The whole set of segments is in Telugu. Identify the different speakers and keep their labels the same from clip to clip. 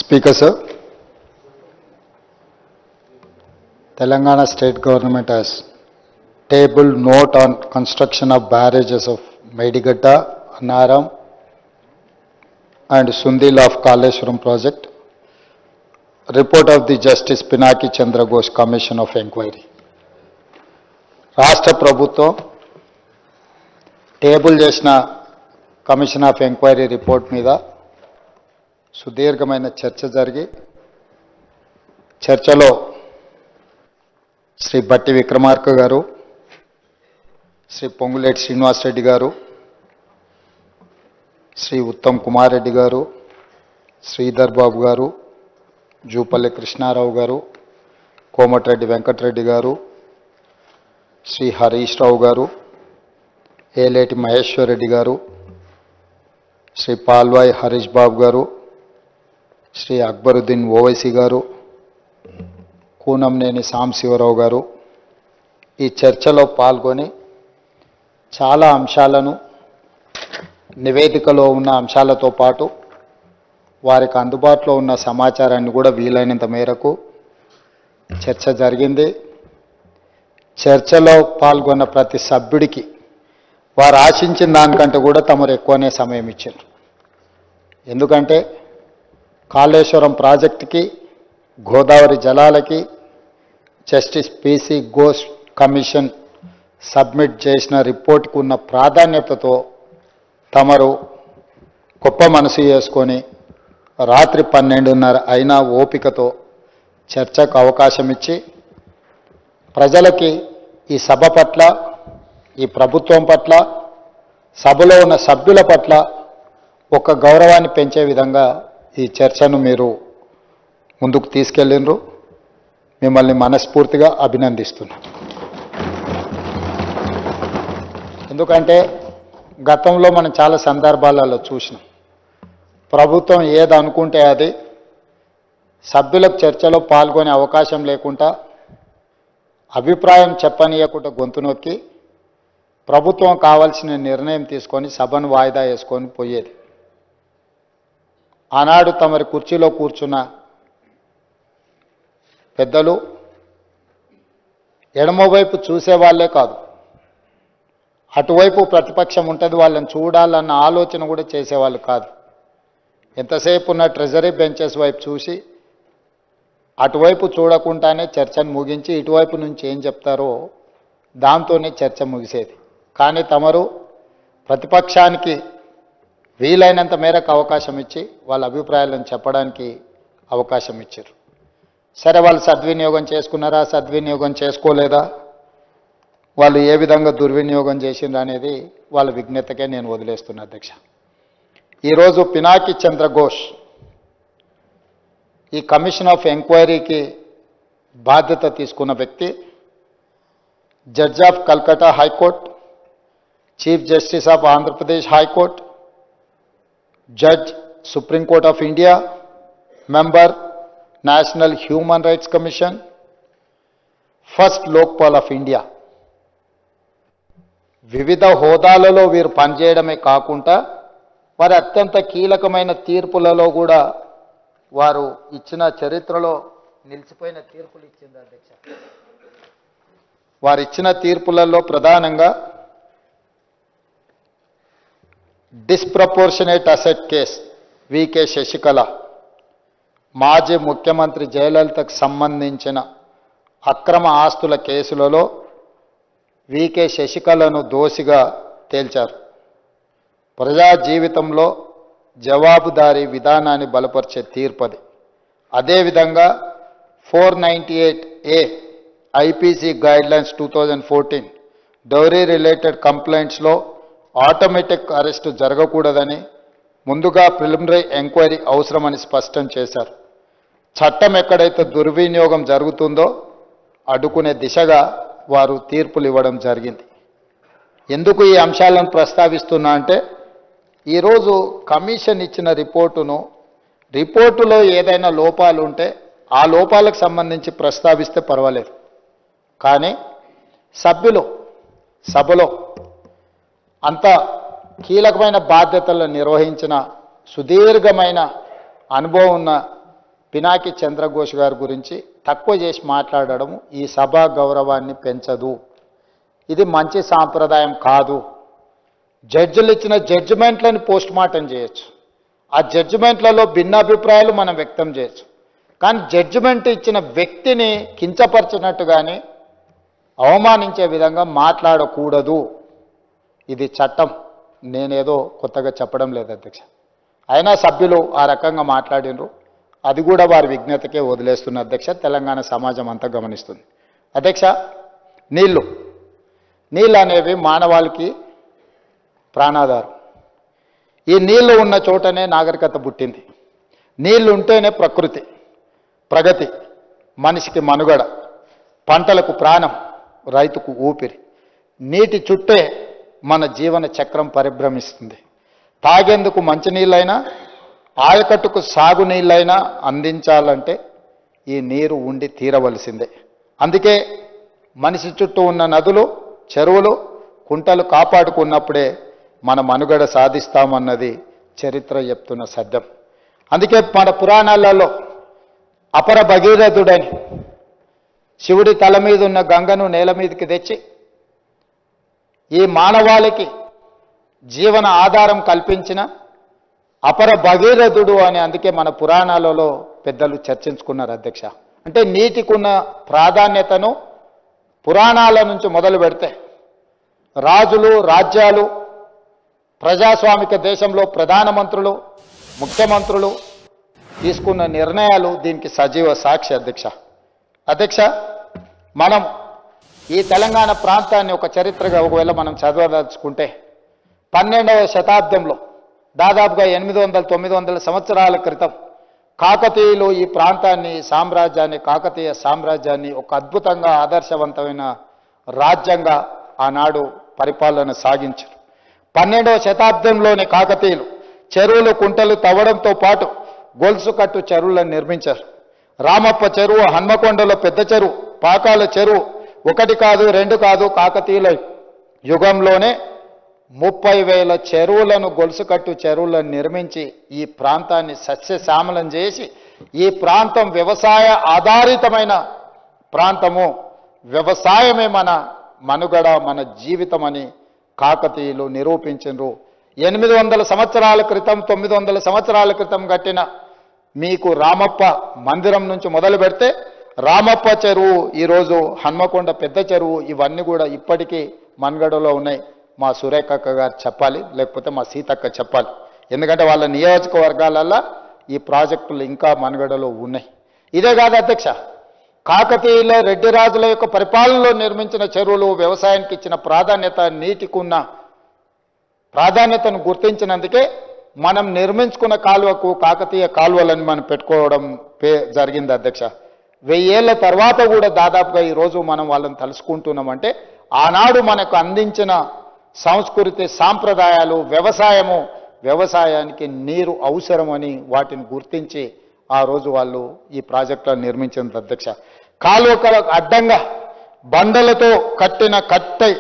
Speaker 1: Speaker sir, Telangana state government has tabled note on construction of barrages of Medigadda, Annaram and Sundil of Kaleshwaram project. Report of the Justice Pinaki Chandra Ghosh Commission of Inquiry. రాష్ట్ర ప్రభుత్వం టేబుల్ చేసిన కమిషన్ ఆఫ్ ఎంక్వైరీ రిపోర్ట్ మీద సుదీర్ఘమైన చర్చ జరిగి చర్చలో శ్రీ బట్టి విక్రమార్క గారు, శ్రీ పొంగులేటి శ్రీనివాసరెడ్డి గారు, శ్రీ ఉత్తమ్ కుమార్ రెడ్డి గారు, శ్రీధర్ బాబు గారు, జూపల్లి కృష్ణారావు గారు, కోమటిరెడ్డి వెంకటరెడ్డి గారు, శ్రీ హరీష్ రావు గారు, ఏలేటి మహేశ్వర్ రెడ్డి గారు, శ్రీ పాల్వాయి హరీష్ బాబు గారు, శ్రీ అక్బరుద్దీన్ ఓవైసీ గారు, కూనంనేని సాంబశివరావు గారు ఈ చర్చలో పాల్గొని చాలా అంశాలను, నివేదికలో ఉన్న అంశాలతో పాటు వారికి అందుబాటులో ఉన్న సమాచారాన్ని కూడా వీలైనంత మేరకు చర్చ జరిగింది. చర్చలో పాల్గొన్న ప్రతి సభ్యుడికి వారు ఆశించిన దానికంటే కూడా తమరు ఎక్కువనే సమయం ఇచ్చారు. ఎందుకంటే కాళేశ్వరం ప్రాజెక్టుకి, గోదావరి జలాలకి justice PC Ghosh commission submit చేసిన రిపోర్ట్కు ఉన్న ప్రాధాన్యతతో తమరు గొప్ప మనసు చేసుకొని రాత్రి 12:30 అయినా ఓపికతో చర్చకు అవకాశం ఇచ్చి ప్రజలకి ఈ సభ పట్ల, ఈ ప్రభుత్వం పట్ల, సభలో ఉన్న సభ్యుల పట్ల ఒక గౌరవాన్ని పెంచే విధంగా ఈ చర్చను మీరు ముందుకు తీసుకెళ్ళినరు. మిమ్మల్ని మనస్ఫూర్తిగా అభినందిస్తున్నాను. ఎందుకంటే గతంలో మనం చాలా సందర్భాలలో చూసినాం, ప్రభుత్వం ఏది అనుకుంటే అది సభ్యులకు చర్చలో పాల్గొనే అవకాశం లేకుండా, అభిప్రాయం చెప్పనీయకుండా గొంతు నొక్కి ప్రభుత్వం కావాల్సిన నిర్ణయం తీసుకొని సభను వాయిదా వేసుకొని పోయేది. ఆనాడు తమరి కుర్చీలో కూర్చున్న పెద్దలు ఎడమవైపు చూసేవాళ్లే కాదు, అటువైపు ప్రతిపక్షం ఉంటుంది, వాళ్ళని చూడాలన్న ఆలోచన కూడా చేసేవాళ్ళు కాదు. ఎంతసేపు ఉన్న ట్రెజరీ బెంచెస్ వైపు చూసి అటువైపు చూడకుండానే చర్చను ముగించి ఇటువైపు నుంచి ఏం చెప్తారో దాంతోనే చర్చ ముగిసేది. కానీ తమరు ప్రతిపక్షానికి వీలైనంత మేరకు అవకాశం ఇచ్చి వాళ్ళ అభిప్రాయాలను చెప్పడానికి అవకాశం ఇచ్చారు. సరే, వాళ్ళు సద్వినియోగం చేసుకున్నారా, సద్వినియోగం చేసుకోలేదా, వాళ్ళు ఏ విధంగా దుర్వినియోగం చేసిండ్రు అనేది వాళ్ళ విజ్ఞతకే నేను వదిలేస్తున్నా. అధ్యక్ష, ఈరోజు పినాకి చంద్ర ఘోష్ ఈ కమిషన్ ఆఫ్ ఎంక్వైరీకి బాధ్యత తీసుకున్న వ్యక్తి judge of Calcutta high court, chief justice of Andhra Pradesh high court, judge Supreme Court of India, member national human rights commission, first Lokpal of India. వివిధ హోదాలలో వీరు పనిచేయడమే కాకుండా వారి అత్యంత కీలకమైన తీర్పులలో కూడా వారు ఇచ్చిన చరిత్రలో నిలిచిపోయిన తీర్పులు ఇచ్చింది. అధ్యక్ష, వారు ఇచ్చిన తీర్పులలో ప్రధానంగా disproportionate asset case VK Sasikala, మాజీ ముఖ్యమంత్రి జయలలితకు సంబంధించిన అక్రమ ఆస్తుల కేసులలో వికే శశికళను దోషిగా తేల్చారు. ప్రజా జీవితంలో జవాబుదారీ విధానాన్ని బలపరిచే తీర్పది. అదేవిధంగా 498A IPC guidelines 2014 dowry related కంప్లైంట్స్లో ఆటోమేటిక్ అరెస్టు జరగకూడదని, ముందుగా ప్రిలిమినరీ ఎంక్వైరీ అవసరమని స్పష్టం చేశారు. చట్టం ఎక్కడైతే దుర్వినియోగం జరుగుతుందో అడ్డుకునే దిశగా వారు తీర్పులు ఇవ్వడం జరిగింది. ఎందుకు ఈ అంశాలను ప్రస్తావిస్తున్నా అంటే, ఈరోజు కమిషన్ ఇచ్చిన రిపోర్టులో ఏదైనా లోపాలు ఉంటే ఆ లోపాలకు సంబంధించి ప్రస్తావిస్తే పర్వాలేదు. కానీ సభ్యులు సభలో అంత కీలకమైన బాధ్యతలను నిర్వహించిన సుదీర్ఘమైన అనుభవం ఉన్న పినాకి చంద్రఘోష్ గారి గురించి తక్కువ చేసి మాట్లాడడం ఈ సభా గౌరవాన్ని పెంచదు. ఇది మంచి సాంప్రదాయం కాదు. జడ్జిలు ఇచ్చిన జడ్జిమెంట్లను పోస్ట్ మార్టం చేయొచ్చు, ఆ జడ్జిమెంట్లలో భిన్నాభిప్రాయాలు మనం వ్యక్తం చేయొచ్చు, కానీ జడ్జిమెంట్ ఇచ్చిన వ్యక్తిని కించపరిచినట్టు కానీ అవమానించే విధంగా మాట్లాడకూడదు. ఇది చట్టం. నేనేదో కొత్తగా చెప్పడం లేదు అధ్యక్ష. అయినా సభ్యులు ఆ రకంగా మాట్లాడినరు, అది కూడా వారి విజ్ఞతకే వదిలేస్తున్న అధ్యక్ష. తెలంగాణ సమాజం అంతా గమనిస్తుంది అధ్యక్ష. నీళ్ళు అనేవి మానవాళికి ప్రాణాధారం. ఈ నీళ్లు ఉన్న చోటనే నాగరికత పుట్టింది. నీళ్లు ఉంటేనే ప్రకృతి, ప్రగతి, మనిషికి మనుగడ, పంటలకు ప్రాణం, రైతుకు ఊపిరి. నీటి చుట్టే మన జీవన చక్రం పరిభ్రమిస్తుంది. తాగేందుకు మంచినీళ్ళైనా, ఆయకట్టుకు సాగునీళ్ళైనా అందించాలంటే ఈ నీరు ఉండి తీరవలసిందే. అందుకే మనిషి చుట్టూ ఉన్న నదులు, చెరువులు, కుంటలు కాపాడుకున్నప్పుడే మన మనుగడ సాధిస్తామన్నది చరిత్ర చెప్తున్న సత్యం. అందుకే మన పురాణాలలో అపర భగీరథుడని శివుడి తల మీద ఉన్న గంగను నేల మీదకి తెచ్చి ఈ మానవాళికి జీవన ఆధారం కల్పించిన అపర భగీరథుడు అని అందుకే మన పురాణాలలో పెద్దలు చర్చించుకున్నారు అధ్యక్ష. అంటే నీటికున్న ప్రాధాన్యతను పురాణాల నుంచి మొదలు పెడితే రాజులు, రాజ్యాలు, ప్రజాస్వామిక దేశంలో ప్రధానమంత్రులు, ముఖ్యమంత్రులు తీసుకున్న నిర్ణయాలు దీనికి సజీవ సాక్షి అధ్యక్ష. మనం ఈ తెలంగాణ ప్రాంతాన్ని ఒక చరిత్రగా ఒకవేళ మనం చదవదలుచుకుంటే 12వ శతాబ్దంలో దాదాపుగా 800-900 సంవత్సరాల క్రితం కాకతీయులు ఈ ప్రాంతాన్ని, సామ్రాజ్యాన్ని, కాకతీయ సామ్రాజ్యాన్ని ఒక అద్భుతంగా ఆదర్శవంతమైన రాజ్యంగా ఆనాడు పరిపాలన సాగించారు. 12వ శతాబ్దంలోని కాకతీయులు చెరువులు, కుంటలు తవ్వడంతో పాటు గొలుసు కట్టు చెరువులను నిర్మించారు. రామప్ప చెరువు, హన్మకొండలో పెద్ద చెరువు, పాకాల చెరువు, 1 కాదు 2 కాదు, కాకతీయుల యుగంలోనే 30,000 చెరువులను, గొలుసు కట్టు చెరువులను నిర్మించి ఈ ప్రాంతాన్ని సస్యశ్యామలం చేసి ఈ ప్రాంతం వ్యవసాయ ఆధారితమైన ప్రాంతము, వ్యవసాయమే మన మనుగడ, మన జీవితం అని కాకతీయులు నిరూపించారు. 800 సంవత్సరాల క్రితం, 900 సంవత్సరాల క్రితం కట్టిన మీకు రామప్ప మందిరం నుంచి మొదలు పెడితే రామప్ప చెరువు, ఈరోజు హన్మకొండ పెద్ద చెరువు, ఇవన్నీ కూడా ఇప్పటికీ మనుగడలో ఉన్నాయి. మా సురేఖక్క గారు చెప్పాలి, లేకపోతే మా సీతక్క చెప్పాలి. ఎందుకంటే వాళ్ళ నియోజకవర్గాలల్లో ఈ ప్రాజెక్టులు ఇంకా మనుగడలో ఉన్నాయి. ఇదే కాదు అధ్యక్ష, కాకతీయుల, రెడ్డి రాజుల యొక్క పరిపాలనలో నిర్మించిన చెరువులు, వ్యవసాయానికి ఇచ్చిన ప్రాధాన్యత, నీటికున్న ప్రాధాన్యతను గుర్తించినందుకే మనం నిర్మించుకున్న కాలువకు కాకతీయ కాలువలని మనం పెట్టుకోవడం జరిగింది అధ్యక్ష. 1000 ఏళ్ల తర్వాత కూడా దాదాపుగా ఈరోజు మనం వాళ్ళని తలుసుకుంటున్నామంటే ఆనాడు మనకు అందించిన సంస్కృతి, సాంప్రదాయాలు, వ్యవసాయానికి నీరు అవసరమని వాటిని గుర్తించి ఆ రోజు వాళ్ళు ఈ ప్రాజెక్టులను నిర్మించింది అధ్యక్ష. కాలువలకు అడ్డంగా బండలతో కట్టిన కట్టె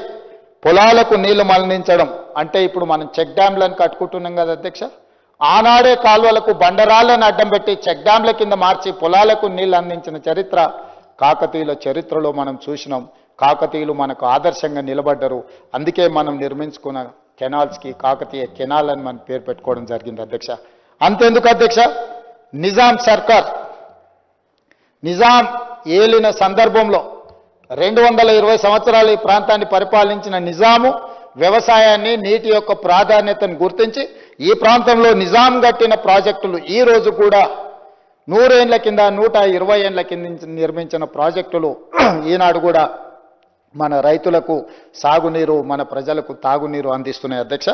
Speaker 1: పొలాలకు నీళ్లు మళ్లించడం అంటే ఇప్పుడు మనం చెక్ డ్యాంలను కట్టుకుంటున్నాం కదా అధ్యక్ష. ఆనాడే కాలువలకు బండరాళ్లను అడ్డం పెట్టి చెక్ డ్యాంల కింద మార్చి పొలాలకు నీళ్లు అందించిన చరిత్ర కాకతీయుల చరిత్రలో మనం చూసినాం. కాకతీయులు మనకు ఆదర్శంగా నిలబడ్డారు. అందుకే మనం నిర్మించుకున్న కెనాల్స్కి కాకతీయ కెనాల్ అని మనం పేరు పెట్టుకోవడం జరిగింది అధ్యక్ష. అంతెందుకు అధ్యక్ష, నిజాం ఏలిన సందర్భంలో 220 సంవత్సరాలు ఈ ప్రాంతాన్ని పరిపాలించిన నిజాము వ్యవసాయాన్ని, నీటి యొక్క ప్రాధాన్యతను గుర్తించి ఈ ప్రాంతంలో నిజాం కట్టిన ప్రాజెక్టులు ఈ రోజు కూడా 100 ఏళ్ల కింద, 120 ఏళ్ల కింద నిర్మించిన ప్రాజెక్టులు ఈనాడు కూడా మన రైతులకు సాగునీరు, మన ప్రజలకు తాగునీరు అందిస్తున్నాయి అధ్యక్ష.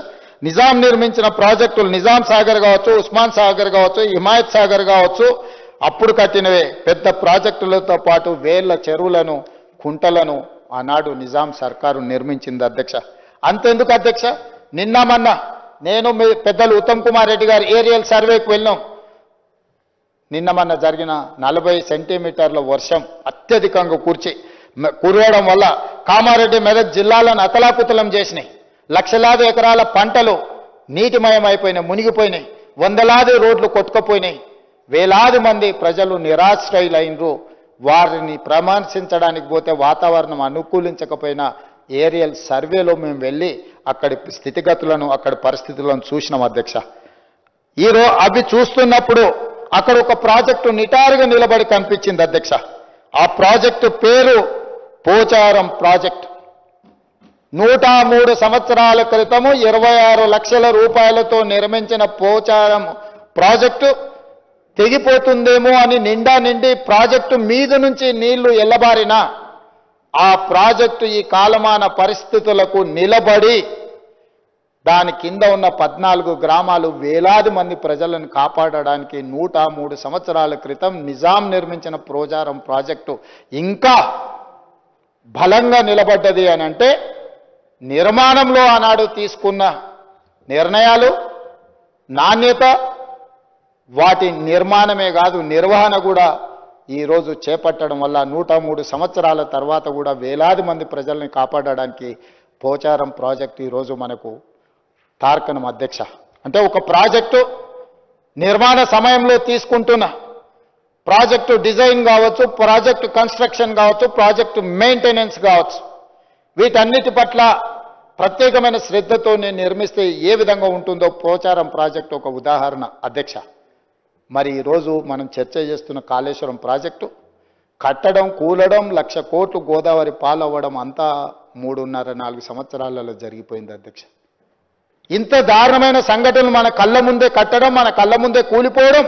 Speaker 1: నిజాం నిర్మించిన ప్రాజెక్టులు నిజాం సాగర్ కావచ్చు, ఉస్మాన్ సాగర్ కావచ్చు, హిమాయత్ సాగర్ కావచ్చు, అప్పుడు కట్టినవే. పెద్ద ప్రాజెక్టులతో పాటు వేల చెరువులను, కుంటలను ఆనాడు నిజాం సర్కారు నిర్మించింది అధ్యక్ష. అంతెందుకు అధ్యక్ష, నిన్న మొన్న నేను మీ పెద్దలు ఉత్తమ్ కుమార్ రెడ్డి గారు ఏరియల్ సర్వేకి వెళ్ళాం. నిన్న మొన్న జరిగిన 40 సెంటీమీటర్ల వర్షం అత్యధికంగా కురవడం వల్ల కామారెడ్డి, మెదక్ జిల్లాలను అతలాకుతలం చేసినాయి. లక్షలాది ఎకరాల పంటలు నీటిమయం అయిపోయినాయి, మునిగిపోయినాయి. వందలాది రోడ్లు కొట్టుకుపోయినాయి. వేలాది మంది ప్రజలు నిరాశ్రయులైనరు. వారిని పరామర్శించడానికి పోతే వాతావరణం అనుకూలించకపోయినా ఏరియల్ సర్వేలో మేము వెళ్ళి అక్కడి స్థితిగతులను అక్కడి పరిస్థితులను చూసినాం అధ్యక్ష. అవి చూస్తున్నప్పుడు అక్కడ ఒక ప్రాజెక్టు నిటారుగా నిలబడి కనిపించింది అధ్యక్ష. ఆ ప్రాజెక్టు పేరు పోచారం ప్రాజెక్టు. 103 సంవత్సరాల క్రితము 26 లక్షల రూపాయలతో నిర్మించిన పోచారం ప్రాజెక్టు తెగిపోతుందేమో అని నిండి ప్రాజెక్టు మీద నుంచి నీళ్లు ఎల్లబారినా ఆ ప్రాజెక్టు ఈ కాలమాన పరిస్థితులకు నిలబడి దాని కింద ఉన్న 14 గ్రామాలు వేలాది మంది ప్రజలను కాపాడడానికి 103 సంవత్సరాల క్రితం నిజాం నిర్మించిన పోచారం ప్రాజెక్టు ఇంకా బలంగా నిలబడ్డది అని అంటే నిర్మాణంలో ఆనాడు తీసుకున్న నిర్ణయాలు, నాణ్యత, వాటి నిర్మాణమే కాదు నిర్వహణ కూడా ఈరోజు చేపట్టడం వల్ల 103 సంవత్సరాల తర్వాత కూడా వేలాది మంది ప్రజల్ని కాపాడడానికి పోచారం ప్రాజెక్టు ఈరోజు మనకు తార్కణం అధ్యక్ష. అంటే ఒక ప్రాజెక్టు నిర్మాణ సమయంలో తీసుకుంటున్న ప్రాజెక్టు డిజైన్ కావచ్చు, ప్రాజెక్టు కన్స్ట్రక్షన్ కావచ్చు, ప్రాజెక్టు మెయింటెనెన్స్ కావచ్చు, వీటన్నిటి పట్ల ప్రత్యేకమైన శ్రద్ధతో నిర్మిస్తే ఏ విధంగా ఉంటుందో పోచారం ప్రాజెక్టు ఒక ఉదాహరణ అధ్యక్ష. మరి ఈరోజు మనం చర్చ చేస్తున్న కాళేశ్వరం ప్రాజెక్టు కట్టడం, కూలడం, 1,00,000 కోట్లు గోదావరి పాలవ్వడం అంతా 3.5-4 సంవత్సరాలలో జరిగిపోయింది అధ్యక్ష. ఇంత దారుణమైన సంఘటనలు మన కళ్ళ ముందే కట్టడం, మన కళ్ళ ముందే కూలిపోవడం,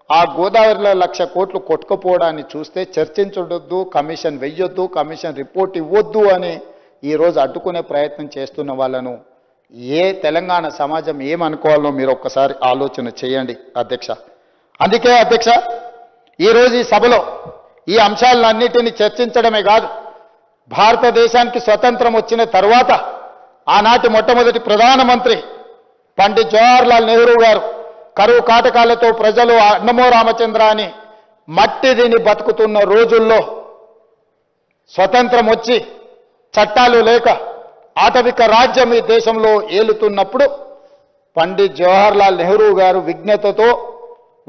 Speaker 1: ఆ గోదావరిలో 1,00,000 కోట్లు కొట్టుకుపోవడాన్ని చూస్తే చర్చించొద్దు, కమిషన్ వెయ్యొద్దు, కమిషన్ రిపోర్ట్ ఇవ్వద్దు అని ఈరోజు అడ్డుకునే ప్రయత్నం చేస్తున్న వాళ్ళను తెలంగాణ సమాజం ఏమనుకోవాలో మీరు ఒక్కసారి ఆలోచన చేయండి అధ్యక్ష. అందుకే అధ్యక్ష ఈరోజు ఈ సభలో ఈ అంశాలన్నిటినీ చర్చించడమే కాదు, భారతదేశానికి స్వతంత్రం వచ్చిన తర్వాత ఆనాటి మొట్టమొదటి ప్రధానమంత్రి పండిత్ జవహర్లాల్ నెహ్రూ గారు కరువు కాటకాలతో ప్రజలు అన్నమో రామచంద్ర అని మట్టి తిని బతుకుతున్న రోజుల్లో స్వతంత్రం వచ్చి చట్టాలు లేక ఆటవిక రాజ్యం ఈ దేశంలో ఏలుతున్నప్పుడు పండిత్ జవహర్లాల్ నెహ్రూ గారు విజ్ఞతతో,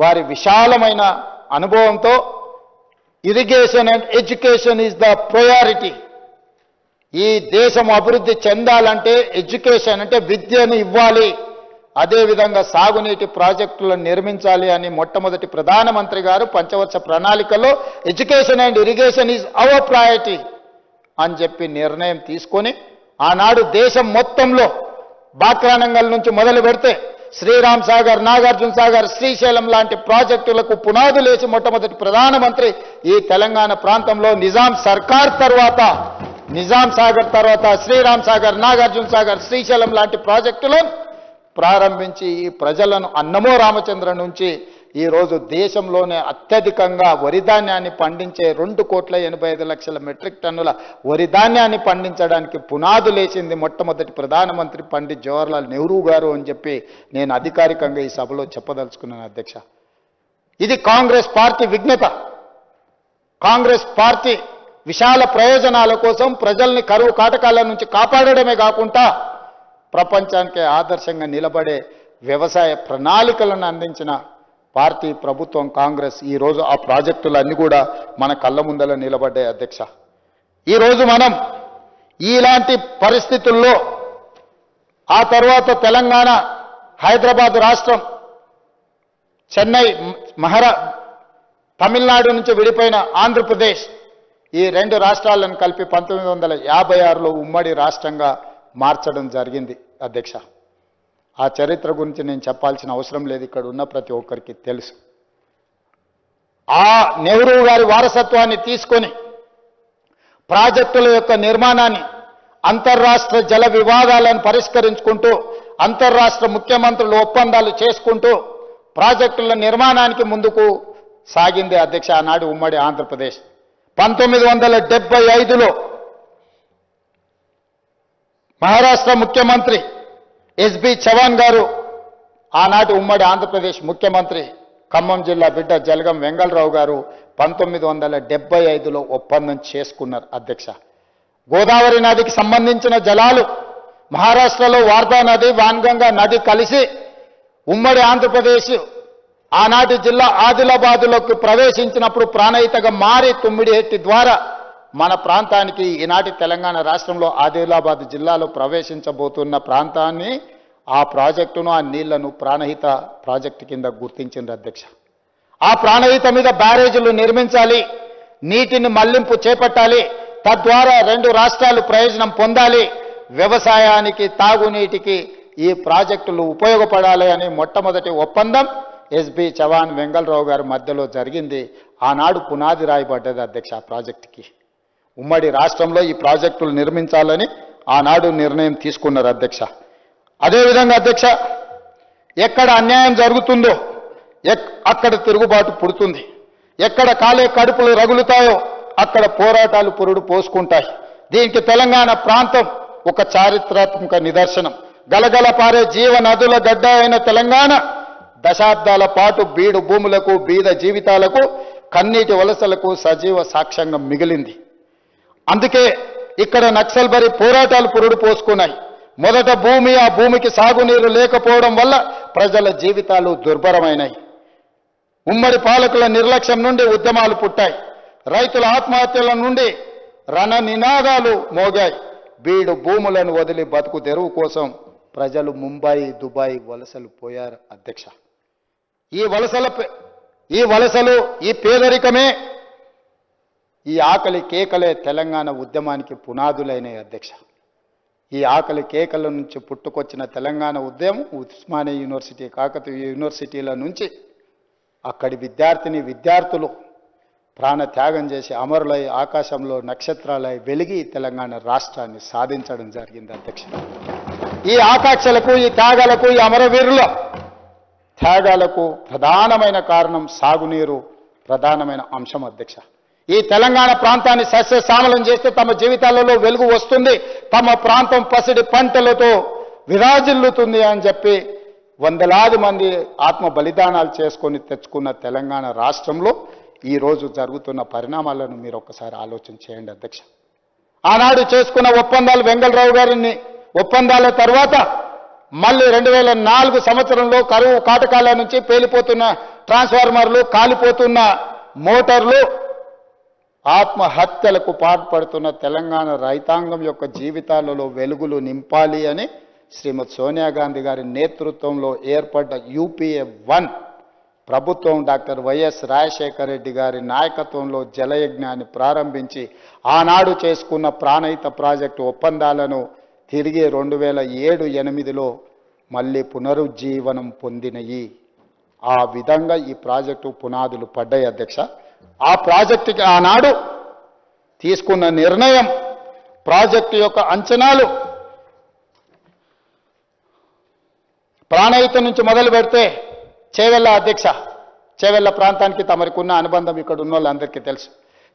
Speaker 1: వారి విశాలమైన అనుభవంతో irrigation and education is the priority, ఈ దేశం అభివృద్ధి చెందాలంటే ఎడ్యుకేషన్ అంటే విద్యను ఇవ్వాలి, అదేవిధంగా సాగునీటి ప్రాజెక్టులను నిర్మించాలి అని మొట్టమొదటి ప్రధానమంత్రి గారు పంచవర్ష ప్రణాళికలో education and irrigation is our priority అని చెప్పి నిర్ణయం తీసుకొని ఆనాడు దేశం మొత్తంలో బాక్రానంగల్ నుంచి మొదలు పెడితే శ్రీరామ్ సాగర్, నాగార్జున సాగర్, శ్రీశైలం లాంటి ప్రాజెక్టులకు పునాదులేసి మొట్టమొదటి ప్రధానమంత్రి ఈ తెలంగాణ ప్రాంతంలో నిజాం సర్కార్ తర్వాత, నిజాం సాగర్ తర్వాత శ్రీరామ్ సాగర్, నాగార్జున సాగర్, శ్రీశైలం లాంటి ప్రాజెక్టులను ప్రారంభించి ఈ ప్రజలను అన్నమో రామచంద్ర నుంచి ఈరోజు దేశంలోనే అత్యధికంగా వరి ధాన్యాన్ని పండించే 2,85,00,000 మెట్రిక్ టన్నుల వరి ధాన్యాన్ని పండించడానికి పునాదులేసింది మొట్టమొదటి ప్రధానమంత్రి పండిత్ జవహర్లాల్ నెహ్రూ గారు అని చెప్పి నేను అధికారికంగా ఈ సభలో చెప్పదలుచుకున్నాను అధ్యక్ష. ఇది కాంగ్రెస్ పార్టీ విజ్ఞత. కాంగ్రెస్ పార్టీ విశాల ప్రయోజనాల కోసం ప్రజల్ని కరువు కాటకాల నుంచి కాపాడడమే కాకుండా ప్రపంచానికి ఆదర్శంగా నిలబడే వ్యవసాయ ప్రణాళికలను అందించిన పార్టీ ప్రభుత్వం కాంగ్రెస్. ఈరోజు ఆ ప్రాజెక్టులన్నీ కూడా మన కళ్ళ ముందల నిలబడ్డాయి అధ్యక్ష. ఈరోజు మనం ఇలాంటి పరిస్థితుల్లో ఆ తర్వాత తెలంగాణ, హైదరాబాద్ రాష్ట్రం, చెన్నై, తమిళనాడు నుంచి విడిపోయిన ఆంధ్రప్రదేశ్, ఈ 2 రాష్ట్రాలను కలిపి 1956లో ఉమ్మడి రాష్ట్రంగా మార్చడం జరిగింది అధ్యక్ష. ఆ చరిత్ర గురించి నేను చెప్పాల్సిన అవసరం లేదు, ఇక్కడ ఉన్న ప్రతి ఒక్కరికి తెలుసు. ఆ నెహ్రూ గారి వారసత్వాన్ని తీసుకొని ప్రాజెక్టుల యొక్క నిర్మాణాన్ని, అంతర్రాష్ట్ర జల వివాదాలను పరిష్కరించుకుంటూ, అంతర్రాష్ట్ర ముఖ్యమంత్రులు ఒప్పందాలు చేసుకుంటూ ప్రాజెక్టుల నిర్మాణానికి ముందుకు సాగింది అధ్యక్ష ఆనాడు ఉమ్మడి ఆంధ్రప్రదేశ్. 1975లో మహారాష్ట్ర ముఖ్యమంత్రి ఎస్బి చవాన్ గారు, ఆనాటి ఉమ్మడి ఆంధ్రప్రదేశ్ ముఖ్యమంత్రి ఖమ్మం జిల్లా బిడ్డ జలగం వెంగళరావు గారు 1975లో ఒప్పందం చేసుకున్నారు అధ్యక్ష. గోదావరి నదికి సంబంధించిన జలాలు మహారాష్ట్రలో వార్ధా నది, వాన్గంగా నది కలిసి ఉమ్మడి ఆంధ్రప్రదేశ్ ఆనాటి జిల్లా ఆదిలాబాదులోకి ప్రవేశించినప్పుడు ప్రాణహితగా మారి తుమ్మిడిహెట్టి ద్వారా మన ప్రాంతానికి ఈనాటి తెలంగాణ రాష్ట్రంలో ఆదిలాబాద్ జిల్లాలో ప్రవేశించబోతున్న ప్రాంతాన్ని ఆ ప్రాజెక్టును ఆ నీళ్లను ప్రాణహిత ప్రాజెక్టు కింద గుర్తించింది అధ్యక్ష. ఆ ప్రాణహిత మీద బ్యారేజీలు నిర్మించాలి, నీటిని మళ్లింపు చేపట్టాలి, తద్వారా రెండు రాష్ట్రాలు ప్రయోజనం పొందాలి, వ్యవసాయానికి తాగునీటికి ఈ ప్రాజెక్టులు ఉపయోగపడాలి అని మొట్టమొదటి ఒప్పందం ఎస్బి చవాన్ వెంగళరావు గారి మధ్యలో జరిగింది. ఆనాడు పునాది రాయబడ్డది అధ్యక్ష ఆ ప్రాజెక్టుకి. ఉమ్మడి రాష్ట్రంలో ఈ ప్రాజెక్టులు నిర్మించాలని ఆనాడు నిర్ణయం తీసుకున్నారు అధ్యక్ష. అదేవిధంగా అధ్యక్ష, ఎక్కడ అన్యాయం జరుగుతుందో అక్కడ తిరుగుబాటు పుడుతుంది, ఎక్కడ కాలే కడుపులు రగులుతాయో అక్కడ పోరాటాలు పురుడు పోసుకుంటాయి. దీనికి తెలంగాణ ప్రాంతం ఒక చారిత్రాత్మక నిదర్శనం. గలగల పారే జీవ నదుల గడ్డ అయిన తెలంగాణ దశాబ్దాల పాటు బీడు భూములకు బీద జీవితాలకు కన్నీటి వలసలకు సజీవ సాక్ష్యంగా మిగిలింది. అందుకే ఇక్కడ నక్సల్బరీ పోరాటాలు పురుడు పోసుకున్నాయి. మొదట భూమి, ఆ భూమికి సాగునీరు లేకపోవడం వల్ల ప్రజల జీవితాలు దుర్భరమైనాయి. ఉమ్మడి పాలకుల నిర్లక్ష్యం నుండి ఉద్యమాలు పుట్టాయి, రైతుల ఆత్మహత్యల నుండి రణ నినాదాలు మోగాయి. బీడు భూములను వదిలి బతుకు తెరువు కోసం ప్రజలు ముంబై, దుబాయ్ వలసలు పోయారు అధ్యక్ష. ఈ వలసలు ఈ పేదరికమే, ఈ ఆకలి కేకలే తెలంగాణ ఉద్యమానికి పునాదులైనాయి అధ్యక్ష. ఈ ఆకలి కేకల నుంచి పుట్టుకొచ్చిన తెలంగాణ ఉద్యమం ఉస్మానియా యూనివర్సిటీ, కాకతీయ యూనివర్సిటీల నుంచి అక్కడి విద్యార్థులు ప్రాణ త్యాగం చేసి అమరులై ఆకాశంలో నక్షత్రాలై వెలిగి తెలంగాణ రాష్ట్రాన్ని సాధించడం జరిగింది అధ్యక్ష. ఈ ఆకాంక్షలకు, ఈ త్యాగాలకు, ఈ అమరవీరుల త్యాగాలకు ప్రధానమైన కారణం సాగునీరు ప్రధానమైన అంశం అధ్యక్ష. ఈ తెలంగాణ ప్రాంతాన్ని సస్యశ్యామలం చేస్తే తమ జీవితాలలో వెలుగు వస్తుంది, తమ ప్రాంతం పసిడి పంటలతో విరాజిల్లుతుంది అని చెప్పి వందలాది మంది ఆత్మ బలిదానాలు చేసుకొని తెచ్చుకున్న తెలంగాణ రాష్ట్రంలో ఈరోజు జరుగుతున్న పరిణామాలను మీరు ఒక్కసారి ఆలోచన చేయండి అధ్యక్ష. ఆనాడు చేసుకున్న ఒప్పందాలు వెంగళరావు గారిని ఒప్పందాల తర్వాత మళ్ళీ 2004 సంవత్సరంలో కరువు కాటకాల నుంచి పేలిపోతున్న ట్రాన్స్ఫార్మర్లు, కాలిపోతున్న మోటార్లు, ఆత్మహత్యలకు పాల్పడుతున్న తెలంగాణ రైతాంగం యొక్క జీవితాలలో వెలుగులు నింపాలి అని శ్రీమతి సోనియా గాంధీ గారి నేతృత్వంలో ఏర్పడ్డ UPA-1 ప్రభుత్వం డాక్టర్ వైఎస్ రాజశేఖర రెడ్డి గారి నాయకత్వంలో జలయజ్ఞాన్ని ప్రారంభించి ఆనాడు చేసుకున్న ప్రాణహిత ప్రాజెక్టు ఒప్పందాలను తిరిగి 2007-8లో మళ్ళీ పునరుజ్జీవనం పొందినయి. ఆ విధంగా ఈ ప్రాజెక్టు పునాదులు పడ్డాయి అధ్యక్ష. ఆ ప్రాజెక్టుకి ఆనాడు తీసుకున్న నిర్ణయం, ప్రాజెక్టు యొక్క అంచనాలు, ప్రాణహిత నుంచి మొదలు పెడితే చేవెళ్ళ అధ్యక్ష, చేవెళ్ళ ప్రాంతానికి తమరికున్న అనుబంధం ఇక్కడ ఉన్న వాళ్ళందరికీ తెలుసు.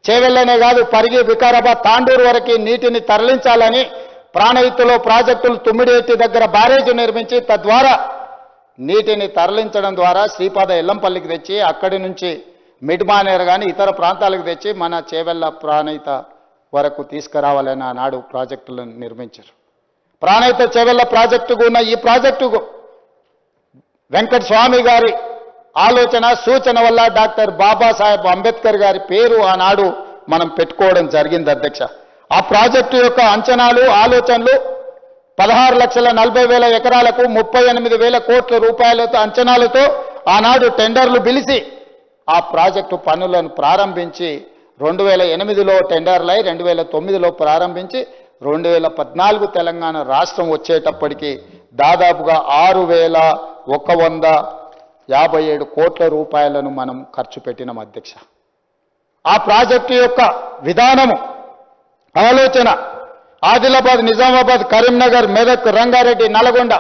Speaker 1: చేవెళ్ళనే కాదు, పరిగి, వికారాబాద్, తాండూరు వరకు నీటిని తరలించాలని ప్రాణహితలో ప్రాజెక్టులు తుమ్మిడిహెట్టి దగ్గర బ్యారేజ్ నిర్మించి తద్వారా నీటిని తరలించడం ద్వారా శ్రీపాద ఎల్లంపల్లికి తెచ్చి అక్కడి నుంచి మిడ్మానేర్ కానీ ఇతర ప్రాంతాలకు తెచ్చి మన చేవెళ్ళ ప్రాణహిత వరకు తీసుకురావాలని ఆనాడు ప్రాజెక్టులను నిర్మించారు. ప్రాణహిత చేవెళ్ళ ప్రాజెక్టుకు ఉన్న ఈ ప్రాజెక్టుకు వెంకట స్వామి గారి ఆలోచన సూచన వల్ల డాక్టర్ బాబాసాహెబ్ అంబేద్కర్ గారి పేరు ఆనాడు మనం పెట్టుకోవడం జరిగింది అధ్యక్ష. ఆ ప్రాజెక్టు యొక్క అంచనాలు, ఆలోచనలు 16,40,000 ఎకరాలకు 38,000 కోట్ల రూపాయలతో అంచనాలతో ఆనాడు టెండర్లు పిలిచి ఆ ప్రాజెక్టు పనులను ప్రారంభించి 2008లో టెండర్లై 2009లో ప్రారంభించి 2014 తెలంగాణ రాష్ట్రం వచ్చేటప్పటికి దాదాపుగా 6,157 కోట్ల రూపాయలను మనం ఖర్చు పెట్టినాం అధ్యక్ష. ఆ ప్రాజెక్టు యొక్క విధానము, ఆలోచన ఆదిలాబాద్, నిజామాబాద్, కరీంనగర్, మెదక్, రంగారెడ్డి, నల్గొండ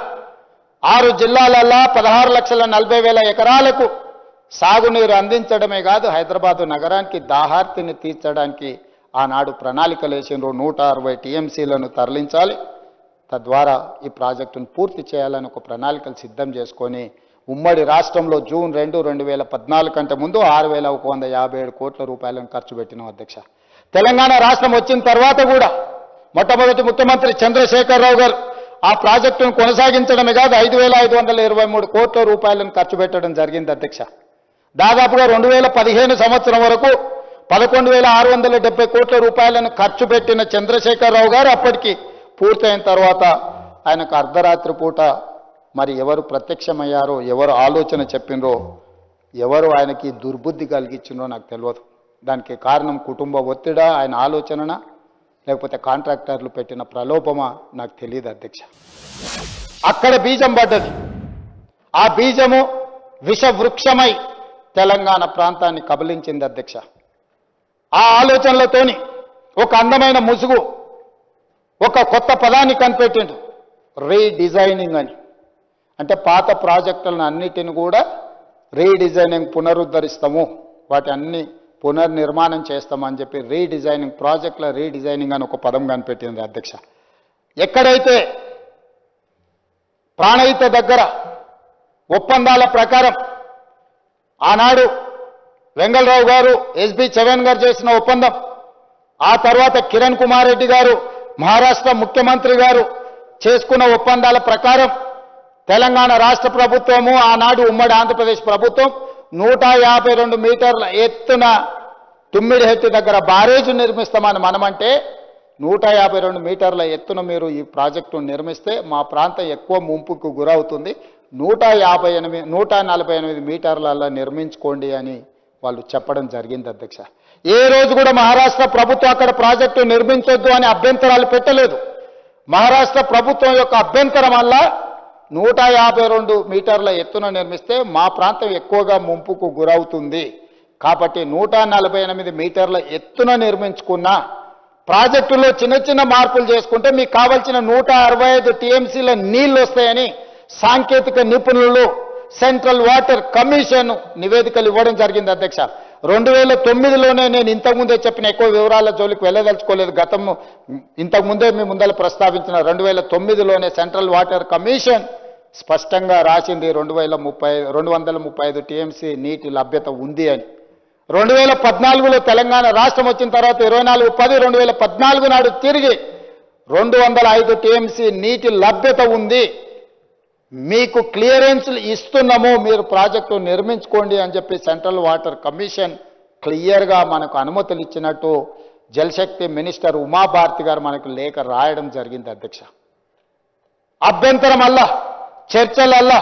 Speaker 1: 6 జిల్లాలల్లా 16,40,000 ఎకరాలకు సాగునీరు అందించడమే కాదు, హైదరాబాదు నగరానికి దాహార్తిని తీర్చడానికి ఆనాడు ప్రణాళికలు వేసిండ్రు. 160 TMCలను తరలించాలి, తద్వారా ఈ ప్రాజెక్టును పూర్తి చేయాలని ఒక ప్రణాళికలు సిద్ధం చేసుకొని ఉమ్మడి రాష్ట్రంలో జూన్ 2, 2014 కంటే ముందు 6,157 కోట్ల రూపాయలను ఖర్చు పెట్టినాం అధ్యక్ష. తెలంగాణ రాష్ట్రం వచ్చిన తర్వాత కూడా మొట్టమొదటి ముఖ్యమంత్రి చంద్రశేఖరరావు గారు ఆ ప్రాజెక్టును కొనసాగించడమే కాదు 5,523 కోట్ల రూపాయలను ఖర్చు పెట్టడం జరిగింది అధ్యక్ష. దాదాపుగా 2015 సంవత్సరం వరకు 11,670 కోట్ల రూపాయలను ఖర్చు పెట్టిన చంద్రశేఖరరావు గారు అప్పటికి పూర్తయిన తర్వాత ఆయనకు అర్ధరాత్రి పూట మరి ఎవరు ప్రత్యక్షమయ్యారో, ఎవరు ఆలోచన చెప్పినరో, ఎవరు ఆయనకి దుర్బుద్ధి కలిగించినో నాకు తెలియదు. దానికి కారణం కుటుంబ ఒత్తిడా, ఆయన ఆలోచననా, లేకపోతే కాంట్రాక్టర్లు పెట్టిన ప్రలోభమా నాకు తెలియదు అధ్యక్ష. అక్కడ బీజం పడ్డది. ఆ బీజము విషవృక్షమై తెలంగాణ ప్రాంతాన్ని కబలించింది అధ్యక్ష. ఆ ఆలోచనలతోని ఒక అందమైన ముసుగు, ఒక కొత్త పదాన్ని కనిపెట్టిండు, రీడిజైనింగ్ అని. అంటే పాత ప్రాజెక్టులను అన్నిటిని కూడా రీడిజైనింగ్, పునరుద్ధరిస్తాము, వాటి అన్ని పునర్నిర్మాణం చేస్తామని చెప్పి రీడిజైనింగ్, ప్రాజెక్టుల రీడిజైనింగ్ అని ఒక పదం కనిపెట్టింది అధ్యక్ష. ఎక్కడైతే ప్రాణహిత దగ్గర ఒప్పందాల ప్రకారం ఆనాడు వెంగళరావు గారు, ఎస్బి చవన్ గారు చేసిన ఒప్పందం, ఆ తర్వాత కిరణ్ కుమార్ రెడ్డి గారు మహారాష్ట్ర ముఖ్యమంత్రి గారు చేసుకున్న ఒప్పందాల ప్రకారం తెలంగాణ రాష్ట్ర ప్రభుత్వము, ఆనాడు ఉమ్మడి ఆంధ్రప్రదేశ్ ప్రభుత్వం 152 మీటర్ల ఎత్తున తుమ్మిడిహెట్టి దగ్గర బారేజు నిర్మిస్తామని మనమంటే, 152 మీటర్ల ఎత్తున మీరు ఈ ప్రాజెక్టు నిర్మిస్తే మా ప్రాంతం ఎక్కువ ముంపుకు గురవుతుంది, 148 మీటర్లలో నిర్మించుకోండి అని వాళ్ళు చెప్పడం జరిగింది అధ్యక్ష. ఏ రోజు కూడా మహారాష్ట్ర ప్రభుత్వం అక్కడ ప్రాజెక్టు నిర్మించొద్దు అని అభ్యంతరాలు పెట్టలేదు. మహారాష్ట్ర ప్రభుత్వం యొక్క అభ్యంతరం వల్ల 152 మీటర్ల ఎత్తున నిర్మిస్తే మా ప్రాంతం ఎక్కువగా ముంపుకు గురవుతుంది కాబట్టి 148 మీటర్ల ఎత్తున నిర్మించుకున్న ప్రాజెక్టులో చిన్న చిన్న మార్పులు చేసుకుంటే మీకు కావాల్సిన 165 టీఎంసీల నీళ్లు వస్తాయని సాంకేతిక నిపుణులు సెంట్రల్ వాటర్ కమిషన్ నివేదికలు ఇవ్వడం జరిగింది అధ్యక్ష. 2009లోనే నేను ఇంతకుముందే చెప్పిన, ఎక్కువ వివరాల జోలికి వెళ్ళదలుచుకోలేదు, గతము ఇంతకుముందే మీ ముందర ప్రస్తావించిన 2009లోనే సెంట్రల్ వాటర్ కమిషన్ స్పష్టంగా రాసింది 235 టీఎంసీ నీటి లభ్యత ఉంది అని. 2014లో తెలంగాణ రాష్ట్రం వచ్చిన తర్వాత 24/10/2014 నాడు తిరిగి 205 టీఎంసీ నీటి లభ్యత ఉంది, మీకు క్లియరెన్స్లు ఇస్తున్నాము, మీరు ప్రాజెక్టు నిర్మించుకోండి అని చెప్పి సెంట్రల్ వాటర్ కమిషన్ క్లియర్గా మనకు అనుమతులు ఇచ్చినట్టు జలశక్తి మినిస్టర్ ఉమాభారతి గారు మనకు లేఖ రాయడం జరిగింది అధ్యక్ష. అభ్యంతరం అల్లా, చర్చలల్లా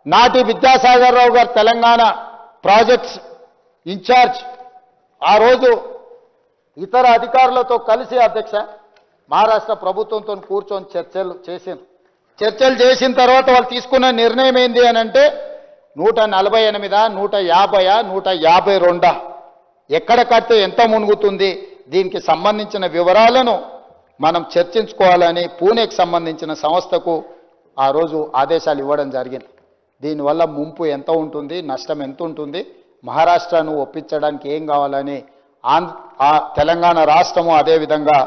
Speaker 1: నాటి విద్యాసాగర్ రావు గారు తెలంగాణ ప్రాజెక్ట్స్ ఇన్ఛార్జ్ ఆ రోజు ఇతర అధికారులతో కలిసి అధ్యక్ష మహారాష్ట్ర ప్రభుత్వంతో కూర్చొని చర్చలు చేసిన తర్వాత వాళ్ళు తీసుకున్న నిర్ణయం ఏంది అని అంటే 148, 150, 152 ఎక్కడ కడితే ఎంత మునుగుతుంది, దీనికి సంబంధించిన వివరాలను మనం చర్చించుకోవాలని పూణేకి సంబంధించిన సంస్థకు ఆ రోజు ఆదేశాలు ఇవ్వడం జరిగింది. దీనివల్ల ముంపు ఎంత ఉంటుంది, నష్టం ఎంత ఉంటుంది, మహారాష్ట్రను ఒప్పించడానికి ఏం కావాలని తెలంగాణ రాష్ట్రము అదేవిధంగా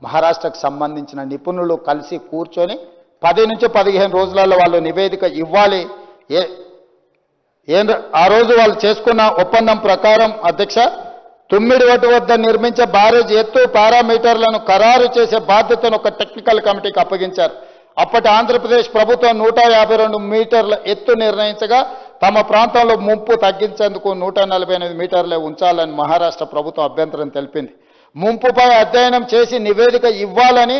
Speaker 1: మహారాష్ట్రకు సంబంధించిన నిపుణులు కలిసి కూర్చొని 10 నుంచి 15 రోజులలో వాళ్ళు నివేదిక ఇవ్వాలి. ఆ రోజు వాళ్ళు చేసుకున్న ఒప్పందం ప్రకారం అధ్యక్ష తుమ్మిడివటి వద్ద నిర్మించే బ్యారేజ్ ఎత్తు పారామీటర్లను ఖరారు చేసే బాధ్యతను ఒక టెక్నికల్ కమిటీకి అప్పగించారు. అప్పటి ఆంధ్రప్రదేశ్ ప్రభుత్వం 152 మీటర్ల ఎత్తు నిర్ణయించగా తమ ప్రాంతంలో ముంపు తగ్గించేందుకు 148 మీటర్లే ఉంచాలని మహారాష్ట్ర ప్రభుత్వం అభ్యంతరం తెలిపింది. ముంపుపై అధ్యయనం చేసి నివేదిక ఇవ్వాలని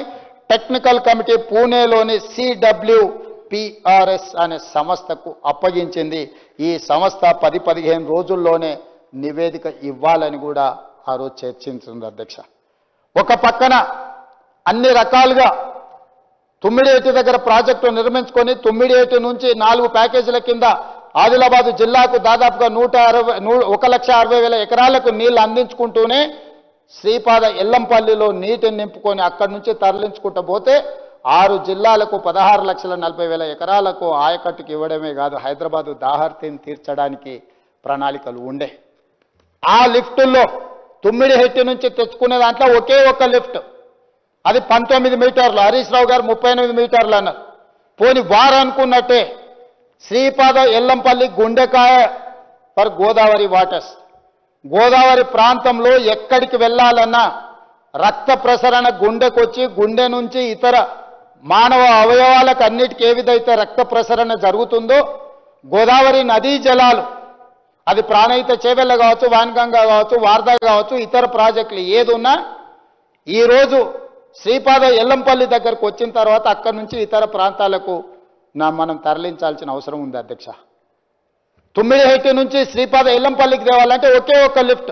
Speaker 1: టెక్నికల్ కమిటీ పూణేలోని CWPRS అనే సంస్థకు అప్పగించింది. ఈ సంస్థ 10-15 రోజుల్లోనే నివేదిక ఇవ్వాలని కూడా ఆ రోజు చర్చించింది అధ్యక్ష. ఒక పక్కన అన్ని రకాలుగా తుమ్మిడిహెట్టి దగ్గర ప్రాజెక్టు నిర్మించుకొని తుమ్మిడిహెట్టి నుంచి 4 ప్యాకేజీల కింద ఆదిలాబాద్ జిల్లాకు దాదాపుగా 1,60,000 ఎకరాలకు నీళ్లు అందించుకుంటూనే శ్రీపాద ఎల్లంపల్లిలో నీటిని నింపుకొని అక్కడి నుంచి తరలించుకుంటూ పోతే 6 జిల్లాలకు 16,40,000 ఎకరాలకు ఆయకట్టుకు ఇవ్వడమే కాదు హైదరాబాదు దాహర్తిని తీర్చడానికి ప్రణాళికలు ఉండే. ఆ లిఫ్టుల్లో తుమ్మిడిహెట్టి నుంచి తెచ్చుకునే దాంట్లో ఒకే ఒక్క లిఫ్ట్, అది 19 మీటర్లు, హరీష్ రావు గారు 38 మీటర్లు అన్నారు. పోని వారు అనుకున్నట్టే శ్రీపాద ఎల్లంపల్లి గుండెకాయ ఫర్ గోదావరి వాటర్స్, గోదావరి ప్రాంతంలో ఎక్కడికి వెళ్ళాలన్నా రక్త ప్రసరణ గుండెకొచ్చి గుండె నుంచి ఇతర మానవ అవయవాలకు అన్నిటికీ ఏ విధైతే రక్త ప్రసరణ జరుగుతుందో గోదావరి నదీ జలాలు అది ప్రాణహిత చేవెళ్ళ కావచ్చు, వాన్గంగా కావచ్చు, వార్దా కావచ్చు, ఇతర ప్రాజెక్టులు ఏదున్నా ఈరోజు శ్రీపాద ఎల్లంపల్లి దగ్గరకు వచ్చిన తర్వాత అక్కడి నుంచి ఇతర ప్రాంతాలకు మనం తరలించాల్సిన అవసరం ఉంది అధ్యక్ష. తుమ్మిడిహెట్టి నుంచి శ్రీపాద ఎల్లంపల్లికి తేవాలంటే ఒకే ఒక్క లిఫ్ట్,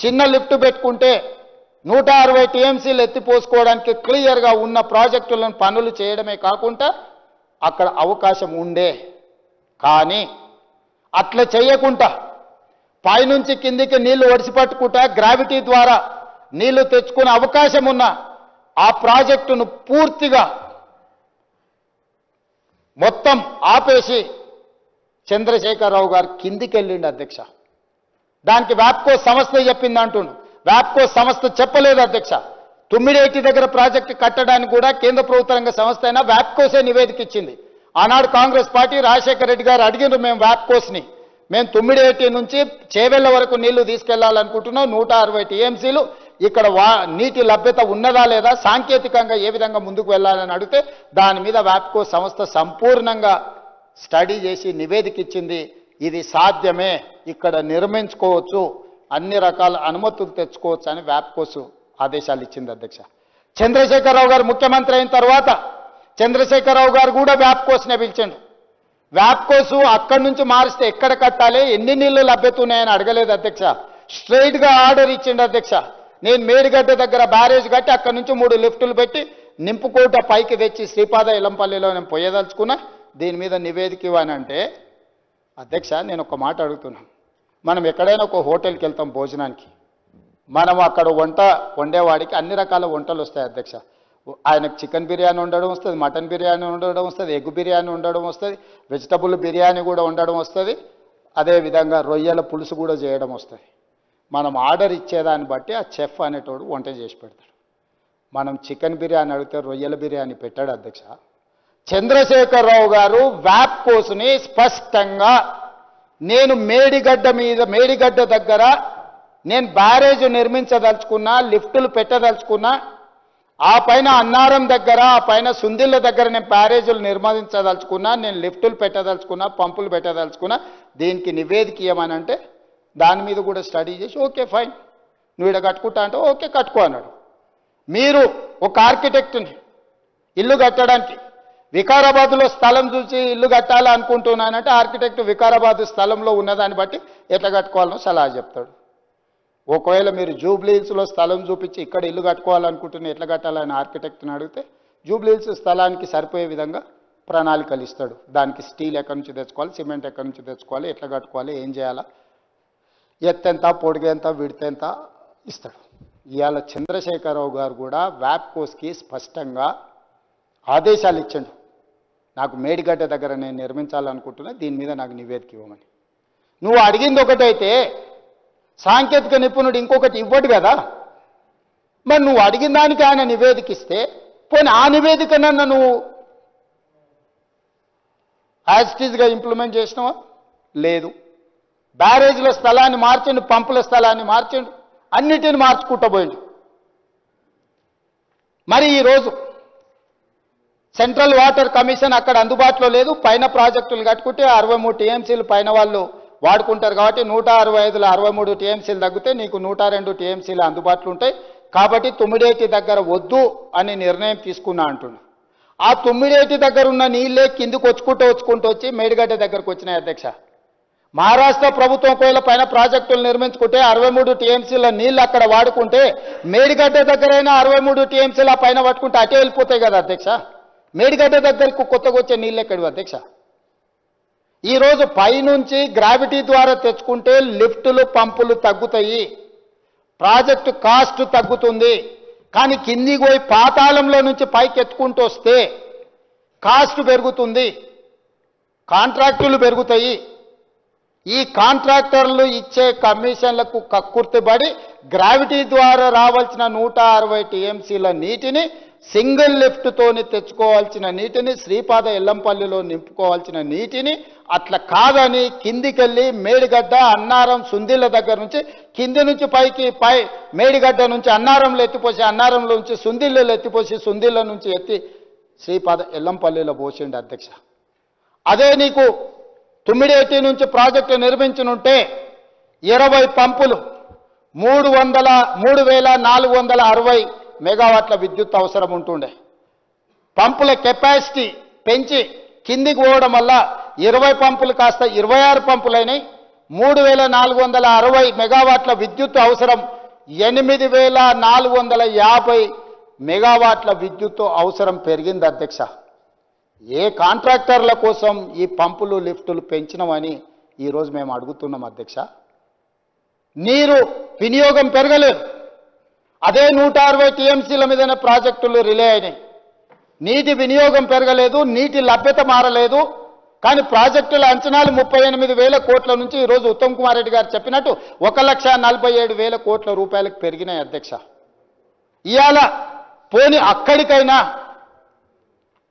Speaker 1: చిన్న లిఫ్ట్ పెట్టుకుంటే 160 టీఎంసీలు ఎత్తిపోసుకోవడానికి క్లియర్గా ఉన్న ప్రాజెక్టులను పనులు చేయడమే కాకుండా అక్కడ అవకాశం ఉండే. కానీ అట్లా చేయకుండా పైనుంచి కిందికి నీళ్లు ఒడిసిపట్టుకుంటా గ్రావిటీ ద్వారా నీళ్లు తెచ్చుకునే అవకాశం ఉన్న ఆ ప్రాజెక్టును పూర్తిగా మొత్తం ఆపేసి చంద్రశేఖరరావు గారు కిందికి వెళ్ళిండు అధ్యక్ష. దానికి వ్యాప్కో సంస్థ చెప్పింది అంటుండు. వ్యాప్కో సంస్థ చెప్పలేదు అధ్యక్ష. తుమ్మిడిహెట్టి దగ్గర ప్రాజెక్టు కట్టడానికి కూడా కేంద్ర ప్రభుత్వ రంగ సంస్థ అయినా వ్యాప్కోసే నివేదిక ఇచ్చింది. ఆనాడు కాంగ్రెస్ పార్టీ రాజశేఖర రెడ్డి గారు అడిగినారు మేము వ్యాప్కోస్ని, మేము తుమ్మిడిహెట్టి నుంచి చేవెళ్ల వరకు నీళ్లు తీసుకెళ్లాలనుకుంటున్నాం, 160 టీఎంసీలు ఇక్కడ నీటి లభ్యత ఉన్నదా లేదా, సాంకేతికంగా ఏ విధంగా ముందుకు వెళ్ళాలని అడిగితే దాని మీద వ్యాప్కో సంస్థ సంపూర్ణంగా స్టడీ చేసి నివేదిక ఇచ్చింది. ఇది సాధ్యమే, ఇక్కడ నిర్మించుకోవచ్చు, అన్ని రకాల అనుమతులు తెచ్చుకోవచ్చు అని వ్యాప్కోస్ ఆదేశాలు ఇచ్చింది అధ్యక్ష. చంద్రశేఖరరావు గారు ముఖ్యమంత్రి అయిన తర్వాత చంద్రశేఖరరావు గారు కూడా వ్యాప్కోస్నే పిలిచిండు. వ్యాప్కోసు అక్కడి నుంచి మారిస్తే ఎక్కడ కట్టాలి, ఎన్ని నీళ్లు లభ్యత ఉన్నాయని అడగలేదు అధ్యక్ష. స్ట్రైట్గా ఆర్డర్ ఇచ్చిండు అధ్యక్ష. నేను మేడిగడ్డ దగ్గర బ్యారేజ్ కట్టి అక్కడి నుంచి 3 లిఫ్టులు పెట్టి నింపుకోట పైకి తెచ్చి శ్రీపాద ఎల్లంపల్లిలో నేను పోయేదలుచుకున్నా, దీని మీద నివేదిక ఇవ్వనంటే అధ్యక్ష నేను ఒక మాట అడుగుతున్నాను. మనం ఎక్కడైనా ఒక హోటల్కి వెళ్తాం భోజనానికి, మనం అక్కడ వంట వండేవాడికి అన్ని రకాల వంటలు వస్తాయి అధ్యక్ష. ఆయనకు చికెన్ బిర్యానీ ఉండడం వస్తుంది, మటన్ బిర్యానీ ఉండడం వస్తుంది, ఎగ్ బిర్యానీ ఉండడం వస్తుంది, వెజిటబుల్ బిర్యానీ కూడా ఉండడం వస్తుంది, అదేవిధంగా రొయ్యల పులుసు కూడా చేయడం వస్తుంది. మనం ఆర్డర్ ఇచ్చేదాన్ని బట్టి ఆ చెఫ్ అనేటోడు వంట చేసి పెడతాడు. మనం చికెన్ బిర్యానీ అడిగితే రొయ్యల బిర్యానీ పెట్టాడు అధ్యక్ష. చంద్రశేఖరరావు గారు వ్యాప్కోస్ని స్పష్టంగా నేను మేడిగడ్డ దగ్గర నేను బ్యారేజ్ నిర్మించదలుచుకున్నా, లిఫ్టులు పెట్టదలుచుకున్నా, ఆ పైన అన్నారం దగ్గర, ఆ పైన సుందిళ్ళ దగ్గర నేను బ్యారేజీలు నిర్మించదలుచుకున్నా, నేను లిఫ్టులు పెట్టదలుచుకున్నా, పంపులు పెట్టదలుచుకున్నా, దీనికి నివేదిక ఇవ్వమనంటే దాని మీద కూడా స్టడీ చేసి ఓకే ఫైన్ నువ్వు ఇక్కడ కట్టుకుంటా అంటే ఓకే కట్టుకో అన్నాడు. మీరు ఒక ఆర్కిటెక్ట్ని ఇల్లు కట్టడానికి వికారాబాద్లో స్థలం చూసి ఇల్లు కట్టాలనుకుంటున్నానంటే ఆర్కిటెక్ట్ వికారాబాద్ స్థలంలో ఉన్నదాన్ని బట్టి ఎట్లా కట్టుకోవాలనో సలహా చెప్తాడు. ఒకవేళ మీరు జూబ్లీహిల్స్లో స్థలం చూపించి ఇక్కడ ఇల్లు కట్టుకోవాలనుకుంటున్న ఎట్లా కట్టాలని ఆర్కిటెక్ట్ని అడిగితే జూబ్లీహిల్స్ స్థలానికి సరిపోయే విధంగా ప్రణాళికలు ఇస్తాడు. దానికి స్టీల్ ఎక్కడి నుంచి తెచ్చుకోవాలి, సిమెంట్ ఎక్కడి నుంచి తెచ్చుకోవాలి, ఎట్లా కట్టుకోవాలి, ఏం చేయాలా, ఎత్తెంత పొడిగెంత విడతెంత ఇస్తాడు. ఇవాళ చంద్రశేఖరరావు గారు కూడా వ్యాప్కోస్కి స్పష్టంగా ఆదేశాలు ఇచ్చాడు. నాకు మేడిగడ్డ దగ్గర నేను నిర్మించాలనుకుంటున్నా, దీని మీద నాకు నివేదిక ఇవ్వమని. నువ్వు అడిగింది ఒకటైతే సాంకేతిక నిపుణుడు ఇంకొకటి ఇవ్వడు కదా. మరి నువ్వు అడిగిన దానికి ఆయన నివేదిక ఇస్తే పోనీ ఆ నివేదికనన్నా నువ్వు యాజిటీజ్గా ఇంప్లిమెంట్ చేసినావా? లేదు. బ్యారేజ్ల స్థలాన్ని మార్చండు, పంపుల స్థలాన్ని మార్చండు, అన్నిటిని మార్చుకుంటూ పోయిండు. మరి ఈరోజు సెంట్రల్ వాటర్ కమిషన్ అక్కడ అందుబాటులో లేదు. పైన ప్రాజెక్టులు కట్టుకుంటే 63 టీఎంసీలు పైన వాళ్ళు వాడుకుంటారు కాబట్టి 165లో 63 టీఎంసీలు తగ్గితే నీకు 102 టీఎంసీలు అందుబాటులో ఉంటాయి. కాబట్టి తుమ్మిడేటి దగ్గర వద్దు అని నిర్ణయం తీసుకున్నా అంటున్నా. ఆ తుమ్మిడేటి దగ్గర ఉన్న నీళ్ళే కిందికి వచ్చుకుంటూ వచ్చి మేడిగడ్డ దగ్గరకు వచ్చినాయి అధ్యక్ష. మహారాష్ట్ర ప్రభుత్వం ఒకవేళ పైన ప్రాజెక్టులు నిర్మించుకుంటే 63 టీఎంసీల నీళ్ళు అక్కడ వాడుకుంటే మేడిగడ్డ దగ్గరైనా 63 టీఎంసీల పైన పట్టుకుంటే అటే వెళ్ళిపోతాయి కదా అధ్యక్ష. మేడిగడ్డ దగ్గరకు కొత్తగా వచ్చే నీళ్ళు ఎక్కడివి అధ్యక్ష? ఈరోజు పైనుంచి గ్రావిటీ ద్వారా తెచ్చుకుంటే లిఫ్టులు పంపులు తగ్గుతాయి, ప్రాజెక్టు కాస్ట్ తగ్గుతుంది. కానీ కిందికి పోయి పాతాళంలో నుంచి పైకి ఎత్తుకుంటూ వస్తే కాస్ట్ పెరుగుతుంది, కాంట్రాక్టులు పెరుగుతాయి. ఈ కాంట్రాక్టర్లు ఇచ్చే కమిషన్లకు కక్కుర్తిబడి గ్రావిటీ ద్వారా రావాల్సిన 160 టీఎంసీల నీటిని సింగిల్ లిఫ్ట్తోని తెచ్చుకోవాల్సిన నీటిని శ్రీపాద ఎల్లంపల్లిలో నింపుకోవాల్సిన నీటిని అట్లా కాదని కిందికెళ్ళి మేడిగడ్డ అన్నారం సుందిళ్ళ దగ్గర నుంచి కింది నుంచి పైకి మేడిగడ్డ నుంచి అన్నారంలో ఎత్తిపోసి అన్నారంలో నుంచి సుందిళ్ళలో ఎత్తిపోసి సుందిళ్ళ నుంచి ఎత్తి శ్రీపాద ఎల్లంపల్లిలో పోసిండు అధ్యక్ష. అదే నీకు తుమ్మిడేటి నుంచి ప్రాజెక్టు నిర్మించనుంటే 20 పంపులు 3460 మెగావాట్ల విద్యుత్ అవసరం ఉంటుండే. పంపుల కెపాసిటీ పెంచి కిందికి పోవడం వల్ల 20 పంపులు కాస్త 26 పంపులైనాయి. 3460 మెగావాట్ల విద్యుత్ అవసరం 8450 మెగావాట్ల విద్యుత్ అవసరం పెరిగింది అధ్యక్ష. ఏ కాంట్రాక్టర్ల కోసం ఈ పంపులు లిఫ్టులు పెంచినవని ఈరోజు మేము అడుగుతున్నాం అధ్యక్ష. నీరు వినియోగం పెరగలేదు. అదే 160 టీఎంసీల మీదనే ప్రాజెక్టులు రిలే అయినాయి. నీటి వినియోగం పెరగలేదు, నీటి లభ్యత మారలేదు. కానీ ప్రాజెక్టుల అంచనాలు 38,000 కోట్ల నుంచి ఈరోజు ఉత్తమ్ కుమార్ రెడ్డి గారు చెప్పినట్టు 1,47,000 కోట్ల రూపాయలకు పెరిగినాయి అధ్యక్ష. ఇవాళ పోని అక్కడికైనా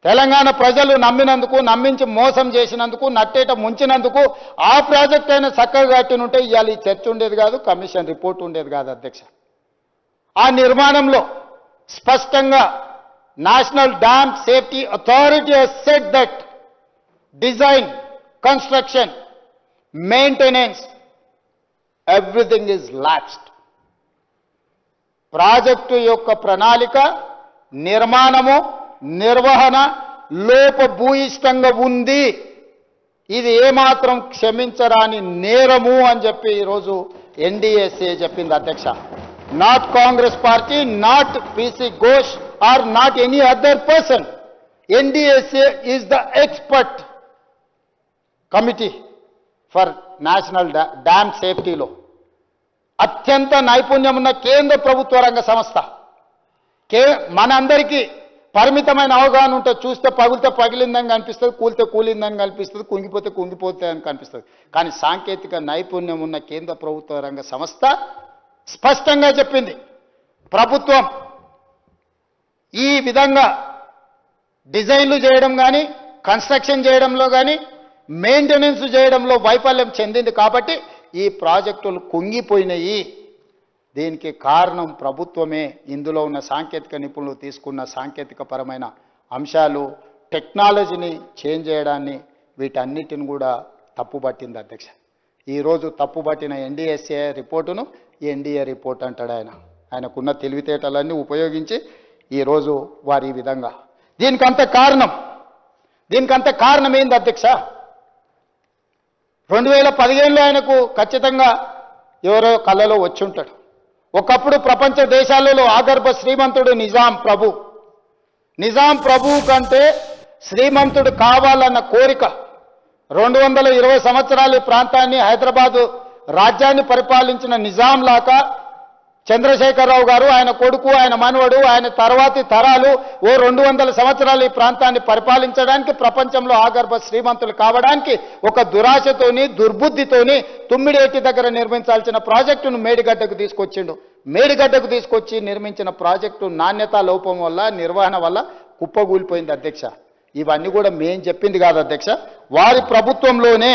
Speaker 1: తెలంగాణ ప్రజలు నమ్మినందుకు, నమ్మించి మోసం చేసినందుకు, నట్టేట ముంచినందుకు ఆ ప్రాజెక్ట్ అయినా చక్కగా కట్టినుంటే ఇవాళ ఈ చర్చ ఉండేది కాదు, కమిషన్ రిపోర్ట్ ఉండేది కాదు అధ్యక్ష. ఆ నిర్మాణంలో స్పష్టంగా national dam safety authority has said that design, construction, maintenance, everything is lapsed. Project యొక్క ప్రణాళిక, నిర్మాణము, నిర్వహణ లోపభూయిష్టంగా ఉంది. ఇది ఏమాత్రం క్షమించరాని నేరము అని చెప్పి ఈరోజు ఎన్డీఎస్ఏ చెప్పింది అధ్యక్ష. Not Congress party, not PC Ghosh or not any other person. NDSA is the expert committee for national dam సేఫ్టీలో అత్యంత నైపుణ్యం ఉన్న కేంద్ర ప్రభుత్వ రంగ సంస్థ. మనందరికీ పరిమితమైన అవగాహన ఉంటే చూస్తే పగిలితే పగిలిందని కనిపిస్తుంది, కూలితే కూలిందని కనిపిస్తుంది, కుంగిపోతే కుంగిపోతే అని కనిపిస్తుంది. కానీ సాంకేతిక నైపుణ్యం ఉన్న కేంద్ర ప్రభుత్వ రంగ సంస్థ స్పష్టంగా చెప్పింది, ప్రభుత్వం ఈ విధంగా డిజైన్లు చేయడం కానీ, కన్స్ట్రక్షన్ చేయడంలో కానీ, మెయింటెనెన్స్ చేయడంలో వైఫల్యం చెందింది కాబట్టి ఈ ప్రాజెక్టులు కుంగిపోయినాయి. దీనికి కారణం ప్రభుత్వమే. ఇందులో ఉన్న సాంకేతిక నిపుణులు తీసుకున్న సాంకేతిక పరమైన అంశాలు, టెక్నాలజీని చేంజ్ చేయడాన్ని, వీటన్నిటిని కూడా తప్పుబట్టింది అధ్యక్ష. ఈరోజు తప్పుబట్టిన ఎన్డీఎస్ఏ రిపోర్టును ఎన్డీఏ రిపోర్ట్ అంటాడు ఆయన. ఆయనకున్న తెలివితేటలన్నీ ఉపయోగించి ఈరోజు వారి ఈ విధంగా దీనికంత కారణం ఏంది అధ్యక్ష? 2015లో ఆయనకు ఖచ్చితంగా ఎవరో కళ్ళలో వచ్చి ఉంటాడు. ఒకప్పుడు ప్రపంచ దేశాలలో ఆగర్భ శ్రీమంతుడు నిజాం ప్రభు కంటే శ్రీమంతుడు కావాలన్న కోరిక 220 సంవత్సరాలు ఈ ప్రాంతాన్ని, హైదరాబాదు రాజ్యాన్ని పరిపాలించిన నిజాం లాగా చంద్రశేఖరరావు గారు, ఆయన కొడుకు, ఆయన మనవడు, ఆయన తర్వాతి తరాలు 200 సంవత్సరాలు ఈ ప్రాంతాన్ని పరిపాలించడానికి, ప్రపంచంలో ఆగర్భ శ్రీమంతులు కావడానికి ఒక దురాశతోని, దుర్బుద్ధితోని తుమ్మిడేటి దగ్గర నిర్మించాల్సిన ప్రాజెక్టును మేడిగడ్డకు తీసుకొచ్చిండు. మేడిగడ్డకు తీసుకొచ్చి నిర్మించిన ప్రాజెక్టు నాణ్యతా లోపం వల్ల, నిర్వహణ వల్ల కుప్పగూలిపోయింది అధ్యక్ష. ఇవన్నీ కూడా మేం చెప్పింది కాదు అధ్యక్ష. వారి ప్రభుత్వంలోనే,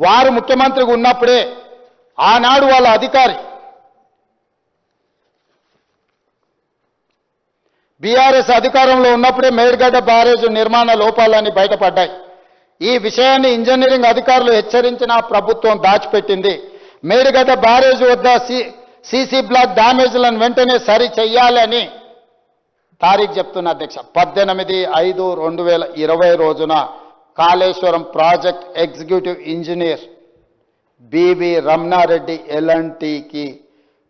Speaker 1: వారు ముఖ్యమంత్రిగా ఉన్నప్పుడే ఆనాడు వాళ్ళ అధికారి బీఆర్ఎస్ అధికారంలో ఉన్నప్పుడే మేడిగడ్డ బ్యారేజ్ నిర్మాణ లోపాలని బయటపడ్డాయి. ఈ విషయాన్ని ఇంజనీరింగ్ అధికారులు హెచ్చరించిన ప్రభుత్వం దాచిపెట్టింది. మేడిగడ్డ బ్యారేజ్ వద్ద సీసీ బ్లాక్ డ్యామేజ్లను వెంటనే సరి చెయ్యాలని తారీఖు చెప్తున్న అధ్యక్ష. 18/5/2020 రోజున Kaleshwaram project executive engineer BV Ramana Reddy ఎల్ఎన్టీకి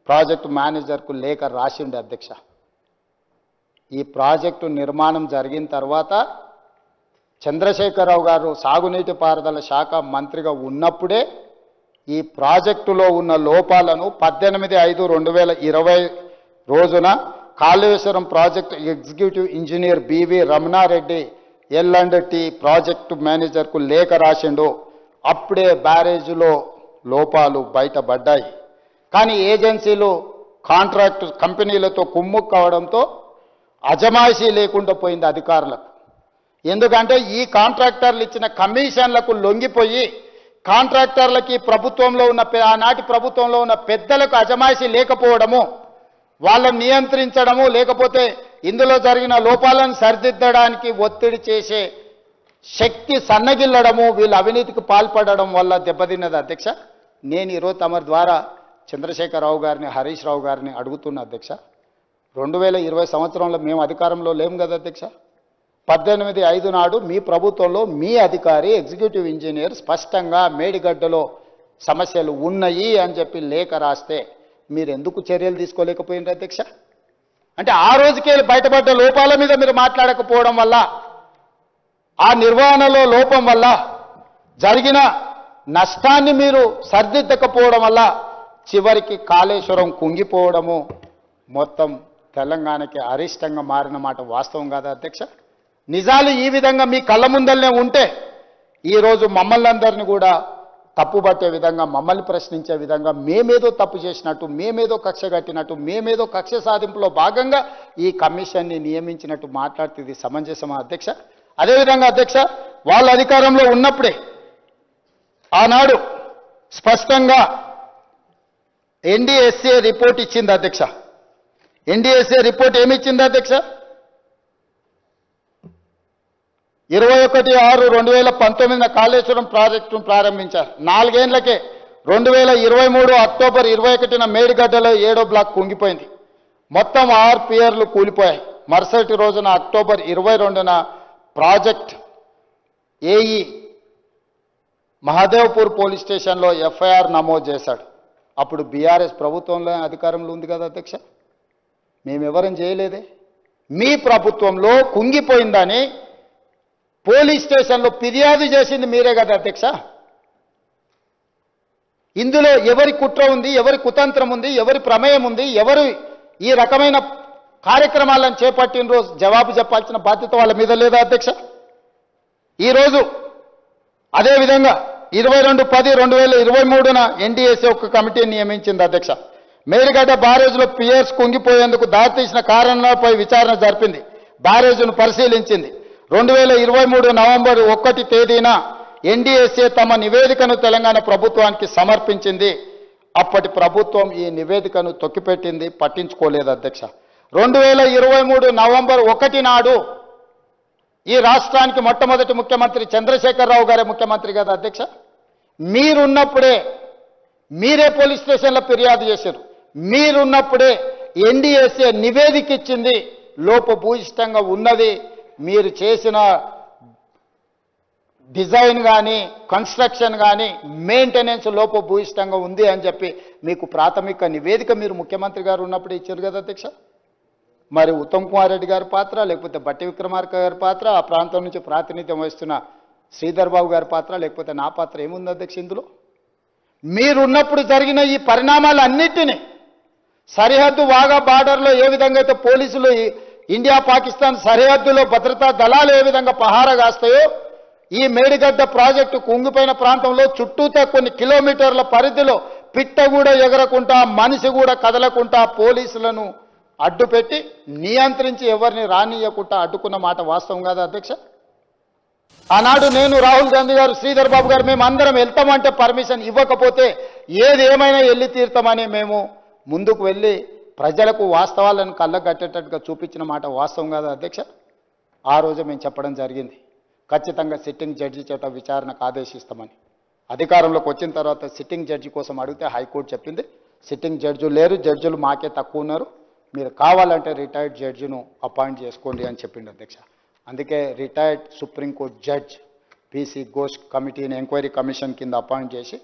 Speaker 1: ప్రాజెక్టు మేనేజర్కు లేఖ రాసిండే అధ్యక్ష. ఈ ప్రాజెక్టు నిర్మాణం జరిగిన తర్వాత చంద్రశేఖరరావు గారు సాగునీటి పారుదల శాఖ మంత్రిగా ఉన్నప్పుడే ఈ ప్రాజెక్టులో ఉన్న లోపాలను 18/5/2020 రోజున Kaleshwaram project executive engineer BV Ramana Reddy L and T project మేనేజర్కు లేఖ రాసిండు. అప్పుడే బ్యారేజ్లో లోపాలు బయటపడ్డాయి. కానీ ఏజెన్సీలు కాంట్రాక్టు కంపెనీలతో కుమ్ముక్కు కావడంతో అజమాయిషీ లేకుండా పోయింది అధికారులకు. ఎందుకంటే ఈ కాంట్రాక్టర్లు ఇచ్చిన కమిషన్లకు లొంగిపోయి కాంట్రాక్టర్లకి ప్రభుత్వంలో ఉన్న ఆనాటి ప్రభుత్వంలో ఉన్న పెద్దలకు అజమాయిషీ లేకపోవడము, వాళ్ళని నియంత్రించడము, లేకపోతే ఇందులో జరిగిన లోపాలను సరిదిద్దడానికి ఒత్తిడి చేసే శక్తి సన్నగిల్లడము, వీళ్ళు అవినీతికి పాల్పడడం వల్ల దెబ్బతిన్నది అధ్యక్ష. నేను ఈరోజు తమరి ద్వారా చంద్రశేఖరరావు గారిని, హరీష్ రావు గారిని అడుగుతున్నా అధ్యక్ష. 2020 సంవత్సరంలో మేము అధికారంలో లేము కదా అధ్యక్ష. 18/5 నాడు మీ ప్రభుత్వంలో మీ అధికారి ఎగ్జిక్యూటివ్ ఇంజనీర్ స్పష్టంగా మేడిగడ్డలో సమస్యలు ఉన్నాయి అని చెప్పి లేఖ రాస్తే మీరు ఎందుకు చర్యలు తీసుకోలేకపోయింది అధ్యక్ష? అంటే ఆ రోజుకే బయటపడ్డ లోపాల మీద మీరు మాట్లాడకపోవడం వల్ల, ఆ నిర్వహణలో లోపం వల్ల జరిగిన నష్టాన్ని మీరు సరిదిద్దకపోవడం వల్ల చివరికి కాళేశ్వరం కుంగిపోవడము మొత్తం తెలంగాణకి అరిష్టంగా మారిన మాట వాస్తవం కాదా అధ్యక్ష? నిజాలు ఈ విధంగా మీ కళ్ళ ముందల్నే ఉంటే ఈరోజు మమ్మల్ని అందరినీ కూడా తప్పుపట్టే విధంగా, మమ్మల్ని ప్రశ్నించే విధంగా, మేమేదో తప్పు చేసినట్టు, మేమేదో కక్ష కట్టినట్టు, మేమేదో కక్ష సాధింపులో భాగంగా ఈ కమిషన్ని నియమించినట్టు మాట్లాడితే ఇది సమంజసమా అధ్యక్ష? అదేవిధంగా అధ్యక్ష, వాళ్ళ అధికారంలో ఉన్నప్పుడే ఆనాడు స్పష్టంగా ఎన్డీఎస్ఏ రిపోర్ట్ ఇచ్చింది అధ్యక్ష. ఎన్డీఎస్ఏ రిపోర్ట్ ఏమి ఇచ్చింది అధ్యక్ష? 21/6/2019 కాళేశ్వరం ప్రాజెక్టును ప్రారంభించారు. 4 ఏళ్లకే 2023 అక్టోబర్ 21న మేడిగడ్డలో 7వ బ్లాక్ కుంగిపోయింది. మొత్తం 6 పియర్లు కూలిపోయాయి. మరుసటి రోజున అక్టోబర్ 22న ప్రాజెక్ట్ ఏఈ మహదేవ్పూర్ పోలీస్ స్టేషన్లో ఎఫ్ఐఆర్ నమోదు చేశాడు. అప్పుడు బీఆర్ఎస్ ప్రభుత్వంలో అధికారంలో ఉంది కదా అధ్యక్ష. మేమెవరం చేయలేదే. మీ ప్రభుత్వంలో కుంగిపోయిందని పోలీస్ స్టేషన్లో ఫిర్యాదు చేసింది మీరే కదా అధ్యక్ష. ఇందులో ఎవరి కుట్ర ఉంది, ఎవరి కుతంత్రం ఉంది, ఎవరి ప్రమేయం ఉంది, ఎవరు ఈ రకమైన కార్యక్రమాలను చేపట్టిన రోజు జవాబు చెప్పాల్సిన బాధ్యత వాళ్ళ మీద లేదా అధ్యక్ష? ఈరోజు అదేవిధంగా 22/10/2023న ఎన్డీఎస్ఏ ఒక కమిటీని నియమించింది అధ్యక్ష. మేడిగడ్డ బ్యారేజ్లో పియర్స్ కుంగిపోయేందుకు దారితీసిన కారణాలపై విచారణ జరిపింది. బ్యారేజ్ను పరిశీలించింది. 2023 నవంబర్ 1 తేదీన ఎన్డీఎస్ఏ తమ నివేదికను తెలంగాణ ప్రభుత్వానికి సమర్పించింది. అప్పటి ప్రభుత్వం ఈ నివేదికను తొక్కిపెట్టింది, పట్టించుకోలేదు అధ్యక్ష. 2023 నవంబర్ 1 నాడు ఈ రాష్ట్రానికి మొట్టమొదటి ముఖ్యమంత్రి చంద్రశేఖరరావు గారే ముఖ్యమంత్రి కదా అధ్యక్ష. మీరున్నప్పుడే మీరే పోలీస్ స్టేషన్లో ఫిర్యాదు చేశారు. మీరున్నప్పుడే ఎన్డీఎస్ఏ నివేదిక ఇచ్చింది, లోపభూయిష్టంగా ఉన్నది, మీరు చేసిన డిజైన్ కానీ కన్స్ట్రక్షన్ కానీ మెయింటెనెన్స్ లోపభూయిష్టంగా ఉంది అని చెప్పి మీకు ప్రాథమిక నివేదిక మీరు ముఖ్యమంత్రి గారు ఉన్నప్పుడు ఇచ్చారు కదా అధ్యక్ష. మరి ఉత్తమ్ కుమార్ రెడ్డి గారి పాత్ర, లేకపోతే బట్టి విక్రమార్క గారి పాత్ర, ఆ ప్రాంతం నుంచి ప్రాతినిధ్యం వహిస్తున్న శ్రీధర్ బాబు గారి పాత్ర, లేకపోతే నా పాత్ర ఏముంది అధ్యక్ష ఇందులో? మీరున్నప్పుడు జరిగిన ఈ పరిణామాలన్నిటినీ, సరిహద్దు వాగా బార్డర్లో ఏ విధంగా అయితే పోలీసులు ఇండియా పాకిస్తాన్ సరిహద్దులో భద్రతా దళాలు ఏ విధంగా పహారా కాస్తాయో, ఈ మేడిగడ్డ ప్రాజెక్టు కుంగిపోయిన ప్రాంతంలో చుట్టూతా కొన్ని కిలోమీటర్ల పరిధిలో పిట్ట కూడా ఎగరకుండా, మనిషి కూడా కదలకుండా పోలీసులను అడ్డుపెట్టి నియంత్రించి ఎవరిని రానియకుండా అడ్డుకున్న మాట వాస్తవం కాదా అధ్యక్ష? ఆనాడు నేను, రాహుల్ గాంధీ గారు, శ్రీధర్ బాబు గారు మేము అందరం వెళ్తామంటే పర్మిషన్ ఇవ్వకపోతే ఏది ఏమైనా వెళ్ళి తీరుతామని మేము ముందుకు వెళ్ళి ప్రజలకు వాస్తవాలను కళ్ళగట్టేటట్టుగా చూపించిన మాట వాస్తవం కాదా అధ్యక్ష? ఆ రోజు మేము చెప్పడం జరిగింది, ఖచ్చితంగా సిట్టింగ్ జడ్జి చేత విచారణకు ఆదేశిస్తామని. అధికారంలోకి వచ్చిన తర్వాత సిట్టింగ్ జడ్జి కోసం అడిగితే హైకోర్టు చెప్పింది సిట్టింగ్ జడ్జులు లేరు, జడ్జులు మాకే తక్కువ ఉన్నారు, మీరు కావాలంటే రిటైర్డ్ జడ్జిను అపాయింట్ చేసుకోండి అని చెప్పింది అధ్యక్ష. అందుకే retired supreme court judge PC Ghosh కమిటీని ఎంక్వైరీ కమిషన్ కింద అపాయింట్ చేసి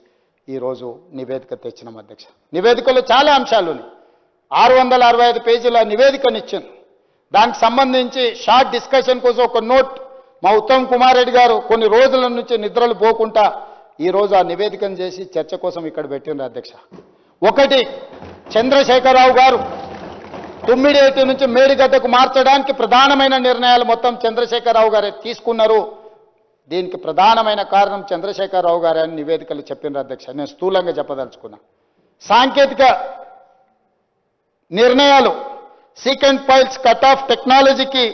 Speaker 1: ఈరోజు నివేదిక తెచ్చినాం అధ్యక్ష. నివేదికలో చాలా అంశాలు ఉన్నాయి. 665 పేజీల నివేదికనిచ్చింది. దానికి సంబంధించి షార్ట్ డిస్కషన్ కోసం ఒక నోట్ మా ఉత్తమ్ కుమార్ రెడ్డి గారు కొన్ని రోజుల నుంచి నిద్రలు పోకుండా ఈరోజు ఆ నివేదికను చేసి చర్చ కోసం ఇక్కడ పెట్టిండ్రు అధ్యక్ష. ఒకటి, చంద్రశేఖరరావు గారు తుమ్మిడిఏటి నుంచి మేడిగడ్డకు మార్చడానికి ప్రధానమైన నిర్ణయాలు మొత్తం చంద్రశేఖరరావు గారే తీసుకున్నారు. దీనికి ప్రధానమైన కారణం చంద్రశేఖరరావు గారే అని నివేదికలు చెప్పిండ్రు అధ్యక్ష. నేను స్థూలంగా చెప్పదలుచుకున్నా. సాంకేతిక నిర్ణయాలు, సీకెంట్ ఫైల్స్ కట్ ఆఫ్ టెక్నాలజీకి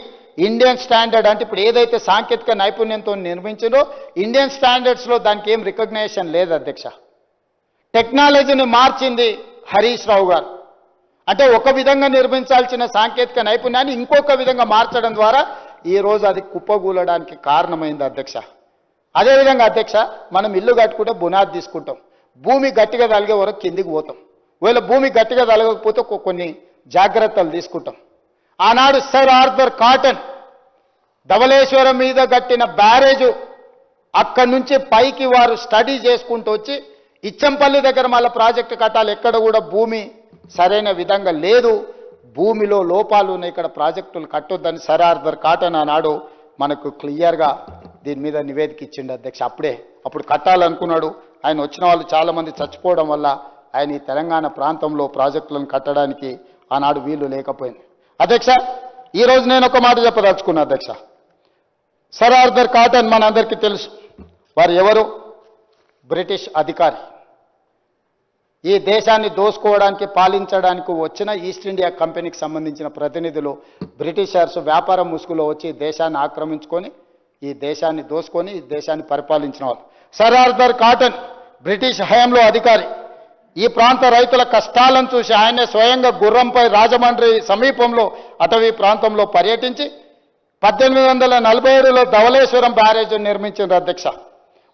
Speaker 1: ఇండియన్ స్టాండర్డ్, అంటే ఇప్పుడు ఏదైతే సాంకేతిక నైపుణ్యంతో నిర్మించిందో ఇండియన్ స్టాండర్డ్స్లో దానికి ఏం రికగ్నేషన్ లేదు అధ్యక్ష. టెక్నాలజీని మార్చింది హరీష్ రావు గారు. అంటే ఒక విధంగా నిర్మించాల్సిన సాంకేతిక నైపుణ్యాన్ని ఇంకొక విధంగా మార్చడం ద్వారా ఈరోజు అది కుప్పగూలడానికి కారణమైంది అధ్యక్ష. అదేవిధంగా అధ్యక్ష, మనం ఇల్లు కట్టుకుంటే బునాది తీసుకుంటాం, భూమి గట్టిగా తలిగే వరకు కిందికి పోతాం. ఒకవేళ భూమి గట్టిగా తలగకపోతే కొన్ని జాగ్రత్తలు తీసుకుంటాం. ఆనాడు సర్ ఆర్థర్ కాటన్ ధవళేశ్వరం మీద కట్టిన బ్యారేజు అక్కడి నుంచి పైకి వారు స్టడీ చేసుకుంటూ వచ్చి ఇచ్చంపల్లి దగ్గర మళ్ళీ ప్రాజెక్టు కట్టాలి, ఎక్కడ కూడా భూమి సరైన విధంగా లేదు, భూమిలో లోపాలు ఉన్నాయి, ఇక్కడ ప్రాజెక్టులు కట్టొద్దని సర్ ఆర్థర్ కాటన్ ఆనాడు మనకు క్లియర్గా దీని మీద నివేదిక ఇచ్చిండు అధ్యక్ష. అప్పుడు కట్టాలనుకున్నాడు. ఆయన వచ్చిన వాళ్ళు చాలామంది చచ్చిపోవడం వల్ల ఆయన ఈ తెలంగాణ ప్రాంతంలో ప్రాజెక్టులను కట్టడానికి ఆనాడు వీలు లేకపోయింది. అధ్యక్ష, ఈరోజు నేను ఒక మాట చెప్పదలుచుకున్నా అధ్యక్ష. సర్ ఆర్థర్ కాటన్ మనందరికీ తెలుసు, వారు ఎవరు? బ్రిటిష్ అధికారి. ఈ దేశాన్ని దోసుకోవడానికి పాలించడానికి వచ్చిన ఈస్ట్ ఇండియా కంపెనీకి సంబంధించిన ప్రతినిధులు బ్రిటిషర్స్ వ్యాపారం ముసుగులో వచ్చి దేశాన్ని ఆక్రమించుకొని ఈ దేశాన్ని దోసుకొని ఈ దేశాన్ని పరిపాలించిన వాళ్ళు. సర్ ఆర్థర్ కాటన్ బ్రిటిష్ హయాంలో అధికారి. ఈ ప్రాంత రైతుల కష్టాలను చూసి ఆయనే స్వయంగా గుర్రంపై రాజమండ్రి సమీపంలో అటవీ ప్రాంతంలో పర్యటించి 1847లో ధవళేశ్వరం బ్యారేజీ నిర్మించిన అధ్యక్ష.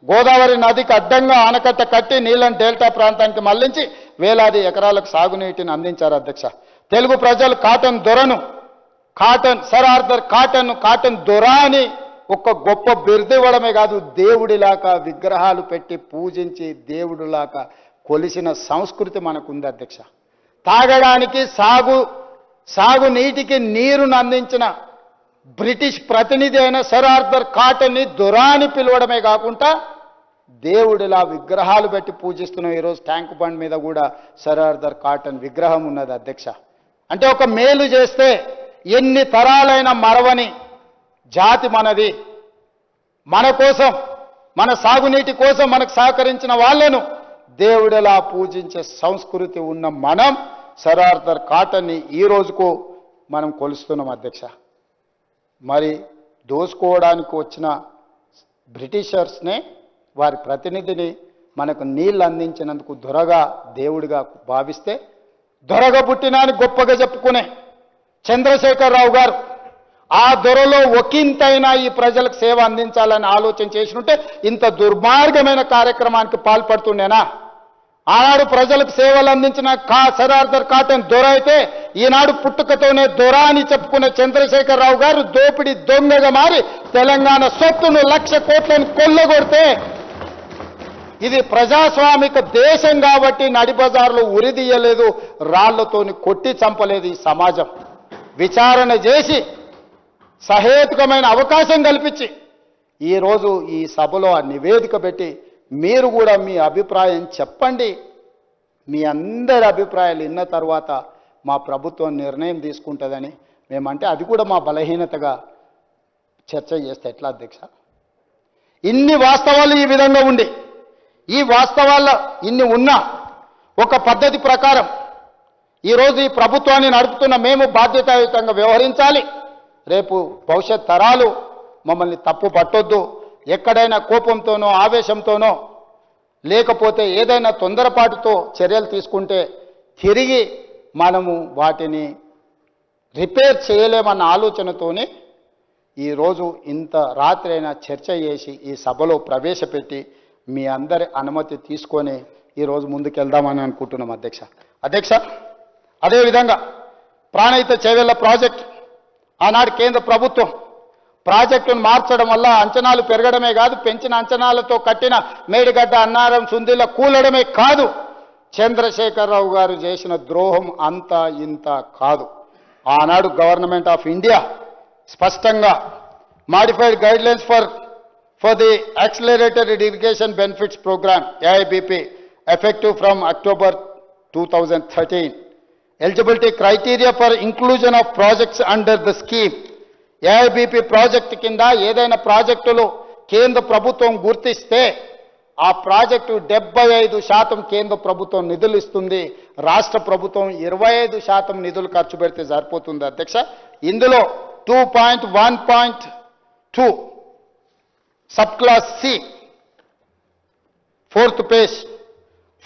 Speaker 1: గోదావరి నదికి అడ్డంగా ఆనకట్ట కట్టి నీళ్లను డెల్టా ప్రాంతానికి మళ్లించి వేలాది ఎకరాలకు సాగునీటిని అందించారు అధ్యక్ష. తెలుగు ప్రజలు సర్ ఆర్థర్ కాటన్ దొర అని ఒక గొప్ప బిరుదు ఇవ్వడమే కాదు, దేవుడిలాగా విగ్రహాలు పెట్టి పూజించి దేవుడిలాగా కొలిసిన సంస్కృతి మనకుంది అధ్యక్ష. తాగడానికి సాగునీటికి నీరును అందించిన బ్రిటిష్ ప్రతినిధి అయిన సర్ ఆర్థర్ కాటన్ని దొర అని పిలవడమే కాకుండా దేవుడిలా విగ్రహాలు పెట్టి పూజిస్తున్నాం. ఈరోజు ట్యాంక్ బండ్ మీద కూడా సర్ ఆర్థర్ కాటన్ విగ్రహం ఉన్నది అధ్యక్ష. అంటే ఒక మేలు చేస్తే ఎన్ని తరాలైన మరవని జాతి మనది. మన కోసం, మన సాగునీటి కోసం మనకు సహకరించిన వాళ్ళను దేవుడిలా పూజించే సంస్కృతి ఉన్న మనం సర్ ఆర్థర్ కాటన్ని ఈ రోజుకు మనం కొలుస్తున్నాం అధ్యక్ష. మరి దోసుకోవడానికి వచ్చిన బ్రిటిషర్స్నే వారి ప్రతినిధిని మనకు నీళ్ళు అందించినందుకు దొరగా దేవుడిగా భావిస్తే, దొరగా పుట్టినాని గొప్పగా చెప్పుకునే చంద్రశేఖరరావు గారు ఆ దొరలో ఒకంతైనా ఈ ప్రజలకు సేవ అందించాలని ఆలోచన చేసినట్టే ఇంత దుర్మార్గమైన కార్యక్రమానికి పాల్పడుతుండేనా? ఆనాడు ప్రజలకు సేవలు అందించిన సర్ ఆర్థర్ కాటన్ దొర అయితే, ఈనాడు పుట్టుకతోనే దొర అని చెప్పుకునే చంద్రశేఖరరావు గారు దోపిడీ దొంగగా మారి తెలంగాణ సొత్తును 1,00,000 కోట్లను కొల్లగొడితే, ఇది ప్రజాస్వామిక దేశం కాబట్టి నడిబజార్లో ఉరిదీయలేదు, రాళ్లతోని కొట్టి చంపలేదు. ఈ సమాజం విచారణ చేసి సహేతుకమైన అవకాశం కల్పించి ఈరోజు ఈ సభలో ఆ నివేదిక పెట్టి మీరు కూడా మీ అభిప్రాయం చెప్పండి. మీ అందరి అభిప్రాయాలు విన్న తర్వాత మా ప్రభుత్వం నిర్ణయం తీసుకుంటుందని మేమంటే అది కూడా మా బలహీనతగా చర్చ చేస్తే ఎట్లా అధ్యక్ష? ఇన్ని వాస్తవాలు ఈ విధంగా ఉండి, ఈ వాస్తవాల్లో ఇన్ని ఉన్నా ఒక పద్ధతి ప్రకారం ఈరోజు ఈ ప్రభుత్వాన్ని నడుపుతున్న మేము బాధ్యతాయుతంగా వ్యవహరించాలి. రేపు భవిష్యత్ తరాలు మమ్మల్ని తప్పు పట్టొద్దు. ఎక్కడైనా కోపంతోనో ఆవేశంతోనో లేకపోతే ఏదైనా తొందరపాటుతో చర్యలు తీసుకుంటే తిరిగి మనము వాటిని రిపేర్ చేయలేమన్న ఆలోచనతోనే ఈరోజు ఇంత రాత్రైనా చర్చ చేసి ఈ సభలో ప్రవేశపెట్టి మీ అందరి అనుమతి తీసుకొని ఈరోజు ముందుకెళ్దామని అనుకుంటున్నాం అధ్యక్ష. అదేవిధంగా ప్రాణహిత చేవెళ్ల ప్రాజెక్ట్ ఆనాడు కేంద్ర ప్రభుత్వం ప్రాజెక్టును మార్చడం వల్ల అంచనాలు పెరగడమే కాదు, పెంచిన అంచనాలతో కట్టిన మేడిగడ్డ అన్నారం సుందిల కూలడమే కాదు, చంద్రశేఖరరావు గారు చేసిన ద్రోహం అంతా ఇంత కాదు. ఆనాడు గవర్నమెంట్ ఆఫ్ ఇండియా స్పష్టంగా modified guidelines for the accelerated irrigation benefits programme AIBP effective from October 2013. Eligibility criteria for inclusion of projects under the scheme. AIBP project కింద ఏదైనా ప్రాజెక్టులు కేంద్ర ప్రభుత్వం గుర్తిస్తే ఆ ప్రాజెక్టు 75% కేంద్ర ప్రభుత్వం నిధులు ఇస్తుంది, రాష్ట్ర ప్రభుత్వం 25% నిధులు ఖర్చు పెడితే సరిపోతుంది అధ్యక్ష. ఇందులో 2.1.2 sub class C 4th page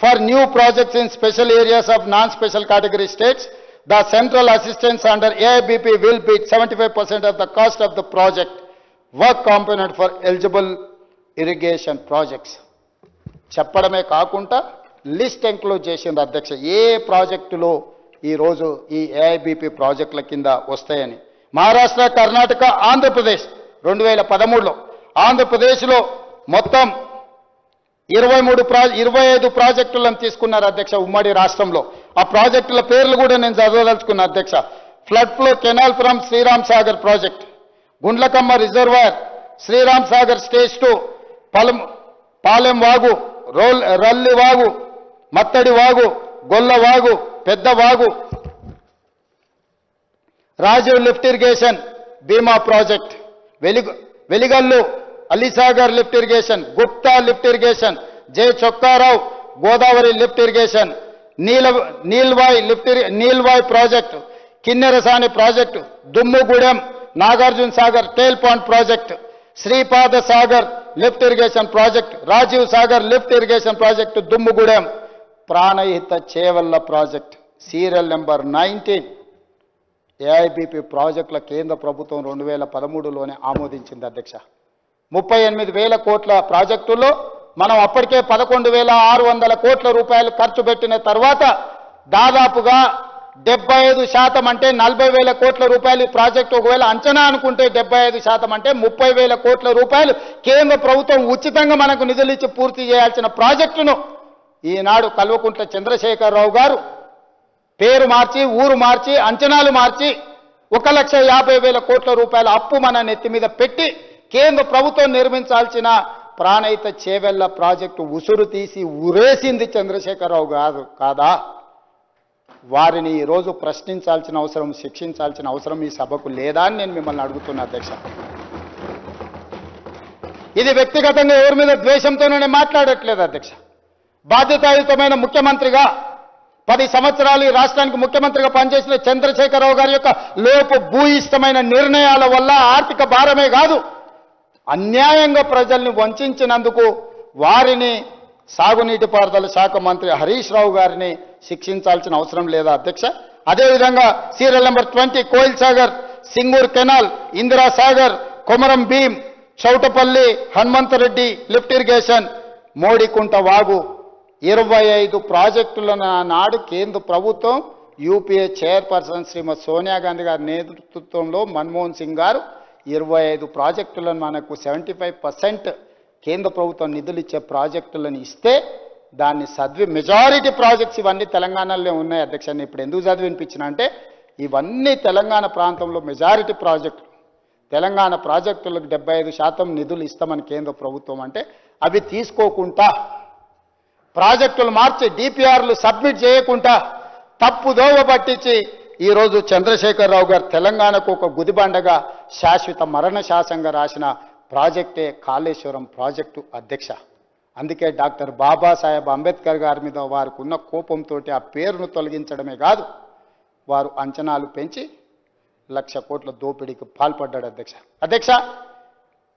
Speaker 1: for new projects in special areas of non-special category states, The central assistance under AIBP will be 75% of the cost of the project work component for eligible irrigation projects. చెప్పడమే కాకుండా లిస్ట్ ఇంక్లూడ్ చేసింది అధ్యక్ష ఏ ప్రాజెక్టులో ఈరోజు ఈ ఏఐబిపి ప్రాజెక్టుల కింద వస్తాయని. మహారాష్ట్ర, కర్ణాటక, ఆంధ్రప్రదేశ్ 2013లో ఆంధ్రప్రదేశ్లో మొత్తం 25 ప్రాజెక్టులను తీసుకున్నారు అధ్యక్ష ఉమ్మడి రాష్ట్రంలో. ఆ ప్రాజెక్టుల పేర్లు కూడా నేను చదవదలుచుకున్నా అధ్యక్ష. Flood flow canal from Sriram Sagar project, Gundlakamma reservoir, Sriram Sagar stage 2, Palem Vagu, Ralli Vagu, Mattadi Vagu, Golla Vagu, Pedda Vagu, Rajiv lift irrigation Bhima project, Veligallu Alisagar lift irrigation, Gupta lift irrigation, J Chokkarao Godavari lift irrigation, Nilwai project, Kinnerasani project, Dummugudem Nagarjuna Sagar tail pond project, Sripada Sagar lift irrigation project, Rajiv Sagar lift irrigation project Dummugudem, Pranahita Chevella project, serial number 19 AIBP ప్రాజెక్టుల కేంద్ర ప్రభుత్వం 2013లోనే ఆమోదించింది అధ్యక్ష. 38,000 కోట్ల ప్రాజెక్టుల్లో మనం అప్పటికే 11,600 కోట్ల రూపాయలు ఖర్చు పెట్టిన తర్వాత దాదాపుగా 75% అంటే 40,000 కోట్ల రూపాయలు ఈ ప్రాజెక్టు ఒకవేళ అంచనా అనుకుంటే 75% అంటే 30,000 కోట్ల రూపాయలు కేంద్ర ప్రభుత్వం ఉచితంగా మనకు నిధులు ఇచ్చి పూర్తి చేయాల్సిన ప్రాజెక్టును ఈనాడు కల్వకుంట్ల చంద్రశేఖరరావు గారు పేరు మార్చి, ఊరు మార్చి, అంచనాలు మార్చి 1,50,000 కోట్ల రూపాయల అప్పు మన నెత్తి మీద పెట్టి కేంద్ర ప్రభుత్వం నిర్మించాల్సిన ప్రాణహిత చేవెళ్ల ప్రాజెక్టు ఉసురు తీసి ఉరేసింది చంద్రశేఖరరావు గారు కాదా? వారిని ఈరోజు ప్రశ్నించాల్సిన అవసరం, శిక్షించాల్సిన అవసరం ఈ సభకు లేదా అని నేను మిమ్మల్ని అడుగుతున్నా అధ్యక్ష. ఇది వ్యక్తిగతంగా ఎవరి మీద ద్వేషంతోనే మాట్లాడట్లేదు అధ్యక్ష. బాధ్యతాయుతమైన ముఖ్యమంత్రిగా 10 సంవత్సరాలు ఈ రాష్ట్రానికి ముఖ్యమంత్రిగా పనిచేసిన చంద్రశేఖరరావు గారి యొక్క లోపు భూయిష్టమైన నిర్ణయాల వల్ల ఆర్థిక భారమే కాదు, అన్యాయంగా ప్రజల్ని వంచినందుకు వారిని సాగునీటి పారుదల శాఖ మంత్రి హరీష్ రావు గారిని శిక్షించాల్సిన అవసరం లేదా అధ్యక్ష? అదేవిధంగా serial number 20 Koil Sagar, Singur canal, Indira Sagar, Komaram Bheem, Chautapalli, Hanumanthareddy lift irrigation, Modikunta వాగు 25 ప్రాజెక్టులను నాడు కేంద్ర ప్రభుత్వం యూపీఏ చైర్పర్సన్ శ్రీమతి సోనియా గాంధీ గారి నేతృత్వంలో మన్మోహన్ సింగ్ గారు 25 ప్రాజెక్టులను మనకు 75% కేంద్ర ప్రభుత్వం నిధులు ఇచ్చే ప్రాజెక్టులను ఇస్తే దాన్ని మెజారిటీ ప్రాజెక్ట్స్ ఇవన్నీ తెలంగాణలో ఉన్నాయి అధ్యక్ష. ఇప్పుడు ఎందుకు చదివినిపించిన అంటే ఇవన్నీ తెలంగాణ ప్రాంతంలో మెజారిటీ ప్రాజెక్టులు, తెలంగాణ ప్రాజెక్టులకు 75% నిధులు ఇస్తామని కేంద్ర ప్రభుత్వం అంటే అవి తీసుకోకుండా ప్రాజెక్టులు మార్చి డిపిఆర్లు సబ్మిట్ చేయకుండా తప్పుదోవ పట్టించి ఈరోజు చంద్రశేఖరరావు గారు తెలంగాణకు ఒక గుదిబండగా శాశ్వత మరణ శాసనంగా రాసిన ప్రాజెక్టే కాళేశ్వరం ప్రాజెక్టు అధ్యక్ష. అందుకే డాక్టర్ బాబాసాహెబ్ అంబేద్కర్ గారి మీద వారికి ఉన్న కోపంతో ఆ పేరును తొలగించడమే కాదు, వారు అంచనాలు పెంచి 1,00,000 కోట్ల దోపిడీకి పాల్పడ్డాడు అధ్యక్ష. అధ్యక్ష,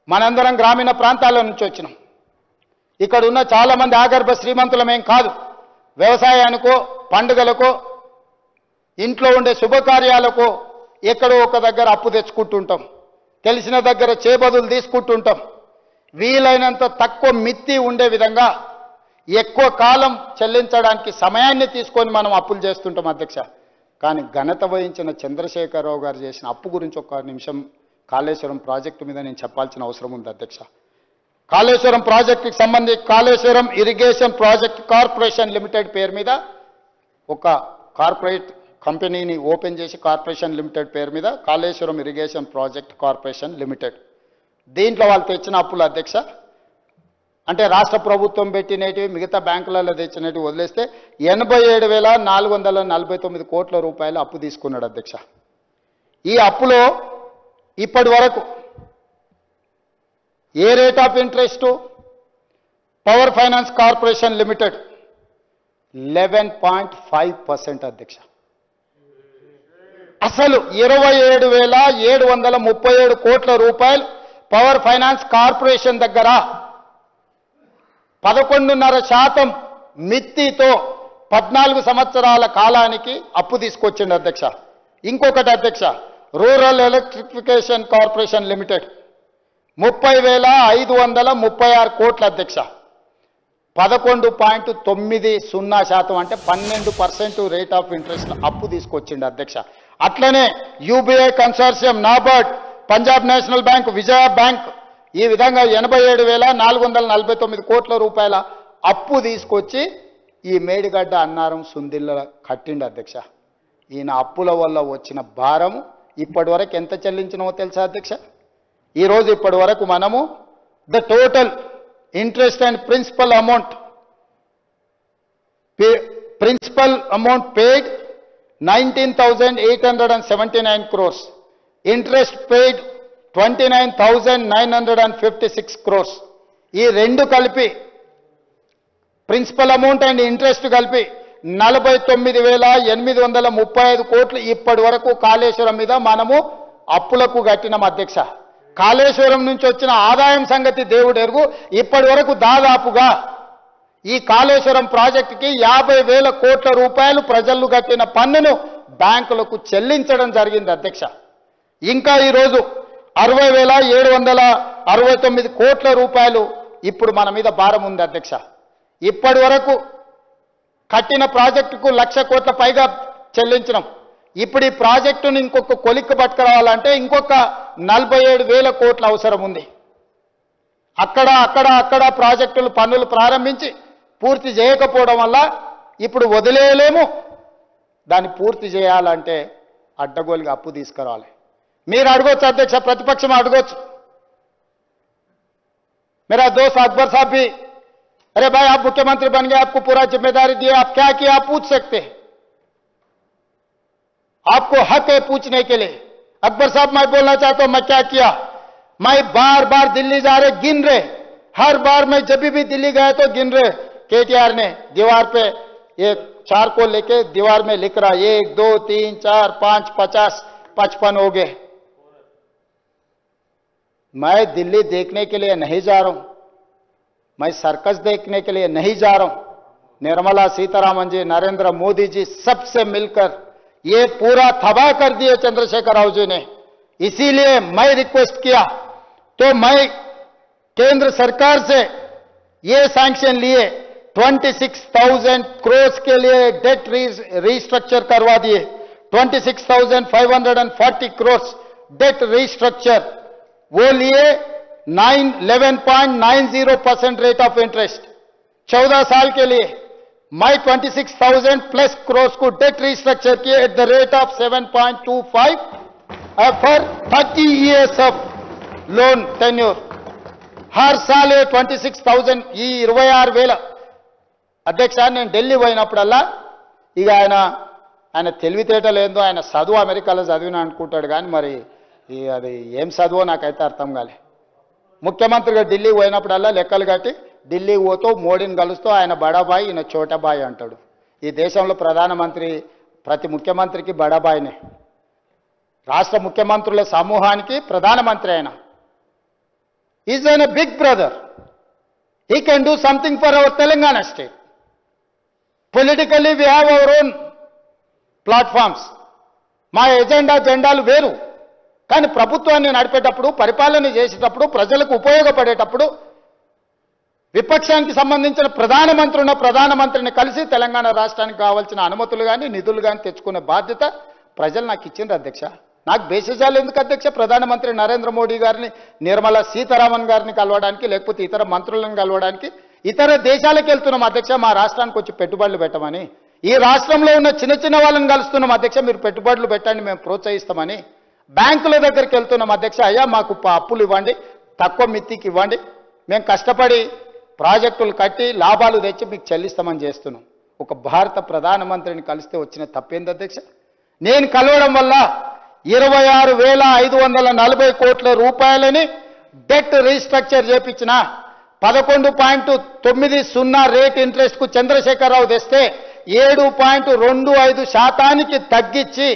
Speaker 1: మనందరం గ్రామీణ ప్రాంతాల నుంచి వచ్చినాం. ఇక్కడ ఉన్న చాలామంది ఆగర్భ శ్రీమంతులమేం కాదు. వ్యవసాయానికో, పండుగలకో, ఇంట్లో ఉండే శుభకార్యాలకు ఎక్కడో ఒక దగ్గర అప్పు తెచ్చుకుంటుంటాం, తెలిసిన దగ్గర చేబదులు తీసుకుంటుంటాం. వీలైనంత తక్కువ మిత్తి ఉండే విధంగా ఎక్కువ కాలం చెల్లించడానికి సమయాన్ని తీసుకొని మనం అప్పులు చేస్తుంటాం అధ్యక్ష. కానీ ఘనత వహించిన చంద్రశేఖరరావు గారు చేసిన అప్పు గురించి ఒక నిమిషం కాళేశ్వరం ప్రాజెక్టు మీద నేను చెప్పాల్సిన అవసరం ఉంది అధ్యక్ష. కాళేశ్వరం ప్రాజెక్టుకి సంబంధించి Kaleshwaram irrigation project corporation limited పేరు మీద ఒక కార్పొరేట్ కంపెనీని ఓపెన్ చేసి కార్పొరేషన్ లిమిటెడ్ పేరు మీద Kaleshwaram irrigation project corporation limited, దీంట్లో వాళ్ళు తెచ్చిన అప్పులు అధ్యక్ష అంటే రాష్ట్ర ప్రభుత్వం పెట్టినవి మిగతా బ్యాంకులలో తెచ్చినవి వదిలేస్తే 87,449 కోట్ల రూపాయలు అప్పు తీసుకున్నాడు అధ్యక్ష. ఈ అప్పులో ఇప్పటి వరకు ఏ rate of interest power finance corporation limited 11.5% అధ్యక్ష. అసలు 27,737 కోట్ల రూపాయలు పవర్ ఫైనాన్స్ కార్పొరేషన్ దగ్గర 11.5% మిత్తితో 14 సంవత్సరాల కాలానికి అప్పు తీసుకొచ్చిండు అధ్యక్ష. ఇంకొకటి అధ్యక్ష, రూరల్ ఎలక్ట్రిఫికేషన్ కార్పొరేషన్ లిమిటెడ్ 30,536 కోట్ల అధ్యక్ష. 11.90% అంటే 12% రేట్ ఆఫ్ ఇంట్రెస్ట్ అప్పు తీసుకొచ్చిండు అధ్యక్ష. అట్లనే UBI consortium, NABARD, Punjab national bank, Vijaya bank ఈ విధంగా 87,449 కోట్ల రూపాయల అప్పు తీసుకొచ్చి ఈ మేడిగడ్డ అన్నారం సుందిల్ల కట్టిండు అధ్యక్ష. ఈయన అప్పుల వల్ల వచ్చిన భారం ఇప్పటి వరకు ఎంత చెల్లించినో తెలుసా అధ్యక్ష? ఈరోజు ఇప్పటి వరకు మనము the total interest and principal amount paid 19,879 crores, interest paid 29,956 crores. ఈ రెండు కలిపి ప్రిన్సిపల్ అమౌంట్ అండ్ ఇంట్రెస్ట్ కలిపి 49,835 కోట్లు ఇప్పటి వరకు కాళేశ్వరం మీద మనము అప్పులకు కట్టినాం అధ్యక్ష. కాళేశ్వరం నుంచి వచ్చిన ఆదాయం సంగతి దేవుడు ఎరుగు. ఇప్పటి వరకు దాదాపుగా ఈ కాళేశ్వరం ప్రాజెక్టుకి 50,000 కోట్ల రూపాయలు ప్రజలు కట్టిన పన్నును బ్యాంకులకు చెల్లించడం జరిగింది అధ్యక్ష. ఇంకా ఈరోజు 60,769 కోట్ల రూపాయలు ఇప్పుడు మన మీద భారం ఉంది అధ్యక్ష. ఇప్పటి వరకు కట్టిన ప్రాజెక్టుకు 1,00,000 కోట్ల పైగా చెల్లించినాం. ఇప్పుడు ఈ ప్రాజెక్టును ఇంకొక కొలిక్కి పట్టుకురావాలంటే ఇంకొక 47,000 కోట్ల అవసరం ఉంది. అక్కడ ప్రాజెక్టులు పనులు ప్రారంభించి పూర్తి చేయకపోవడం వల్ల ఇప్పుడు వదిలేయలేము. దాన్ని పూర్తి చేయాలంటే అడ్డగోలుగా అప్పు తీసుకురావాలి. మీరు అడగొచ్చు అధ్యక్ష, ప్రతిపక్షం అడగొచ్చు. मेरा दोस्त अकबर साहब भी, अरे भाई आप मुख्यमंत्री बन गए, आपको पूरा जिम्मेदारी दी, आप क्या किया आप पूछ सकते हैं, आपको हक है पूछने के लिए. अकबर साहब मैं बोलना चाहता हूं मैं क्या किया. मैं बार बार दिल्ली जा रहे गिन रहे, हर बार मैं जब भी दिल्ली गया तो गिन रहे. केटीआर ने दीवार पे एक चार को लेके दीवार में लिख रहा 1 2 3 4 5 50 55 हो गए. मैं दिल्ली देखने के लिए नहीं जा रहा हूं, मैं सर्कस देखने के लिए नहीं जा रहा हूं. निर्मला सीतारामन जी, नरेंद्र मोदी जी सबसे मिलकर ये पूरा तबाह कर दिए चंद्रशेखर राव जी ने. इसीलिए मैं रिक्वेस्ट किया तो मैं केंद्र सरकार से ये सैंक्शन लिए 26,000 करोड़ के लिए डेट रीस्ट्रक्चर करवा दिए. 26,540 करोड़ डेट रीस्ट्रक्चर वो लिए 11.90% रेट ऑफ इंटरेस्ट 14 साल के लिए. मैं 26,000 प्लस करोड़ को डेट रीस्ट्रक्चर किए at the rate of 7.25 for 30 years of loan tenure. हर साल 26,000 ఈ 26,000 అధ్యక్ష. నేను ఢిల్లీ పోయినప్పుడల్లా ఇక ఆయన తెలివితేటలు ఏందో, ఆయన చదువు అమెరికాలో చదివిన అనుకుంటాడు కానీ మరి అది ఏం చదువో నాకైతే అర్థం కాలే. ముఖ్యమంత్రిగా ఢిల్లీ పోయినప్పుడల్లా లెక్కలు కట్టి ఢిల్లీకి పోతూ మోడీని కలుస్తూ ఆయన బడాబాయి ఈయన చోటబాయి అంటాడు. ఈ దేశంలో ప్రధానమంత్రి ప్రతి ముఖ్యమంత్రికి బడాబాయినే. రాష్ట్ర ముఖ్యమంత్రుల సమూహానికి ప్రధానమంత్రి ఆయన. Is an big brother. He can do something for our Telangana state. Politically we have our own platforms. మా జెండాలు వేరు. కానీ ప్రభుత్వాన్ని నడిపేటప్పుడు, పరిపాలన చేసేటప్పుడు, ప్రజలకు ఉపయోగపడేటప్పుడు విపక్షానికి సంబంధించిన ప్రధానమంత్రిని కలిసి తెలంగాణ రాష్ట్రానికి కావాల్సిన అనుమతులు కానీ నిధులు కానీ తెచ్చుకునే బాధ్యత ప్రజలు నాకు ఇచ్చిండ్రు అధ్యక్ష. నాకు బేసిజాలు ఎందుకు అధ్యక్ష? ప్రధానమంత్రి నరేంద్ర మోడీ గారిని, నిర్మలా సీతారామన్ గారిని కలవడానికి, లేకపోతే ఇతర మంత్రులను కలవడానికి ఇతర దేశాలకు వెళ్తున్నాం అధ్యక్ష. మా రాష్ట్రానికి వచ్చి పెట్టుబడులు పెట్టమని. ఈ రాష్ట్రంలో ఉన్న చిన్న వాళ్ళని కలుస్తున్నాం అధ్యక్ష. మీరు పెట్టుబడులు పెట్టండి, మేము ప్రోత్సహిస్తామని. బ్యాంకుల దగ్గరికి వెళ్తున్నాం అధ్యక్ష. అయ్యా మాకు అప్పులు ఇవ్వండి, తక్కువ మిత్తికి ఇవ్వండి, మేము కష్టపడి ప్రాజెక్టులు కట్టి లాభాలు తెచ్చి మీకు చెల్లిస్తామని చేస్తున్నాం. ఒక భారత ప్రధానమంత్రిని కలిస్తే వచ్చిన తప్పేంది అధ్యక్ష? నేను కలవడం వల్ల 26,540 కోట్ల రూపాయలని డెట్ రీస్ట్రక్చర్ చేపించిన 11.90 రేట్ ఇంట్రెస్ట్ కు చంద్రశేఖరరావు తెస్తే 7.25% తగ్గించి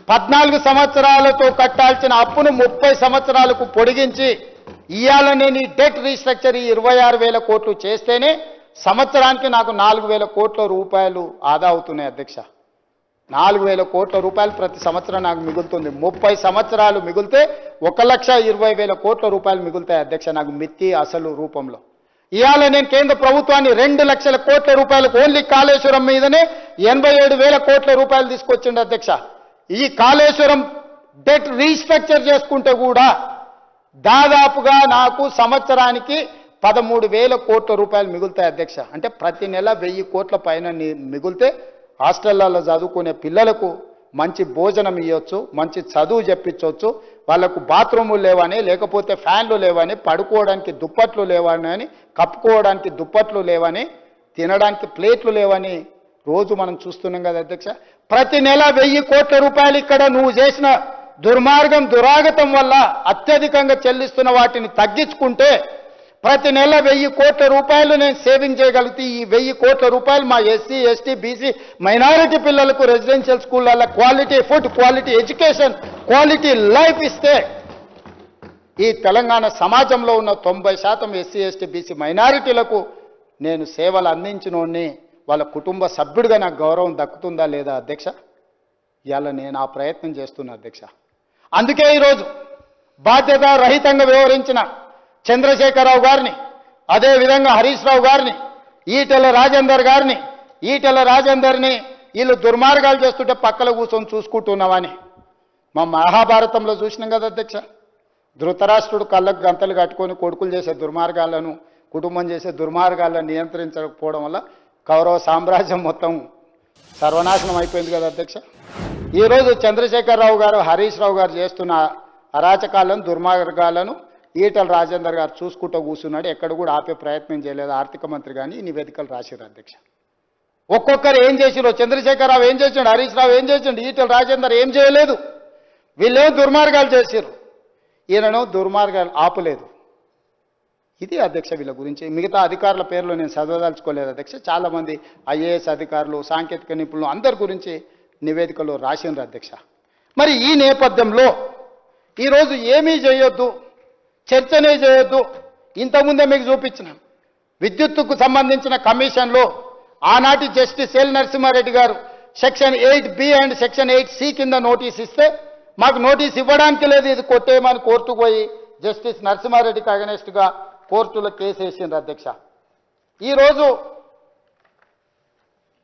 Speaker 1: 14 సంవత్సరాలతో కట్టాల్సిన అప్పును 30 సంవత్సరాలకు పొడిగించి ఇయాల నేను ఈ డెట్ రీస్ట్రక్చర్ 26,000 కోట్లు చేస్తేనే సంవత్సరానికి నాకు 4,000 కోట్ల రూపాయలు ఆదా అవుతున్నాయి అధ్యక్ష. 4,000 కోట్ల రూపాయలు ప్రతి సంవత్సరం నాకు మిగులుతుంది. 30 సంవత్సరాలు మిగిలితే 1,20,000 కోట్ల రూపాయలు మిగులుతాయి అధ్యక్ష, నాకు మిత్తి అసలు రూపంలో. ఇవాళ నేను కేంద్ర ప్రభుత్వాన్ని 2 లక్షల కోట్ల రూపాయలకు ఓన్లీ కాళేశ్వరం మీదనే 87,000 కోట్ల రూపాయలు తీసుకొచ్చిండు అధ్యక్ష. ఈ కాళేశ్వరం డెట్ రీస్ట్రక్చర్ చేసుకుంటే కూడా దాదాపుగా నాకు సంవత్సరానికి 13,000 కోట్ల రూపాయలు మిగులుతాయి అధ్యక్ష. అంటే ప్రతి నెల 1,000 కోట్ల పైన మిగిలితే హాస్టళ్లలో చదువుకునే పిల్లలకు మంచి భోజనం ఇవ్వచ్చు, మంచి చదువు చెప్పించవచ్చు, వాళ్ళకు బాత్రూములు లేవని, లేకపోతే ఫ్యాన్లు లేవని, పడుకోవడానికి దుప్పట్లు లేవని, కప్పుకోవడానికి దుప్పట్లు లేవని, తినడానికి ప్లేట్లు లేవని రోజు మనం చూస్తున్నాం కదా అధ్యక్ష. ప్రతి నెల 1,000 కోట్ల రూపాయలు ఇక్కడ నువ్వు చేసిన దుర్మార్గం దురాగతం వల్ల అత్యధికంగా చెల్లిస్తున్న వాటిని తగ్గించుకుంటే ప్రతి నెల 1,000 కోట్ల రూపాయలు నేను సేవింగ్ చేయగలిగితే ఈ 1,000 కోట్ల రూపాయలు మా ఎస్సీ ఎస్టీ బీసీ మైనారిటీ పిల్లలకు రెసిడెన్షియల్ స్కూళ్ళల్లో quality food, quality education, quality life ఇస్తే ఈ తెలంగాణ సమాజంలో ఉన్న 90% ఎస్సీ ఎస్టీ బీసీ మైనారిటీలకు నేను సేవలు అందించినోడిని, వాళ్ళ కుటుంబ సభ్యుడిగా నాకు గౌరవం దక్కుతుందా లేదా అధ్యక్ష? ఇవాళ నేను ఆ ప్రయత్నం చేస్తున్నా అధ్యక్ష. అందుకే ఈరోజు బాధ్యత రహితంగా వ్యవహరించిన చంద్రశేఖరరావు గారిని, అదేవిధంగా హరీష్ రావు గారిని, ఈటెల రాజేందర్ని వీళ్ళు దుర్మార్గాలు చేస్తుంటే పక్కన కూర్చొని చూసుకుంటున్నామని మా మహాభారతంలో చూసినాం కదా అధ్యక్ష. ధృతరాష్ట్రుడు కళ్ళకు గంతలు కట్టుకొని కొడుకులు చేసే దుర్మార్గాలను, కుటుంబం చేసే దుర్మార్గాలను నియంత్రించకపోవడం వల్ల కౌరవ సామ్రాజ్యం మొత్తం సర్వనాశనం అయిపోయింది కదా అధ్యక్ష. ఈరోజు చంద్రశేఖరరావు గారు, హరీష్ రావు గారు చేస్తున్న అరాచకాలను, దుర్మార్గాలను ఈటెల రాజేందర్ గారు చూసుకుంటూ కూర్చున్నాడు. ఎక్కడ కూడా ఆపే ప్రయత్నం చేయలేదు ఆర్థిక మంత్రి కానీ. ఈ నివేదికలు రాశారు అధ్యక్ష. ఒక్కొక్కరు ఏం చేసిరో, చంద్రశేఖరరావు ఏం చేసిండు, హరీష్ రావు ఏం చేసిండు, ఈటెల రాజేందర్ ఏం చేయలేదు. వీళ్ళేమో దుర్మార్గాలు చేసిరు, ఈయనను దుర్మార్గాలు ఆపలేదు. ఇది అధ్యక్ష వీళ్ళ గురించి. మిగతా అధికారుల పేర్లు నేను చదవదలుచుకోలేదు అధ్యక్ష. చాలామంది ఐఏఎస్ అధికారులు, సాంకేతిక నిపుణులు అందరి గురించి నివేదికలో రాసిండ్రు అధ్యక్ష. మరి ఈ నేపథ్యంలో ఈరోజు ఏమీ చేయొద్దు, చర్చనే చేయొద్దు. ఇంతకుముందే మీకు చూపించిన విద్యుత్తుకు సంబంధించిన కమిషన్లో ఆనాటి జస్టిస్ ఎల్ నరసింహారెడ్డి గారు section 8B and section 8C కింద నోటీస్ ఇస్తే మాకు నోటీస్ ఇవ్వడానికి లేదు, ఇది కొట్టేయమని కోర్టుకు పోయి జస్టిస్ నరసింహారెడ్డికి అగనెస్ట్గా కోర్టులో కేసు వేసిండ్రు అధ్యక్ష. ఈరోజు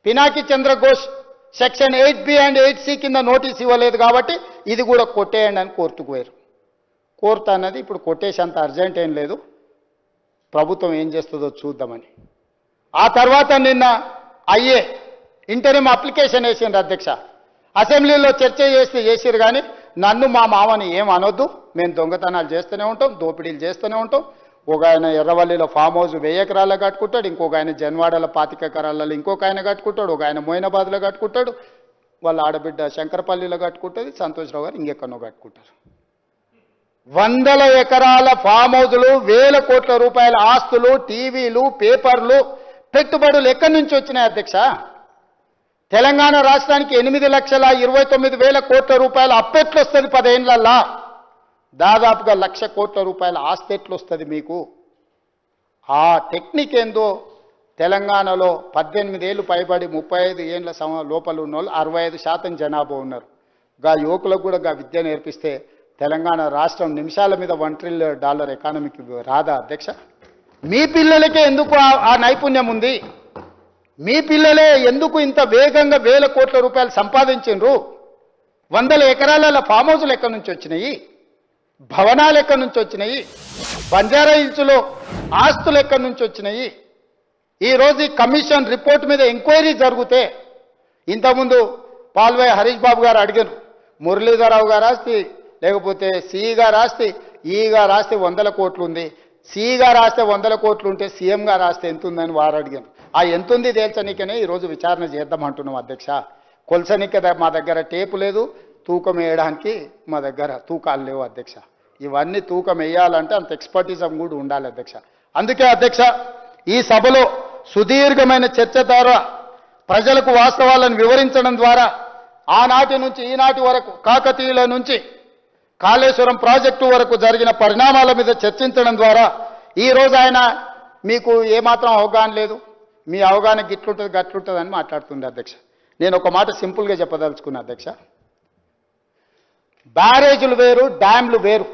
Speaker 1: Pinaki Chandra Ghose section 8B and 8C కింద నోటీస్ ఇవ్వలేదు కాబట్టి ఇది కూడా కొట్టేయండి అని కోర్టుకు పోయారు. కోర్టు అన్నది ఇప్పుడు కొట్టేసేంత అర్జెంట్ ఏం లేదు, ప్రభుత్వం ఏం చేస్తుందో చూద్దామని. ఆ తర్వాత నిన్న ఇంటరిమ్ అప్లికేషన్ వేసిండ్రు అధ్యక్ష. అసెంబ్లీలో చర్చ చేసిరు కానీ నన్ను మా మామని ఏం అనొద్దు, మేము దొంగతనాలు చేస్తూనే ఉంటాం, దోపిడీలు చేస్తూనే ఉంటాం. ఒక ఆయన ఎర్రవల్లిలో ఫామ్ హౌస్ 1000 ఎకరాల్లో కట్టుకుంటాడు, ఇంకొక ఆయన జన్వాడలో 25 ఎకరాలలో ఇంకొక ఆయన కట్టుకుంటాడు, ఒక ఆయన మోయినాబాద్లో కట్టుకుంటాడు, వాళ్ళ ఆడబిడ్డ శంకరపల్లిలో కట్టుకుంటుంది, సంతోష్రావు గారు ఇంకెక్కడో కట్టుకుంటారు. 100 ఎకరాల ఫామ్ హౌజులు, 1000 కోట్ల రూపాయల ఆస్తులు, టీవీలు, పేపర్లు, పెట్టుబడులు ఎక్కడి నుంచి వచ్చినాయి అధ్యక్ష? తెలంగాణ రాష్ట్రానికి 8,29,000 కోట్ల రూపాయల అప్పెట్లు వస్తుంది 10 ఏళ్లల్లా. దాదాపుగా 1,00,000 కోట్ల రూపాయల ఆస్తి ఎట్లు వస్తుంది మీకు? ఆ టెక్నిక్ ఏందో తెలంగాణలో 18 ఏళ్ళు పైబడి 35 ఏళ్ళ లోపల ఉన్న వాళ్ళు 65% జనాభా ఉన్నారు. గా యువకులకు కూడా గా విద్య నేర్పిస్తే తెలంగాణ రాష్ట్రం నిమిషాల మీద $1 ట్రిలియన్ ఎకానమీకి రాదా అధ్యక్ష? మీ పిల్లలకే ఎందుకు ఆ నైపుణ్యం ఉంది? మీ పిల్లలే ఎందుకు ఇంత వేగంగా 1000 కోట్ల రూపాయలు సంపాదించిండ్రు? 100 ఎకరాల ఫామ్ హౌస్లు ఎక్కడి నుంచి వచ్చినాయి? భవనాలు ఎక్కడి నుంచి వచ్చినాయి? బంజారా హిల్స్లో ఆస్తులు ఎక్కడి నుంచి వచ్చినాయి? ఈరోజు ఈ కమిషన్ రిపోర్ట్ మీద ఎంక్వైరీ జరిగితే, ఇంతకుముందు పాల్వాయి హరీష్ బాబు గారు అడిగారు, మురళీధరరావు గారు ఆస్తి లేకపోతే సిఈ గారు ఆస్తి, ఈ గారు ఆస్తి 100 కోట్లు ఉంది, సిఈ గారు ఆస్తి 100 కోట్లు ఉంటే సీఎం గారు ఆస్తి ఎంత ఉందని వారు అడిగారు. ఆ ఎంతుంది తేల్చనికనే ఈరోజు విచారణ చేద్దామంటున్నాం అధ్యక్ష. కొలసనిక మా దగ్గర టేపు లేదు, తూకం వేయడానికి మా దగ్గర తూకాలు లేవు అధ్యక్ష. ఇవన్నీ తూకం వేయాలంటే అంత ఎక్స్పర్టిజం కూడా ఉండాలి అధ్యక్ష. అందుకే అధ్యక్ష ఈ సభలో సుదీర్ఘమైన చర్చ ద్వారా ప్రజలకు వాస్తవాలను వివరించడం ద్వారా ఆనాటి నుంచి ఈనాటి వరకు కాకతీయుల నుంచి కాళేశ్వరం ప్రాజెక్టు వరకు జరిగిన పరిణామాల మీద చర్చించడం ద్వారా ఈరోజు ఆయన మీకు ఏమాత్రం అవగాహన లేదు, మీ అవగాహన గిట్లుంటుంది గట్లుంటుంది అని మాట్లాడుతుంది అధ్యక్ష. నేను ఒక మాట సింపుల్గా చెప్పదలుచుకున్నా అధ్యక్ష. బ్యారేజీలు వేరు, డ్యామ్లు వేరు.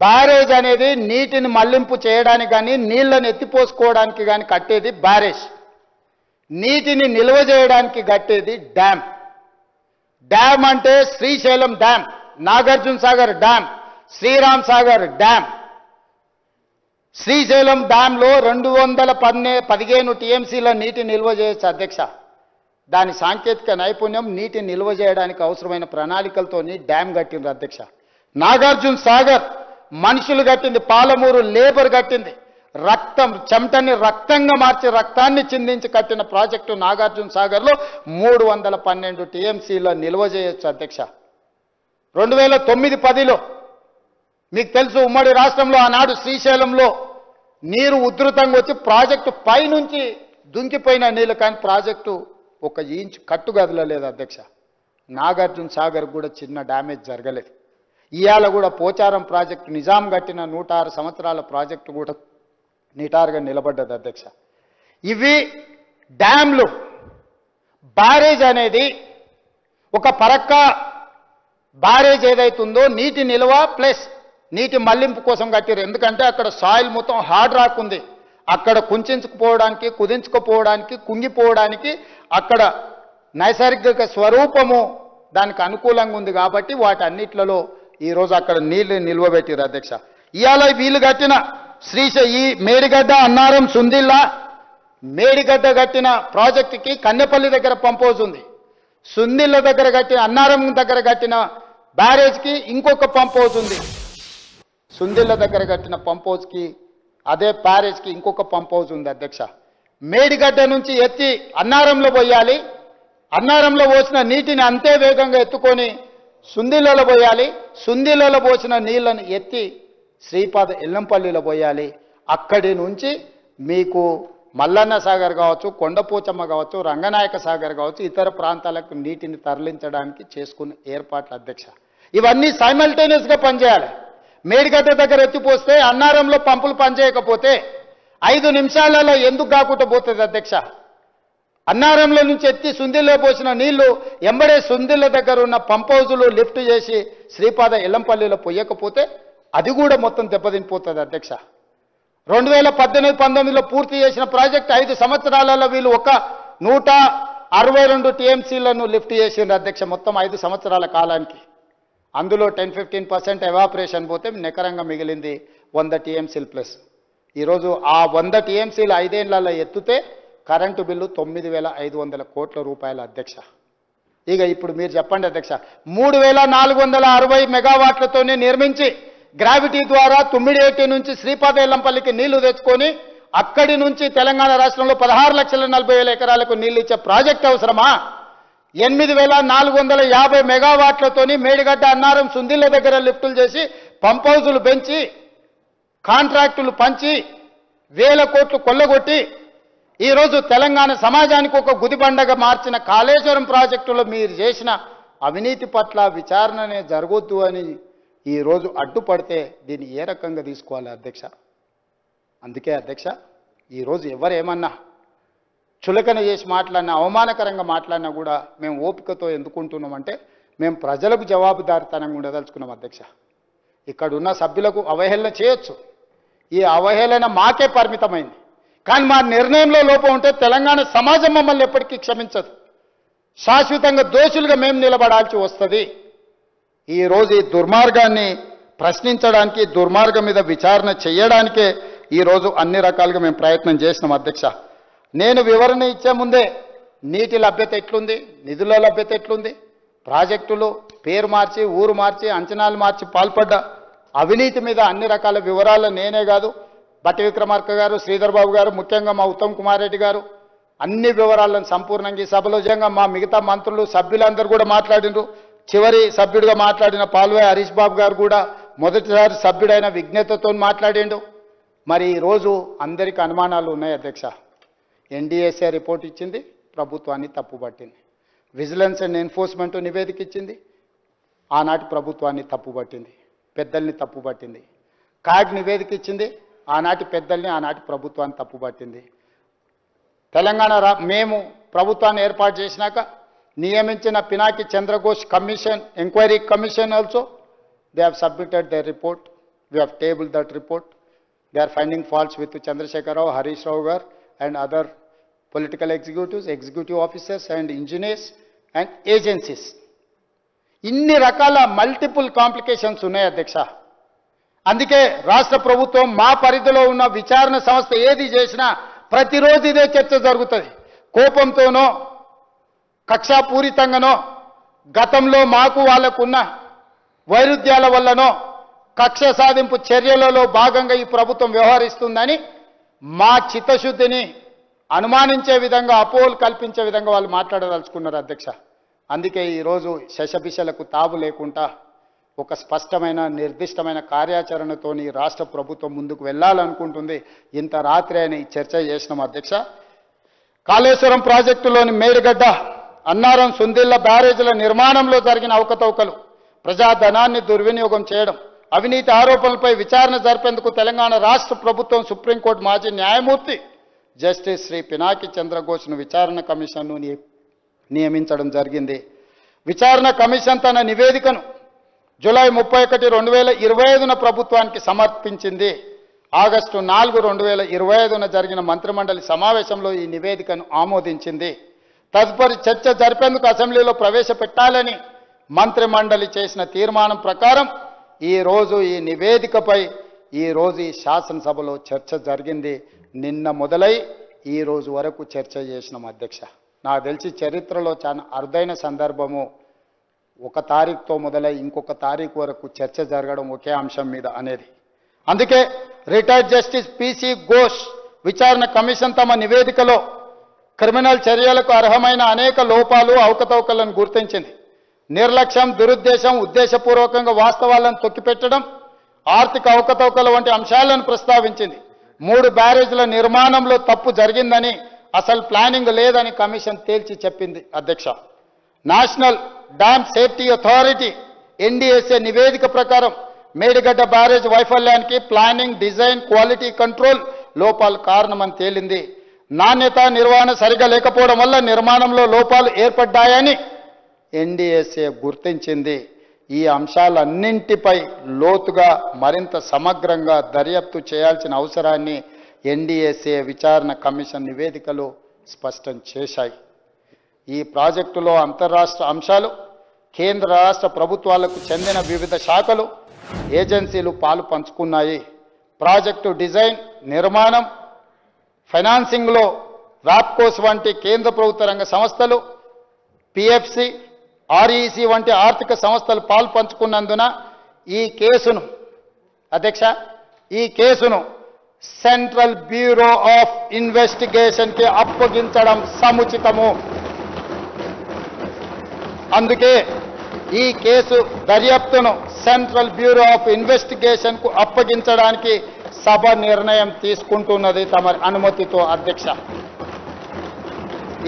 Speaker 1: బ్యారేజ్ అనేది నీటిని మళ్లింపు చేయడానికి కానీ నీళ్లను ఎత్తిపోసుకోవడానికి కానీ కట్టేది బ్యారేజ్. నీటిని నిల్వ చేయడానికి కట్టేది డ్యామ్. డ్యామ్ అంటే Srisailam dam, Nagarjuna Sagar dam, Sriram Sagar dam. Srisailam డ్యాంలో 215 టీఎంసీల నీటి నిల్వ చేయొచ్చు అధ్యక్ష. దాని సాంకేతిక నైపుణ్యం నీటి నిల్వ చేయడానికి అవసరమైన ప్రణాళికలతోని డ్యామ్ కట్టింది అధ్యక్ష. నాగార్జున సాగర్ మనుషులు కట్టింది, పాలమూరు లేబర్ కట్టింది, చెమటని రక్తంగా మార్చి రక్తాన్ని చిందించి కట్టిన ప్రాజెక్టు నాగార్జున సాగర్లో 312 టీఎంసీల నిల్వ చేయొచ్చు అధ్యక్ష. 2009-10లో మీకు తెలుసు, ఉమ్మడి రాష్ట్రంలో ఆనాడు శ్రీశైలంలో నీరు ఉధృతంగా వచ్చి ప్రాజెక్టు పైనుంచి దుంకిపోయిన నీళ్ళు, కానీ ప్రాజెక్టు 1 ఇంచు కట్టు కదలలేదు అధ్యక్ష. నాగార్జున సాగర్ కూడా చిన్న డ్యామేజ్ జరగలేదు. ఇవాళ కూడా పోచారం ప్రాజెక్టు, నిజాం కట్టిన 106 సంవత్సరాల ప్రాజెక్టు కూడా నిటారుగా నిలబడ్డది అధ్యక్ష. ఇవి డ్యామ్లు. బ్యారేజ్ అనేది ఒక పరక్క బ్యారేజ్ ఏదైతుందో నీటి నిల్వ ప్లస్ నీటి మళ్లింపు కోసం కట్టారు. ఎందుకంటే అక్కడ సాయిల్ మొత్తం హార్డ్ రాక్ ఉంది. అక్కడ కుంచుకుపోవడానికి, కుదించుకుపోవడానికి, కుంగిపోవడానికి అక్కడ నైసర్గిక స్వరూపము దానికి అనుకూలంగా ఉంది. కాబట్టి వాటన్నిట్లలో ఈరోజు అక్కడ నీళ్లు నిల్వ పెట్టారు అధ్యక్ష. ఇవాళ వీళ్ళు కట్టిన ఈ మేడిగడ్డ, అన్నారం, సుందిల్ల, మేడిగడ్డ కట్టిన ప్రాజెక్టుకి కన్నెపల్లి దగ్గర పంప్ హౌస్ ఉంది. సుందిల్ల దగ్గర కట్టిన, అన్నారం దగ్గర కట్టిన బ్యారేజ్కి ఇంకొక పంప్ హౌస్ ఉంది. సుందిల్ల దగ్గర కట్టిన పంప్ హౌస్కి, అదే బ్యారేజ్కి ఇంకొక పంప్ హౌస్ ఉంది అధ్యక్ష. మేడిగడ్డ నుంచి ఎత్తి అన్నారంలో పోయాలి, అన్నారంలో పోసిన నీటిని అంతే వేగంగా ఎత్తుకొని సుందిల్లలో పోయాలి, సుందిల్లలో పోసిన నీళ్లను ఎత్తి శ్రీపాద ఎల్లంపల్లిలో పోయాలి. అక్కడి నుంచి మీకు మల్లన్న సాగర్ కావచ్చు, కొండపోచమ్మ కావచ్చు, రంగనాయక సాగర్ కావచ్చు, ఇతర ప్రాంతాలకు నీటిని తరలించడానికి చేసుకున్న ఏర్పాట్లు అధ్యక్ష. ఇవన్నీ సైమల్టేనియస్గా పనిచేయాలి. మేడిగడ్డ దగ్గర ఎత్తిపోస్తే అన్నారంలో పంపులు పనిచేయకపోతే 5 నిమిషాలలో ఎందుకు కాకుండా పోతుంది అధ్యక్ష? అన్నారంలో నుంచి ఎత్తి సుందిల్లో పోసిన నీళ్లు ఎంబడే సుందిల్ల దగ్గర ఉన్న పంప్ హౌజులు లిఫ్ట్ చేసి శ్రీపాద ఎల్లంపల్లిలో పోయకపోతే అది కూడా మొత్తం దెబ్బతినిపోతుంది అధ్యక్ష. 2018-19లో పూర్తి చేసిన ప్రాజెక్ట్ 5 సంవత్సరాలలో వీళ్ళు 162 టీఎంసీలను లిఫ్ట్ చేసిండ్రు అధ్యక్ష, మొత్తం 5 సంవత్సరాల కాలానికి. అందులో 10-15% ఎవాపరేషన్ పోతే నికరంగా మిగిలింది 100 టీఎంసీలు ప్లస్. ఈరోజు ఆ 100 టీఎంసీలు 5 ఏళ్లలో ఎత్తుతే కరెంటు బిల్లు 9,500 కోట్ల రూపాయల అధ్యక్ష. ఇక ఇప్పుడు మీరు చెప్పండి అధ్యక్ష, 3,460 మెగావాట్లతోనే నిర్మించి గ్రావిటీ ద్వారా తుమ్మిడిఏటి నుంచి శ్రీపాద ఎల్లంపల్లికి నీళ్లు తెచ్చుకొని అక్కడి నుంచి తెలంగాణ రాష్ట్రంలో 16,40,000 ఎకరాలకు నీళ్లు ఇచ్చే ప్రాజెక్ట్ అవసరమా? 8,450 మెగావాట్లతోని మేడిగడ్డ, అన్నారం, సుందిల్ల దగ్గర లిఫ్టులు చేసి పంప్ హౌజులు పెంచి కాంట్రాక్టులు పంచి 1,000 కోట్లు కొల్లగొట్టి ఈరోజు తెలంగాణ సమాజానికి ఒక గుదిబండగా మార్చిన కాళేశ్వరం ప్రాజెక్టులో మీరు చేసిన అవినీతి పట్ల విచారణనే జరగొద్దు అని ఈరోజు అడ్డుపడితే దీన్ని ఏ రకంగా తీసుకోవాలి అధ్యక్ష? అందుకే అధ్యక్ష, ఈరోజు ఎవరేమన్నా చులకన చేసి మాట్లాడినా, అవమానకరంగా మాట్లాడినా కూడా మేము ఓపికతో ఎందుకుంటున్నామంటే మేము ప్రజలకు జవాబుదారితనంగా ఉండదలుచుకున్నాం అధ్యక్ష. ఇక్కడ ఉన్న సభ్యులకు అవహేళన చేయొచ్చు, ఈ అవహేళన మాకే పరిమితమైంది. కానీ మా నిర్ణయంలో లోపం ఉంటే తెలంగాణ సమాజం మమ్మల్ని ఎప్పటికీ క్షమించదు. శాశ్వతంగా దోషులుగా మేము నిలబడాల్సి వస్తుంది. ఈరోజు ఈ దుర్మార్గాన్ని ప్రశ్నించడానికి, దుర్మార్గం మీద విచారణ చేయడానికే ఈరోజు అన్ని రకాలుగా మేము ప్రయత్నం చేసినాం అధ్యక్ష. నేను వివరణ ఇచ్చే ముందే నీటి లభ్యత ఎట్లుంది, నిధుల లభ్యత ఎట్లుంది, ప్రాజెక్టులు పేరు మార్చి, ఊరు మార్చి, అంచనాలు మార్చి పాల్పడ్డ అవినీతి మీద అన్ని రకాల వివరాలు నేనే కాదు, బట్టి విక్రమార్క గారు, శ్రీధర్ బాబు గారు, ముఖ్యంగా మా ఉత్తమ్ కుమార్ రెడ్డి గారు అన్ని వివరాలను సంపూర్ణంగా ఈ సభలో నిజంగా మా మిగతా మంత్రులు, సభ్యులందరూ కూడా మాట్లాడినరు. చివరి సభ్యుడిగా మాట్లాడిన పాల్వాయి హరీష్ బాబు గారు కూడా మొదటిసారి సభ్యుడైన విజ్ఞతతో మాట్లాడిండు. మరి ఈరోజు అందరికీ అనుమానాలు ఉన్నాయి అధ్యక్ష. ఎన్డీఎస్ఏ రిపోర్ట్ ఇచ్చింది, ప్రభుత్వాన్ని తప్పుపట్టింది. విజిలెన్స్ అండ్ ఎన్ఫోర్స్మెంట్ నివేదిక ఇచ్చింది, ఆనాటి ప్రభుత్వాన్ని తప్పుపట్టింది, పెద్దల్ని తప్పుపట్టింది. కాగ్ నివేదిక ఇచ్చింది, ఆనాటి పెద్దల్ని ఆనాటి ప్రభుత్వాన్ని తప్పుపట్టింది. తెలంగాణ మేము ప్రభుత్వాన్ని ఏర్పాటు చేసినాక నియమించిన Pinaki Chandra Ghose commission, enquiry commission also they have submitted their report. We have tabled that report. They are finding faults with Chandrasekhar Rao, Harish Rao gar and other political executives, executive officers and engineers and agencies. ఇన్ని రకాల మల్టిపుల్ కాంప్లికేషన్స్ ఉన్నాయి అధ్యక్ష. అందుకే రాష్ట్ర ప్రభుత్వం మా పరిధిలో ఉన్న విచారణ సంస్థ ఏది చేసినా ప్రతిరోజు ఇదే చర్చ జరుగుతుంది. కోపంతోనో కక్షాపూరితంగానో గతంలో మాకు వాళ్లకున్న వైరుధ్యాల వల్లనో కక్ష సాధింపు చర్యలలో భాగంగా ఈ ప్రభుత్వం వ్యవహరిస్తుందని మా చిత్తశుద్ధిని అనుమానించే విధంగా, అపోహలు కల్పించే విధంగా వాళ్ళు మాట్లాడదలుచుకున్నారు అధ్యక్ష. అందుకే ఈరోజు శశభిషలకు తావు లేకుండా ఒక స్పష్టమైన నిర్దిష్టమైన కార్యాచరణతోని రాష్ట్ర ప్రభుత్వం ముందుకు వెళ్ళాలనుకుంటుంది. ఇంత రాత్రి అయిన ఈ చర్చ చేసినాం అధ్యక్ష. కాళేశ్వరం ప్రాజెక్టులోని మేడిగడ్డ, అన్నారం, సుందిళ్ల బ్యారేజీల నిర్మాణంలో జరిగిన అవకతవకలు, ప్రజాధనాన్ని దుర్వినియోగం చేయడం, అవినీతి ఆరోపణలపై విచారణ జరిపేందుకు తెలంగాణ రాష్ట్ర ప్రభుత్వం సుప్రీంకోర్టు మాజీ న్యాయమూర్తి జస్టిస్ శ్రీ పినాకి చంద్రఘోష్ను విచారణ కమిషన్ను నియమించడం జరిగింది. విచారణ కమిషన్ తన నివేదికను జూలై 31, 2025న ప్రభుత్వానికి సమర్పించింది. ఆగస్టు 4, 2025న జరిగిన మంత్రిమండలి సమావేశంలో ఈ నివేదికను ఆమోదించింది. తదుపరి చర్చ జరిపేందుకు అసెంబ్లీలో ప్రవేశపెట్టాలని మంత్రిమండలి చేసిన తీర్మానం ప్రకారం ఈరోజు ఈ నివేదికపై ఈరోజు ఈ శాసనసభలో చర్చ జరిగింది. నిన్న మొదలై ఈరోజు వరకు చర్చ చేసినాం అధ్యక్ష. నాకు తెలిసి చరిత్రలో చాలా అరుదైన సందర్భము, 1 తారీఖుతో మొదలై ఇంకొక తారీఖు వరకు చర్చ జరగడం ఒకే అంశం మీద అనేది. అందుకే రిటైర్డ్ జస్టిస్ పిసి ఘోష్ విచారణ కమిషన్ తమ నివేదికలో క్రిమినల్ చర్యలకు అర్హమైన అనేక లోపాలు, అవకతవకలను గుర్తించింది. నిర్లక్ష్యం, దురుద్దేశం, ఉద్దేశపూర్వకంగా వాస్తవాలను తొక్కిపెట్టడం, ఆర్థిక అవకతవకల వంటి అంశాలను ప్రస్తావించింది. 3 బ్యారేజీల నిర్మాణంలో తప్పు జరిగిందని, అసలు ప్లానింగ్ లేదని కమిషన్ తేల్చి చెప్పింది అధ్యక్ష. National dam safety authority NDSA నివేదిక ప్రకారం మేడిగడ్డ బ్యారేజ్ వైఫల్యానికి ప్లానింగ్, డిజైన్, క్వాలిటీ కంట్రోల్ లోపాలు కారణమని తేలింది. నాణ్యత, నిర్వహణ సరిగా లేకపోవడం వల్ల నిర్మాణంలో లోపాలు ఏర్పడ్డాయని ఎన్డీఎస్ఏ గుర్తించింది. ఈ అంశాలన్నింటిపై లోతుగా మరింత సమగ్రంగా దర్యాప్తు చేయాల్సిన అవసరాన్ని ఎన్డీఎస్ఏ విచారణ కమిషన్ నివేదికలు స్పష్టం చేశాయి. ఈ ప్రాజెక్టులో అంతర్రాష్ట్ర అంశాలు, కేంద్ర రాష్ట్ర ప్రభుత్వాలకు చెందిన వివిధ శాఖలు, ఏజెన్సీలు పాలు పంచుకున్నాయి. ప్రాజెక్టు డిజైన్, నిర్మాణం, ఫైనాన్సింగ్లో రాప్కోస్ వంటి కేంద్ర ప్రభుత్వ రంగ సంస్థలు, పిఎఫ్సి, ఆర్ఈసి వంటి ఆర్థిక సంస్థలు పాలు పంచుకున్నందున ఈ కేసును సెంట్రల్ బ్యూరో ఆఫ్ ఇన్వెస్టిగేషన్కి అప్పగించడం సముచితము. అందుకే ఈ కేసు దర్యాప్తును సెంట్రల్ బ్యూరో ఆఫ్ ఇన్వెస్టిగేషన్కు అప్పగించడానికి సభ నిర్ణయం తీసుకుంటున్నది తమ అనుమతితో అధ్యక్ష.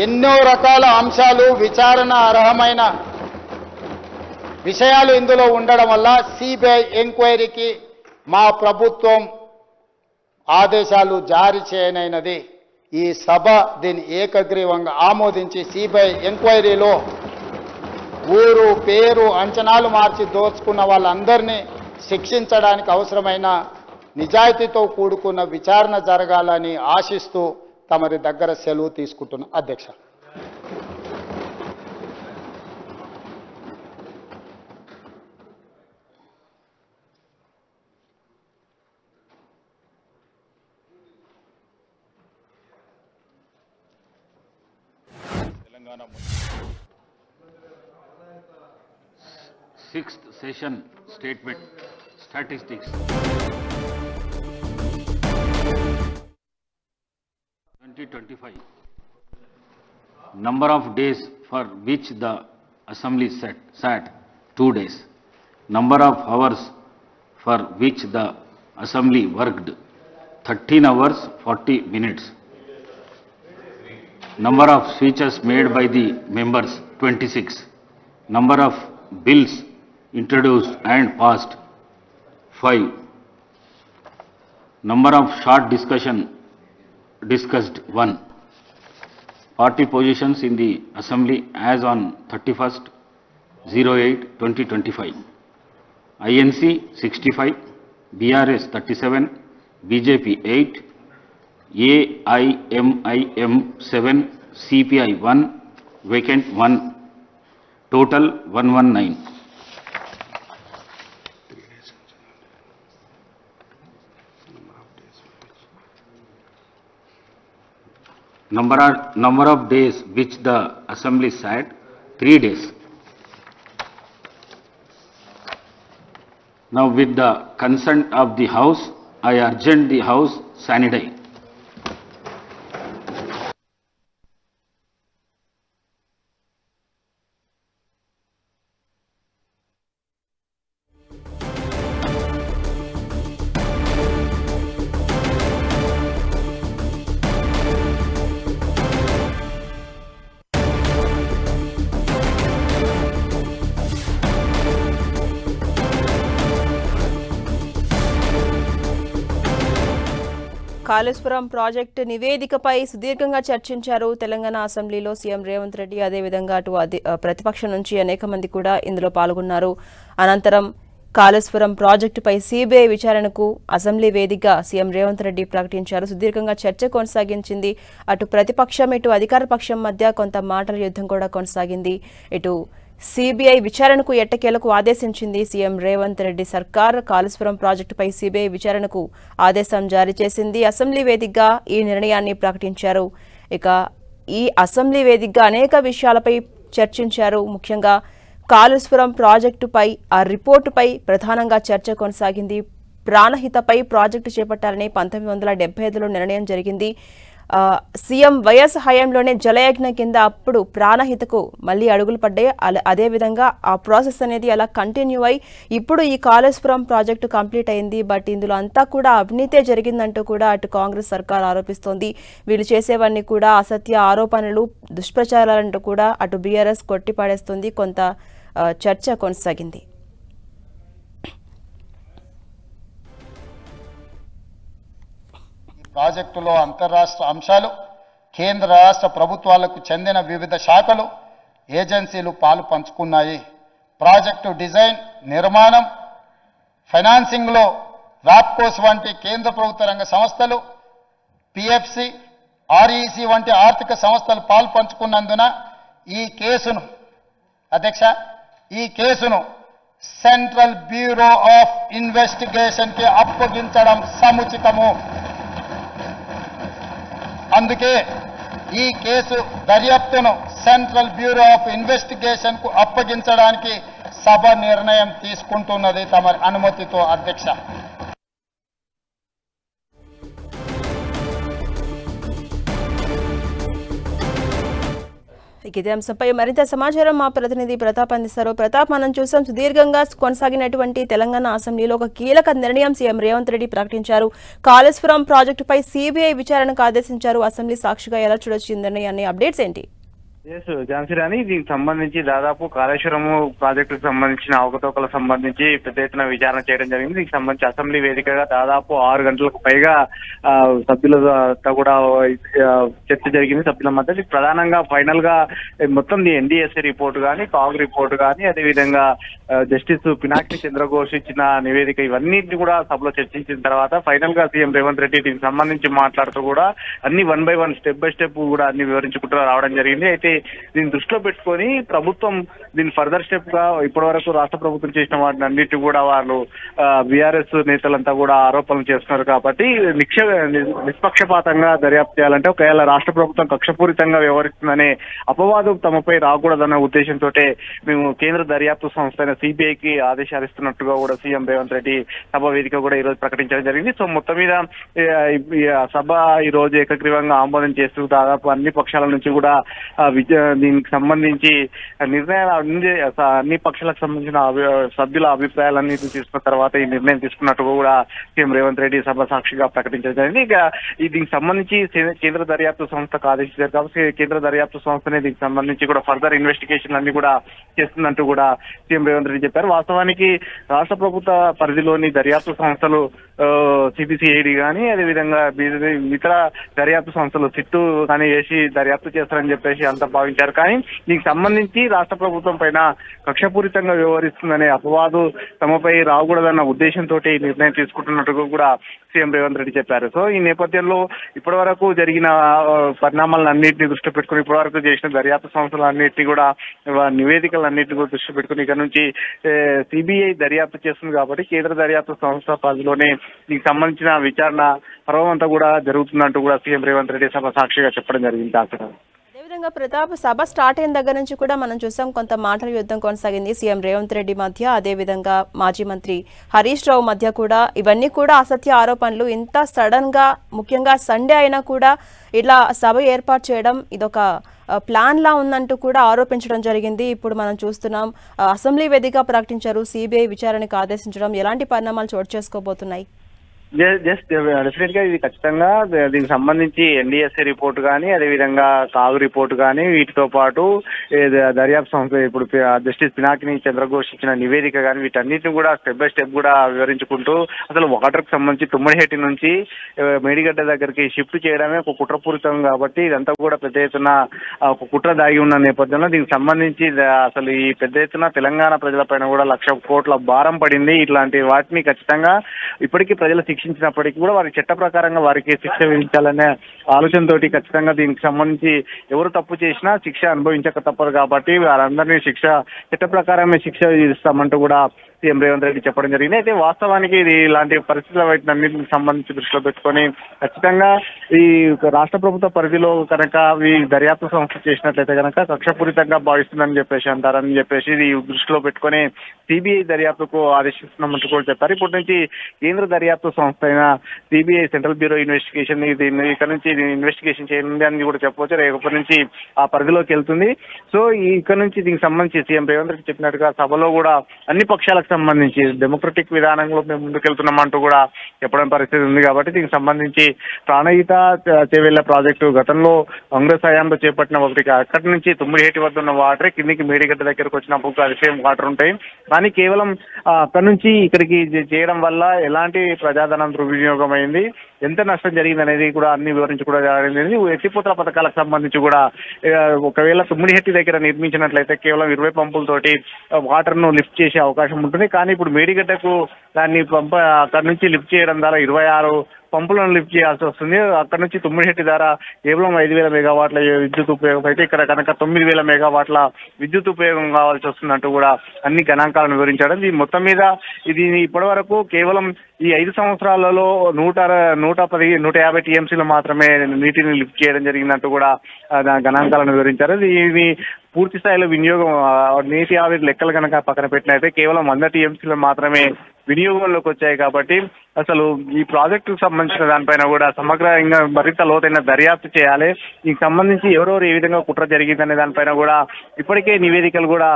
Speaker 1: ఎన్నో రకాల అంశాలు, విచారణ అర్హమైన విషయాలు ఇందులో ఉండడం వల్ల సిబిఐ ఎంక్వైరీకి మా ప్రభుత్వం ఆదేశాలు జారీ చేయనైనది. ఈ సభ దీన్ని ఏకగ్రీవంగా ఆమోదించి సిబిఐ ఎంక్వైరీలో ఊరు, పేరు, అంచనాలు మార్చి దోచుకున్న వాళ్ళందరినీ శిక్షించడానికి అవసరమైన నిజాయితీతో కూడుకున్న విచారణ జరగాలని ఆశిస్తూ తమరి దగ్గర సెలవు తీసుకుంటున్న అధ్యక్ష.
Speaker 2: Telangana 6th session statement statistics 2025 number of days for which the assembly sat 2 days, number of hours for which the assembly worked 13 hours 40 minutes, number of speeches made by the members 26, number of bills introduced and passed 5, Number of short discussed 1. Party positions in the Assembly as on 31st/08/2025. INC 65, BRS 37, BJP 8, AIMIM 7, CPI 1, vacant 1, total 119. Number of days which the Assembly sat, 3 days. Now, with the consent of the House, I urgent the House sine die.
Speaker 3: Kaleshwaram project నివేదికపై సుదీర్ఘంగా చర్చించారు తెలంగాణ అసెంబ్లీలో సీఎం రేవంత్ రెడ్డి. అదేవిధంగా అటు ప్రతిపక్షం నుంచి అనేక మంది కూడా ఇందులో పాల్గొన్నారు. అనంతరం కాళేశ్వరం ప్రాజెక్టుపై సీబీఐ విచారణకు అసెంబ్లీ వేదికగా సీఎం రేవంత్ రెడ్డి ప్రకటించారు. సుదీర్ఘంగా చర్చ కొనసాగించింది. అటు ప్రతిపక్షం ఇటు అధికార పక్షం మధ్య కొంత మాటల యుద్ధం కూడా కొనసాగింది. ఇటు సీబీఐ విచారణకు ఎట్టకేలకు ఆదేశించింది సీఎం రేవంత్ రెడ్డి సర్కార్. కాళేశ్వరం ప్రాజెక్టుపై సీబీఐ విచారణకు ఆదేశం జారీ చేసింది. అసెంబ్లీ వేదికగా ఈ నిర్ణయాన్ని ప్రకటించారు. ఇక ఈ అసెంబ్లీ వేదికగా అనేక విషయాలపై చర్చించారు. ముఖ్యంగా కాళేశ్వరం ప్రాజెక్టుపై ఆ రిపోర్టుపై ప్రధానంగా చర్చ కొనసాగింది. ప్రాణహితపై ప్రాజెక్టు చేపట్టాలని 1975లో నిర్ణయం జరిగింది. సీఎం వైఎస్ హయాంలోనే జలయజ్ఞ కింద అప్పుడు ప్రాణహితకు మళ్లీ అడుగులు పడ్డాయి. అదేవిధంగా ఆ ప్రాసెస్ అనేది అలా కంటిన్యూ అయి ఇప్పుడు ఈ కాళేశ్వరం ప్రాజెక్టు కంప్లీట్ అయింది. బట్ ఇందులో అంతా కూడా అవినీతే జరిగిందంటూ కూడా అటు కాంగ్రెస్ సర్కార్ ఆరోపిస్తోంది. వీళ్ళు చేసేవన్నీ కూడా అసత్య ఆరోపణలు, దుష్ప్రచారాలంటూ కూడా అటు బీఆర్ఎస్ కొట్టిపాడేస్తుంది. కొంత చర్చ కొనసాగింది.
Speaker 1: ప్రాజెక్టులో అంతర్రాష్ట్ర అంశాలు, కేంద్ర రాష్ట్ర ప్రభుత్వాలకు చెందిన వివిధ శాఖలు, ఏజెన్సీలు పాలు పంచుకున్నాయి. ప్రాజెక్టు డిజైన్, నిర్మాణం, ఫైనాన్సింగ్లో వ్యాప్కోస్ వంటి కేంద్ర ప్రభుత్వ రంగ సంస్థలు, పిఎఫ్సి, ఆర్ఈసి వంటి ఆర్థిక సంస్థలు పాలు పంచుకున్నందున ఈ కేసును సెంట్రల్ బ్యూరో ఆఫ్ ఇన్వెస్టిగేషన్కి అప్పగించడం సముచితము. అందుకే ఈ కేసు దర్యాప్తును సెంట్రల్ బ్యూరో ఆఫ్ ఇన్వెస్టిగేషన్కు అప్పగించడానికి సభ నిర్ణయం తీసుకుంటున్నది తమ అనుమతితో అధ్యక్ష.
Speaker 3: ఇదే అంశంపై మరింత సమాచారం మా ప్రతినిధి ప్రతాప్ అందిస్తారు. ప్రతాప్, మనం చూసాం సుదీర్ఘంగా కొనసాగినటువంటి తెలంగాణ అసెంబ్లీలో ఒక కీలక నిర్ణయం సీఎం రేవంత్ రెడ్డి ప్రకటించారు. కాళేశ్వరం ప్రాజెక్టుపై సీబీఐ విచారణకు ఆదేశించారు. అసెంబ్లీ సాక్షిగా ఎలా చూడొచ్చు ఈ నిర్ణయాన్ని? అప్డేట్స్ ఏంటి?
Speaker 4: ఝాన్సీ రాణి, దీనికి సంబంధించి దాదాపు కాళేశ్వరము ప్రాజెక్టుకు సంబంధించిన అవకతవకలకు సంబంధించి పెద్ద ఎత్తున విచారణ చేయడం జరిగింది. దీనికి సంబంధించి అసెంబ్లీ వేదికగా దాదాపు 6 గంటలకు పైగా సభ్యులతో కూడా చర్చ జరిగింది సభ్యుల మధ్య. ప్రధానంగా ఫైనల్ గా మొత్తం ఎన్డీఎస్ఏ రిపోర్ట్ కానీ, కాగ్ రిపోర్ట్ కానీ, అదేవిధంగా జస్టిస్ పినాకి చంద్రఘోష్ ఇచ్చిన నివేదిక, ఇవన్నింటినీ కూడా సభలో చర్చించిన తర్వాత ఫైనల్ గా సీఎం రేవంత్ రెడ్డి దీనికి సంబంధించి మాట్లాడుతూ కూడా అన్ని 1 by 1 స్టెప్ బై స్టెప్ కూడా అన్ని వివరించుకుంటూ రావడం జరిగింది. అయితే దీన్ని దృష్టిలో పెట్టుకొని ప్రభుత్వం దీన్ని ఫర్దర్ స్టెప్ గా ఇప్పటి వరకు రాష్ట్ర ప్రభుత్వం చేసిన వాటిని అన్నిటి కూడా వాళ్ళు బీఆర్ఎస్ నేతలంతా కూడా ఆరోపణలు చేస్తున్నారు. కాబట్టి నిష్పక్షపాతంగా దర్యాప్తు చేయాలంటే ఒకవేళ రాష్ట్ర ప్రభుత్వం కక్షపూరితంగా వ్యవహరిస్తుందనే అపవాదం తమపై రాకూడదన్న ఉద్దేశంతో మేము కేంద్ర దర్యాప్తు సంస్థ అయిన సిబిఐకి ఆదేశాలు ఇస్తున్నట్టుగా కూడా సీఎం రేవంత్ రెడ్డి సభ వేదిక కూడా ఈ రోజు ప్రకటించడం జరిగింది. సో మొత్తం మీద సభ ఈ రోజు ఏకగ్రీవంగా ఆమోదం చేస్తూ దాదాపు అన్ని పక్షాల నుంచి కూడా దీనికి సంబంధించి నిర్ణయాలు అన్ని పక్షాలకు సంబంధించిన సభ్యుల అభిప్రాయాలన్నింటినీ తీసుకున్న తర్వాత ఈ నిర్ణయం తీసుకున్నట్టుగా కూడా సీఎం రేవంత్ రెడ్డి సభ సాక్షిగా ప్రకటించడం జరిగింది. ఇక దీనికి సంబంధించి కేంద్ర దర్యాప్తు సంస్థకు ఆదేశించారు కాబట్టి కేంద్ర దర్యాప్తు సంస్థనే దీనికి సంబంధించి కూడా ఫర్దర్ ఇన్వెస్టిగేషన్ అన్ని కూడా చేస్తుందంటూ కూడా సీఎం రేవంత్ రెడ్డి చెప్పారు. వాస్తవానికి రాష్ట్ర ప్రభుత్వ పరిధిలోని దర్యాప్తు సంస్థలు సిబిసిఐడి కానీ అదేవిధంగా ఇతర దర్యాప్తు సంస్థలు సిట్టు కానీ వేసి దర్యాప్తు చేస్తారని చెప్పేసి అంతా భావించారు. కానీ దీనికి సంబంధించి రాష్ట్ర ప్రభుత్వం పైన కక్షపూరితంగా వ్యవహరిస్తుందనే అపవాదు తమపై రాకూడదన్న ఉద్దేశంతో ఈ నిర్ణయం తీసుకుంటున్నట్టుగా కూడా సీఎం రేవంత్ రెడ్డి చెప్పారు. సో ఈ నేపథ్యంలో ఇప్పటి వరకు జరిగిన పరిణామాలన్నింటినీ దృష్టి పెట్టుకుని ఇప్పటి వరకు చేసిన దర్యాప్తు సంస్థలన్నింటినీ కూడా నివేదికలన్నింటినీ కూడా దృష్టి పెట్టుకుని ఇక్కడ నుంచి సిబిఐ దర్యాప్తు చేస్తుంది కాబట్టి కేంద్ర దర్యాప్తు సంస్థ పరిధిలోనే దీనికి సంబంధించిన విచారణ పర్వం అంతా కూడా జరుగుతుందంటూ కూడా సీఎం రేవంత్ రెడ్డి సభ సాక్షిగా చెప్పడం జరిగింది. అక్కడ
Speaker 3: అదేవిధంగా ప్రతాప్, సభ స్టార్ట్ అయిన దగ్గర నుంచి కూడా మనం చూసాం కొంత మాటల యుద్ధం కొనసాగింది సీఎం రేవంత్ రెడ్డి మధ్య, అదేవిధంగా మాజీ మంత్రి హరీష్ రావు మధ్య కూడా. ఇవన్నీ కూడా అసత్య ఆరోపణలు. ఇంత సడన్ గా ముఖ్యంగా సండే అయినా కూడా ఇట్లా సభ ఏర్పాటు చేయడం ఇదొక ప్లాన్ లా ఉందంటూ కూడా ఆరోపించడం జరిగింది. ఇప్పుడు మనం చూస్తున్నాం అసెంబ్లీ వేదికగా ప్రకటించారు సిబిఐ విచారణకు ఆదేశించడం. ఎలాంటి పరిణామాలు చోటు చేసుకోబోతున్నాయి?
Speaker 4: డెఫినెట్ గా ఇది ఖచ్చితంగా దీనికి సంబంధించి ఎన్డీఎస్ఏ రిపోర్ట్ కానీ అదేవిధంగా కాగు రిపోర్ట్ కానీ వీటితో పాటు దర్యాప్తు సంస్థ ఇప్పుడు జస్టిస్ పినాకిని చంద్రఘోష్ ఇచ్చిన నివేదిక కానీ వీటన్నిటిని కూడా స్టెప్ బై స్టెప్ కూడా వివరించుకుంటూ అసలు వాటర్కి సంబంధించి తుమ్మడిహెట్టి నుంచి మేడిగడ్డ దగ్గరికి షిఫ్ట్ చేయడమే ఒక కుట్రపూరితం కాబట్టి ఇదంతా కూడా పెద్ద ఎత్తున ఒక కుట్ర దాగి ఉన్న నేపథ్యంలో దీనికి సంబంధించి అసలు ఈ పెద్ద ఎత్తున తెలంగాణ ప్రజలపైన కూడా 1,00,000 కోట్ల భారం పడింది. ఇట్లాంటి వాటిని ఖచ్చితంగా ఇప్పటికీ ప్రజలు శిక్షించినప్పటికీ కూడా వారి చట్ట ప్రకారంగా వారికి శిక్ష విధించాలనే ఆలోచనతోటి ఖచ్చితంగా దీనికి సంబంధించి ఎవరు తప్పు చేసినా శిక్ష అనుభవించక తప్పదు కాబట్టి వారందరినీ చట్ట ప్రకారమే శిక్ష విధిస్తామంటూ కూడా సీఎం రేవంత్ రెడ్డి చెప్పడం జరిగింది. అయితే వాస్తవానికి ఇది ఇలాంటి పరిస్థితుల వాటినన్నింటికి సంబంధించి దృష్టిలో పెట్టుకొని ఖచ్చితంగా ఈ రాష్ట్ర ప్రభుత్వ పరిధిలో కనుక ఈ దర్యాప్తు సంస్థ చేసినట్లయితే కనుక కక్షపూరితంగా భావిస్తుందని చెప్పేసి అంటారని చెప్పేసి ఇది దృష్టిలో పెట్టుకొని సిబిఐ దర్యాప్తుకు ఆదేశిస్తున్నామంటూ కూడా చెప్పారు. ఇప్పటి నుంచి కేంద్ర దర్యాప్తు సంస్థ అయిన సిబిఐ సెంట్రల్ బ్యూరో ఇన్వెస్టిగేషన్ దీన్ని ఇక్కడ నుంచి ఇన్వెస్టిగేషన్ చేయండి అని కూడా చెప్పవచ్చు. రేపటి నుంచి ఆ పరిధిలోకి వెళ్తుంది. సో ఇక్కడ నుంచి దీనికి సంబంధించి సీఎం రేవంత్ రెడ్డి చెప్పినట్టుగా సభలో కూడా అన్ని పక్షాలకు సంబంధించి డెమోక్రటిక్ విధానంలో మేము ముందుకెళ్తున్నామంటూ కూడా చెప్పడం పరిస్థితి ఉంది కాబట్టి దీనికి సంబంధించి ప్రాణహిత చేవెళ్ల ప్రాజెక్టు గతంలో కాంగ్రెస్ హయాంలో చేపట్టిన ఒకటి అక్కడి నుంచి తుమ్మిడిహేటి వద్ద ఉన్న వాటరే కిందికి మేడిగడ్డ దగ్గరకు వచ్చినప్పుడు అది సేమ్ వాటర్ ఉంటాయి. కానీ కేవలం అక్కడి నుంచి ఇక్కడికి చేయడం వల్ల ఎలాంటి ప్రజాధనం దుర్వినియోగం అయింది, ఎంత నష్టం జరిగింది అనేది కూడా అన్ని వివరించి కూడా జరిగింది. ఎత్తిపోతల పథకాలకు సంబంధించి కూడా ఒకవేళ తుమ్మిడిహెట్టి దగ్గర నిర్మించినట్లయితే కేవలం 20 పంపులతోటి వాటర్ ను లిఫ్ట్ చేసే అవకాశం ఉంటుంది. కానీ ఇప్పుడు మేడిగడ్డకు దాన్ని అక్కడి నుంచి లిఫ్ట్ చేయడం ద్వారా 26 పంపులను లిఫ్ట్ చేయాల్సి వస్తుంది. అక్కడ నుంచి తుమ్మిడిహెట్టి ద్వారా కేవలం 5,000 మెగావాట్ల విద్యుత్ ఉపయోగం అయితే ఇక్కడ కనుక 9,000 మెగావాట్ల విద్యుత్ ఉపయోగం కావాల్సి వస్తుందంటూ కూడా అన్ని గణాంకాలను వివరించడం. ఈ మొత్తం మీద ఇది ఇప్పటి వరకు కేవలం ఈ 5 సంవత్సరాలలో 150 టీఎంసీలు మాత్రమే నీటిని లిఫ్ట్ చేయడం జరిగిందంటూ కూడా గణాంకాలను వివరించారు. ఇది పూర్తి స్థాయిలో వినియోగం నీటి ఆవిరి లెక్కలు కనుక పక్కన పెట్టినైతే కేవలం 100 టీఎంసీలు మాత్రమే వినియోగంలోకి వచ్చాయి. కాబట్టి అసలు ఈ ప్రాజెక్టుకు సంబంధించిన దానిపైన కూడా సమగ్రంగా మరింత లోతైన దర్యాప్తు చేయాలి. దీనికి సంబంధించి ఎవరెవరు ఏ విధంగా కుట్ర జరిగిందనే దానిపైన కూడా ఇప్పటికే నివేదికలు కూడా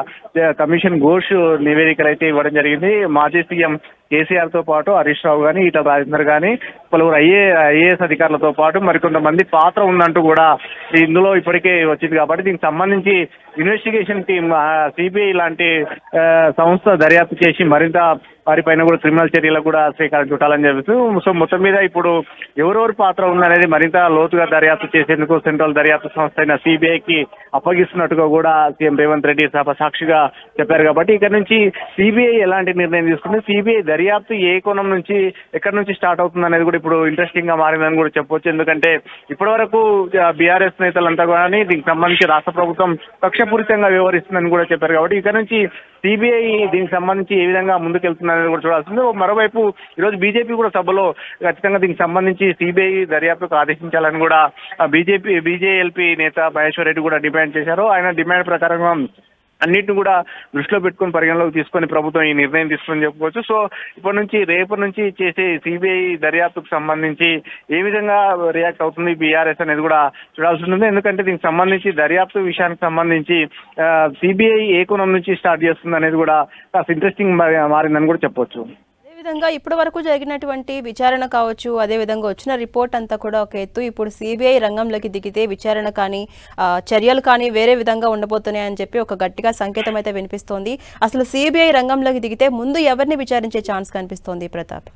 Speaker 4: కమిషన్ ఘోష్ నివేదికలు అయితే ఇవ్వడం జరిగింది. మాజీ సీఎం కేసీఆర్ తో పాటు హరీష్ రావు కానీ ఈటల రాజేందర్ కానీ పలువురు ఐఏఎస్ అధికారులతో పాటు మరికొంతమంది పాత్ర ఉందంటూ కూడా ఇందులో ఇప్పటికే వచ్చింది. కాబట్టి దీనికి సంబంధించి ఇన్వెస్టిగేషన్ టీం సిబిఐ లాంటి సంస్థ దర్యాప్తు చేసి మరింత వారిపైన కూడా క్రిమినల్ చర్యలకు కూడా శ్రీకారం చుట్టాలని చెప్పేసి సో మొత్తం మీద ఇప్పుడు ఎవరెవరి పాత్ర ఉందనేది మరింత లోతుగా దర్యాప్తు చేసేందుకు సెంట్రల్ దర్యాప్తు సంస్థ అయిన సిబిఐకి అప్పగిస్తున్నట్టుగా కూడా సీఎం రేవంత్ రెడ్డి సభ సాక్షిగా చెప్పారు. కాబట్టి ఇక్కడ నుంచి సిబిఐ ఎలాంటి నిర్ణయం తీసుకుంటే సిబిఐ దర్యాప్తు ఏ కోణం నుంచి ఎక్కడి నుంచి స్టార్ట్ అవుతుంది అనేది కూడా ఇప్పుడు ఇంట్రెస్టింగ్ గా మారిందని కూడా చెప్పొచ్చు. ఎందుకంటే ఇప్పటి వరకు బీఆర్ఎస్ నేతలంతా కానీ దీనికి సంబంధించి రాష్ట్ర ప్రభుత్వం కక్షపూరితంగా వ్యవహరిస్తుందని కూడా చెప్పారు. కాబట్టి ఇక్కడ నుంచి సిబిఐ దీనికి సంబంధించి ఏ విధంగా ముందుకెళ్తుందనేది కూడా చూడాల్సింది. మరోవైపు ఈరోజు బీజేపీ కూడా సభలో ఖచ్చితంగా దీనికి సంబంధించి సిబిఐ దర్యాప్తుకు ఆదేశించాలని కూడా బీజేఎల్పీ నేత మహేశ్వర్ రెడ్డి కూడా డిమాండ్ చేశారు. ఆయన డిమాండ్ ప్రకారంగా అన్నిటిని కూడా దృష్టిలో పెట్టుకుని పరిగణలోకి తీసుకొని ప్రభుత్వం ఈ నిర్ణయం తీసుకుని చెప్పుకోవచ్చు. సో ఇప్పటి నుంచి రేపటి నుంచి చేసే సిబిఐ దర్యాప్తుకు సంబంధించి ఏ విధంగా రియాక్ట్ అవుతుంది బీఆర్ఎస్ అనేది కూడా చూడాల్సి ఉంటుంది. ఎందుకంటే దీనికి సంబంధించి దర్యాప్తు విషయానికి సంబంధించి సిబిఐ ఏ కోణం నుంచి స్టార్ట్ చేస్తుంది అనేది కూడా కాస్త ఇంట్రెస్టింగ్ మారిందని కూడా చెప్పొచ్చు.
Speaker 3: విధంగా ఇప్పటి వరకు జరిగినటువంటి విచారణ కావచ్చు, అదే విధంగా వచ్చిన రిపోర్ట్ అంతా కూడా ఒక ఎత్తు. ఇప్పుడు సిబిఐ రంగంలోకి దిగితే విచారణ కానీ చర్యలు కానీ వేరే విధంగా ఉండబోతున్నాయని చెప్పి ఒక గట్టిగా సంకేతం అయితే వినిపిస్తోంది. అసలు సిబిఐ రంగంలోకి దిగితే ముందు ఎవరిని విచారించే ఛాన్స్ కనిపిస్తోంది ప్రతాప్?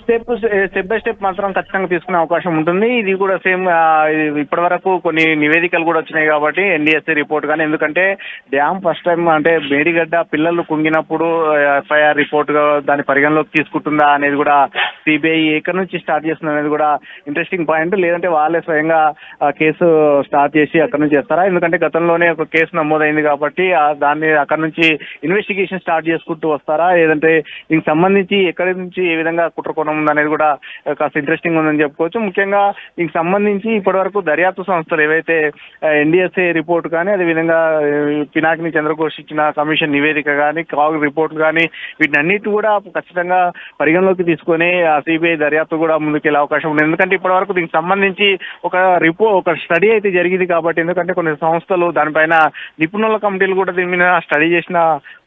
Speaker 4: స్టెప్ బై స్టెప్ మాత్రం ఖచ్చితంగా తీసుకునే అవకాశం ఉంటుంది. ఇది కూడా సేమ్ ఇప్పటి వరకు కొన్ని నివేదికలు కూడా వచ్చినాయి కాబట్టి ఎన్డీఎస్సీ రిపోర్ట్ కానీ, ఎందుకంటే డ్యామ్ ఫస్ట్ టైం అంటే మేడిగడ్డ పిల్లలు కుంగినప్పుడు ఎఫ్ఐఆర్ రిపోర్ట్ గా దాని పరిగణలోకి తీసుకుంటుందా అనేది కూడా సిబిఐ ఎక్కడి నుంచి స్టార్ట్ చేస్తుంది అనేది కూడా ఇంట్రెస్టింగ్ పాయింట్. లేదంటే వాళ్ళే స్వయంగా కేసు స్టార్ట్ చేసి అక్కడ నుంచి చేస్తారా? ఎందుకంటే గతంలోనే ఒక కేసు నమోదైంది కాబట్టి దాన్ని అక్కడ నుంచి ఇన్వెస్టిగేషన్ స్టార్ట్ చేసుకుంటూ వస్తారా, లేదంటే దీనికి సంబంధించి ఎక్కడి నుంచి ఏ విధంగా కుట్రకోణం ఉందనేది కూడా కాస్త ఇంట్రెస్టింగ్ ఉందని చెప్పుకోవచ్చు. ముఖ్యంగా దీనికి సంబంధించి ఇప్పటి వరకు దర్యాప్తు సంస్థలు ఏవైతే ఎన్డీఎస్ఏ రిపోర్ట్ కానీ, అదేవిధంగా పినాకిని చంద్రఘోష్ ఇచ్చిన కమిషన్ నివేదిక కానీ, కాగ్ రిపోర్ట్ కానీ, వీటినన్నిటి కూడా ఖచ్చితంగా పరిగణలోకి తీసుకొని ఆ సిబిఐ దర్యాప్తు కూడా ముందుకెళ్లే అవకాశం ఉంది. ఎందుకంటే ఇప్పటి వరకు దీనికి సంబంధించి ఒక స్టడీ అయితే జరిగింది కాబట్టి, ఎందుకంటే కొన్ని సంస్థలు దానిపైన నిపుణుల కమిటీలు కూడా దీని మీద స్టడీ చేసిన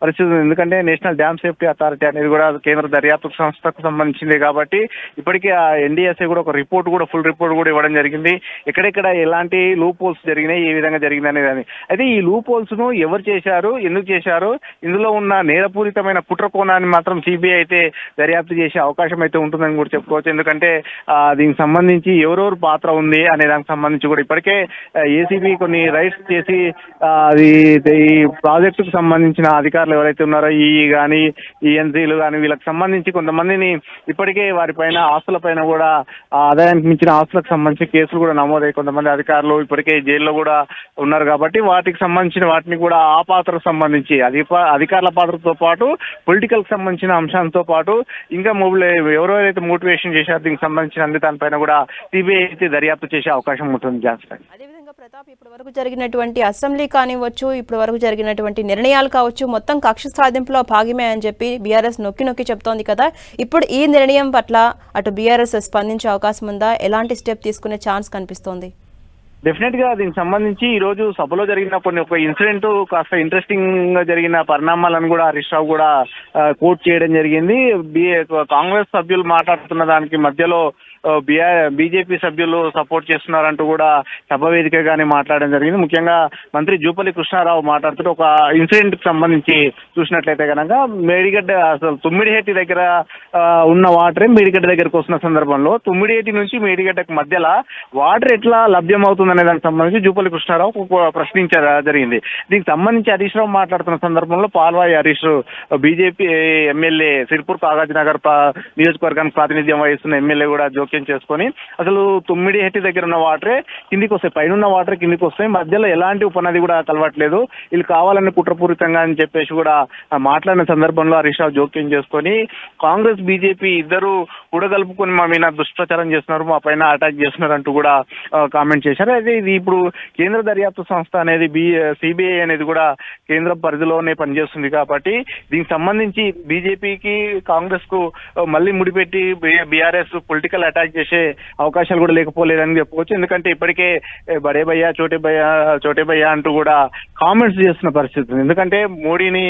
Speaker 4: పరిస్థితి ఉంది. ఎందుకంటే నేషనల్ డ్యామ్ సేఫ్టీ అథారిటీ అనేది కూడా కేంద్ర దర్యాప్తు సంస్థకు సంబంధించింది కాబట్టి ఇప్పటికే ఆ ఎన్డీఎస్ఏ కూడా ఒక రిపోర్ట్ కూడా ఫుల్ రిపోర్ట్ కూడా ఇవ్వడం జరిగింది. ఎక్కడెక్కడ ఎలాంటి లూప్ హోల్స్ జరిగినాయి, ఏ విధంగా జరిగింది అనేది. అయితే ఈ లూప్ హోల్స్ ను ఎవరు చేశారు, ఎందుకు చేశారు, ఇందులో ఉన్న నేరపూరితమైన కుట్ర కోణాన్ని మాత్రం సిబిఐ అయితే దర్యాప్తు చేసే అవకాశం అయితే ఉంటుందని కూడా చెప్పుకోవచ్చు. ఎందుకంటే దీనికి సంబంధించి ఎవరెవరు పాత్ర ఉంది అనే దానికి సంబంధించి కూడా ఇప్పటికే ఏసీబీ కొన్ని రైట్స్ చేసి అది ఈ ప్రాజెక్టుకు సంబంధించిన అధికారులు ఎవరైతే ఉన్నారో ఈ కానీ ఈఎన్సీలు కానీ వీళ్ళకి సంబంధించి కొంతమందిని ఇప్పటికే వారిపైన ఆస్తులపైన కూడా ఆదాయానికి మించిన ఆస్తులకు సంబంధించి కేసులు కూడా నమోదై కొంతమంది అధికారులు ఇప్పటికే జైల్లో కూడా ఉన్నారు కాబట్టి వాటికి సంబంధించిన వాటిని కూడా ఆ పాత్రకు సంబంధించి అధికారుల పాత్రతో పాటు పొలిటికల్ కి సంబంధించిన అంశాలతో పాటు ఇంకా ఎవరెవరైతే మోటివేషన్ చేశారో దీనికి సంబంధించిన అన్ని దానిపైన కూడా సిబిఐ అయితే దర్యాప్తు చేసే అవకాశం ఉంటుంది. జాన్సన్,
Speaker 3: అదేవిధంగా ప్రతాప్, ఇప్పటి వరకు జరిగినటువంటి అసెంబ్లీ కానివచ్చు, ఇప్పటి వరకు జరిగినటువంటి నిర్ణయాలు కావచ్చు, మొత్తం కక్ష సాధింపులో భాగమే అని చెప్పి బీఆర్ఎస్ నొక్కి చెప్తోంది కదా. ఇప్పుడు ఈ నిర్ణయం పట్ల అటు బీఆర్ఎస్ స్పందించే అవకాశం ఉందా? ఎలాంటి స్టెప్ తీసుకునే ఛాన్స్ కనిపిస్తోంది?
Speaker 4: డెఫినెట్ గా దీనికి సంబంధించి ఈ రోజు సభలో జరిగిన ఒక ఇన్సిడెంట్ కాస్త ఇంట్రెస్టింగ్ గా జరిగిన పరిణామాలను కూడా హరీష్ రావు కూడా కోట్ చేయడం జరిగింది. కాంగ్రెస్ సభ్యులు మాట్లాడుతున్న దానికి మధ్యలో బీజేపీ సభ్యులు సపోర్ట్ చేస్తున్నారంటూ కూడా సభ వేదికగానే మాట్లాడడం జరిగింది. ముఖ్యంగా మంత్రి జూపల్లి కృష్ణారావు మాట్లాడుతూ ఒక ఇన్సిడెంట్ కి సంబంధించి చూసినట్లయితే కనుక మేడిగడ్డ అసలు తుమ్మిడిహేటి దగ్గర ఉన్న వాటరే మేడిగడ్డ దగ్గరకు వస్తున్న సందర్భంలో తుమ్మిడిహేటి నుంచి మేడిగడ్డకు మధ్యలో వాటర్ ఎట్లా లభ్యం అవుతుందనే దానికి సంబంధించి జూపల్లి కృష్ణారావు ప్రశ్నించడం జరిగింది. దీనికి సంబంధించి హరీష్ రావు మాట్లాడుతున్న సందర్భంలో పాల్వాయి హరీష్ బీజేపీ ఎమ్మెల్యే సిర్పూర్ కాగజ్ నగర్ నియోజకవర్గానికి ప్రాతినిధ్యం వహిస్తున్న ఎమ్మెల్యే కూడా చేసుకొని అసలు తుమ్మిడిహెట్టి దగ్గర ఉన్న వాటరే కిందికి వస్తాయి, పైన ఉన్న వాటర్ కిందికి వస్తాయి, మధ్యలో ఎలాంటి ఉపనది కూడా కలవట్లేదు, వీళ్ళు కావాలని కుట్రపూరితంగా అని చెప్పేసి కూడా మాట్లాడిన సందర్భంలో హరీష్ రావు జోక్యం చేసుకొని కాంగ్రెస్ బీజేపీ ఇద్దరు కూడగలుపుకొని మా మీద దుష్ప్రచారం చేస్తున్నారు, మా పైన అటాక్ చేస్తున్నారు అంటూ కూడా కామెంట్ చేశారు. అయితే ఇది ఇప్పుడు కేంద్ర దర్యాప్తు సంస్థ అనేది సిబిఐ అనేది కూడా కేంద్ర పరిధిలోనే పనిచేస్తుంది కాబట్టి దీనికి సంబంధించి బీజేపీకి కాంగ్రెస్ కు మళ్ళీ ముడిపెట్టి బీఆర్ఎస్ పొలిటికల్ అటాక్ చేసే అవకాశాలు కూడా లేకపోలేదని చెప్పుకోవచ్చు. ఎందుకంటే ఇప్పటికే బడే భయ్యా చోటే భయ్యా అంటూ కూడా కామెంట్స్ చేస్తున్న పరిస్థితి. ఎందుకంటే మోడీని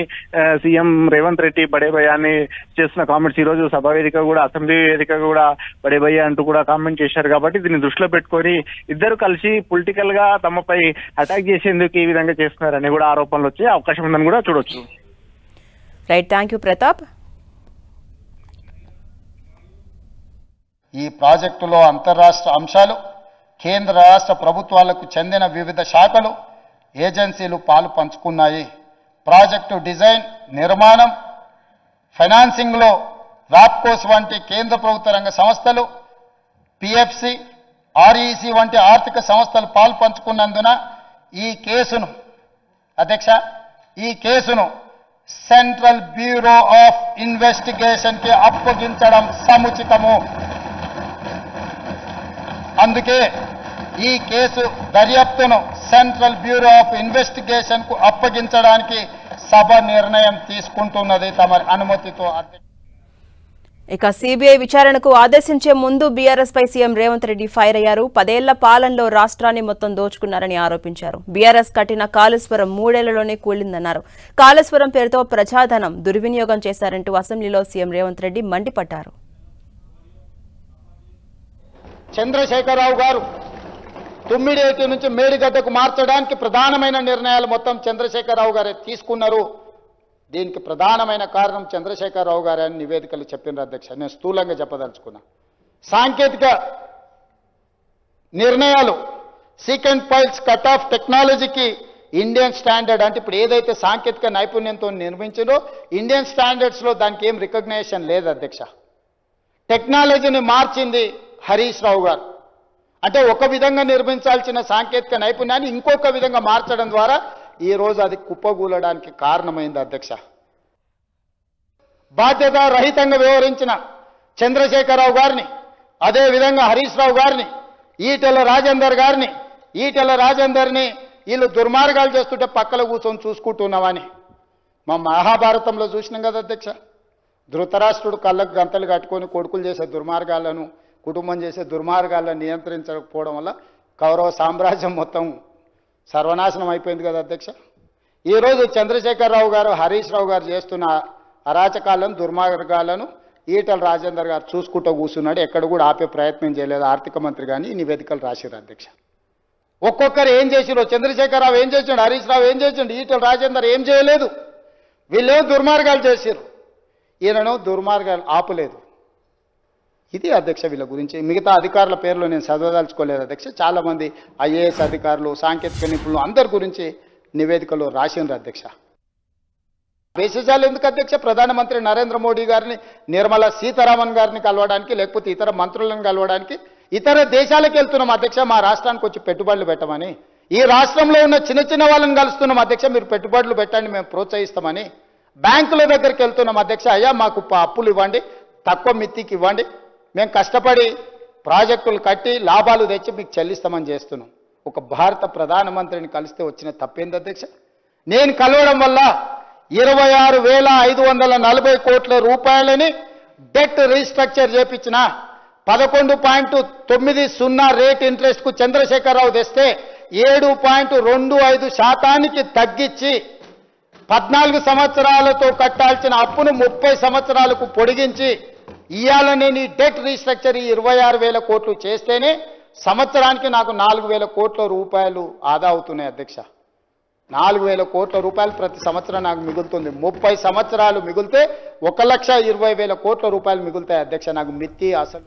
Speaker 4: సీఎం రేవంత్ రెడ్డి బడే భయ్యాని చేస్తున్న కామెంట్స్ ఈ రోజు సభ వేదిక కూడా అసెంబ్లీ వేదిక కూడా బడే భయ్యా అంటూ కూడా కామెంట్ చేశారు. కాబట్టి దీన్ని దృష్టిలో పెట్టుకొని ఇద్దరు కలిసి పొలిటికల్ గా తమపై అటాక్ చేసేందుకు ఈ విధంగా చేస్తున్నారని కూడా ఆరోపణలు వచ్చే అవకాశం ఉందని కూడా చూడొచ్చు.
Speaker 3: Right, thank you Pratap.
Speaker 1: ఈ ప్రాజెక్టులో అంతర్రాష్ట్ర అంశాలు, కేంద్ర రాష్ట్ర ప్రభుత్వాలకు చెందిన వివిధ శాఖలు, ఏజెన్సీలు పాలు పంచుకున్నాయి. ప్రాజెక్టు డిజైన్, నిర్మాణం, ఫైనాన్సింగ్లో రాప్కోస్ వంటి కేంద్ర ప్రభుత్వ రంగ సంస్థలు, పిఎఫ్సి, ఆర్ఈసి వంటి ఆర్థిక సంస్థలు పాలు పంచుకున్నందున ఈ కేసును సెంట్రల్ బ్యూరో ఆఫ్ ఇన్వెస్టిగేషన్ కి అప్పగించడం సముచితము. అందుకే ఈ కేసు దర్యాప్తును సెంట్రల్ బ్యూరో ఆఫ్ ఇన్వెస్టిగేషన్ కు అప్పగించడానికి సభ నిర్ణయం తీసుకుంటున్నది తమ అనుమతితో.
Speaker 3: ఇక సిబిఐ విచారణకు ఆదేశించే ముందు బీఆర్ఎస్ పై సీఎం రేవంత్ రెడ్డి ఫైర్ అయ్యారు. 10 ఏళ్ల పాలనలో రాష్ట్రాన్ని మొత్తం దోచుకున్నారని ఆరోపించారు. బీఆర్ఎస్ కట్టిన కాళేశ్వరం 3 ఏళ్లలోనే కూలిందన్నారు. కాళేశ్వరం పేరుతో ప్రజాధనం దుర్వినియోగం చేశారంటూ అసెంబ్లీలో సీఎం రేవంత్ రెడ్డి మండిపడ్డారు.
Speaker 1: చంద్రశేఖరరావు గారు తుమ్మిడేటి నుంచి మేడిగడ్డకు మార్చడానికి ప్రధానమైన నిర్ణయాలు మొత్తం చంద్రశేఖరరావు గారే తీసుకున్నారు. దీనికి ప్రధానమైన కారణం చంద్రశేఖరరావు గారు అని నివేదికలు చెప్పినారు అధ్యక్ష. నేను స్థూలంగా చెప్పదలుచుకున్నా. సాంకేతిక నిర్ణయాలు సీకెంట్ పైల్స్ కట్ ఆఫ్ టెక్నాలజీకి ఇండియన్ స్టాండర్డ్ అంటే ఇప్పుడు ఏదైతే సాంకేతిక నైపుణ్యంతో నిర్మించిందో ఇండియన్ స్టాండర్డ్స్లో దానికి ఏం రికగ్నేషన్ లేదు అధ్యక్ష. టెక్నాలజీని మార్చింది హరీష్ రావు గారు. అంటే ఒక విధంగా నిర్మించాల్సిన సాంకేతిక నైపుణ్యాన్ని ఇంకొక విధంగా మార్చడం ద్వారా ఈ రోజు అది కుప్పగూలడానికి కారణమైంది అధ్యక్ష. బాధ్యత రహితంగా వ్యవహరించిన చంద్రశేఖరరావు గారిని, అదేవిధంగా హరీష్ రావు గారిని, ఈటెల రాజేందర్ని వీళ్ళు దుర్మార్గాలు చేస్తుంటే పక్కన కూర్చొని చూసుకుంటున్నామని మా మహాభారతంలో చూసినాం కదా అధ్యక్ష. ధృతరాష్ట్రుడు కళ్ళకు గంతలు కట్టుకొని కొడుకులు చేసే దుర్మార్గాలను, కుటుంబం చేసే దుర్మార్గాలను నియంత్రించకపోవడం వల్ల కౌరవ సామ్రాజ్యం మొత్తం సర్వనాశనం అయిపోయింది కదా అధ్యక్ష. ఈరోజు చంద్రశేఖరరావు గారు, హరీష్ రావు గారు చేస్తున్న అరాచకాలను, దుర్మార్గాలను ఈటల రాజేందర్ గారు చూసుకుంటూ కూర్చున్నాడు. ఎక్కడ కూడా ఆపే ప్రయత్నం చేయలేదు ఆర్థిక మంత్రి కానీ నివేదికలు రాశారు అధ్యక్ష. ఒక్కొక్కరు ఏం చేసిరో, చంద్రశేఖరరావు ఏం చేసిండు, హరీష్ రావు ఏం చేసిండు, ఈటల రాజేందర్ ఏం చేయలేదు. వీళ్ళేమో దుర్మార్గాలు చేశారు, ఈయనను దుర్మార్గాలు ఆపలేదు. ఇది అధ్యక్ష వీళ్ళ గురించి. మిగతా అధికారుల పేర్లు నేను చదవదలుచుకోలేదు అధ్యక్ష. చాలామంది ఐఏఎస్ అధికారులు, సాంకేతిక నిపుణులు అందరి గురించి నివేదికలో రాసిండ్రు అధ్యక్ష. విశేషాలు ఎందుకు అధ్యక్ష? ప్రధానమంత్రి నరేంద్ర మోడీ గారిని, నిర్మలా సీతారామన్ గారిని కలవడానికి, లేకపోతే ఇతర మంత్రులను కలవడానికి ఇతర దేశాలకు వెళ్తున్నాం అధ్యక్ష. మా రాష్ట్రానికి వచ్చి పెట్టుబడులు పెట్టమని. ఈ రాష్ట్రంలో ఉన్న చిన్న చిన్న వాళ్ళని కలుస్తున్నాం అధ్యక్ష. మీరు పెట్టుబడులు పెట్టండి, మేము ప్రోత్సహిస్తామని. బ్యాంకుల దగ్గరికి వెళ్తున్నాం అధ్యక్ష. అయ్యా మాకు అప్పులు ఇవ్వండి, తక్కువ మిత్తికి ఇవ్వండి, మేము కష్టపడి ప్రాజెక్టులు కట్టి లాభాలు తెచ్చి మీకు చెల్లిస్తామని చేస్తున్నాం. ఒక భారత ప్రధానమంత్రిని కలిస్తే వచ్చిన తప్పేంది అధ్యక్ష? నేను కలవడం వల్ల 26,540 కోట్ల రూపాయలని డెట్ రీస్ట్రక్చర్ చేపించిన 11.90 రేట్ ఇంట్రెస్ట్కు చంద్రశేఖరరావు తెస్తే 7.25% తగ్గించి 14 సంవత్సరాలతో కట్టాల్సిన అప్పును 30 సంవత్సరాలకు పొడిగించి ఇయాలనే నీ డెట్ రీస్ట్రక్చర్ 26,000 కోట్లు చేస్తేనే సంవత్సరానికి నాకు 4,000 కోట్ల రూపాయలు ఆదా అవుతున్నాయి అధ్యక్ష. 4,000 కోట్ల రూపాయలు ప్రతి సంవత్సరం నాకు మిగులుతుంది. 30 సంవత్సరాలు మిగిలితే 1,20,000 కోట్ల రూపాయలు మిగులుతాయి అధ్యక్ష నాకు మిత్తి అసలు.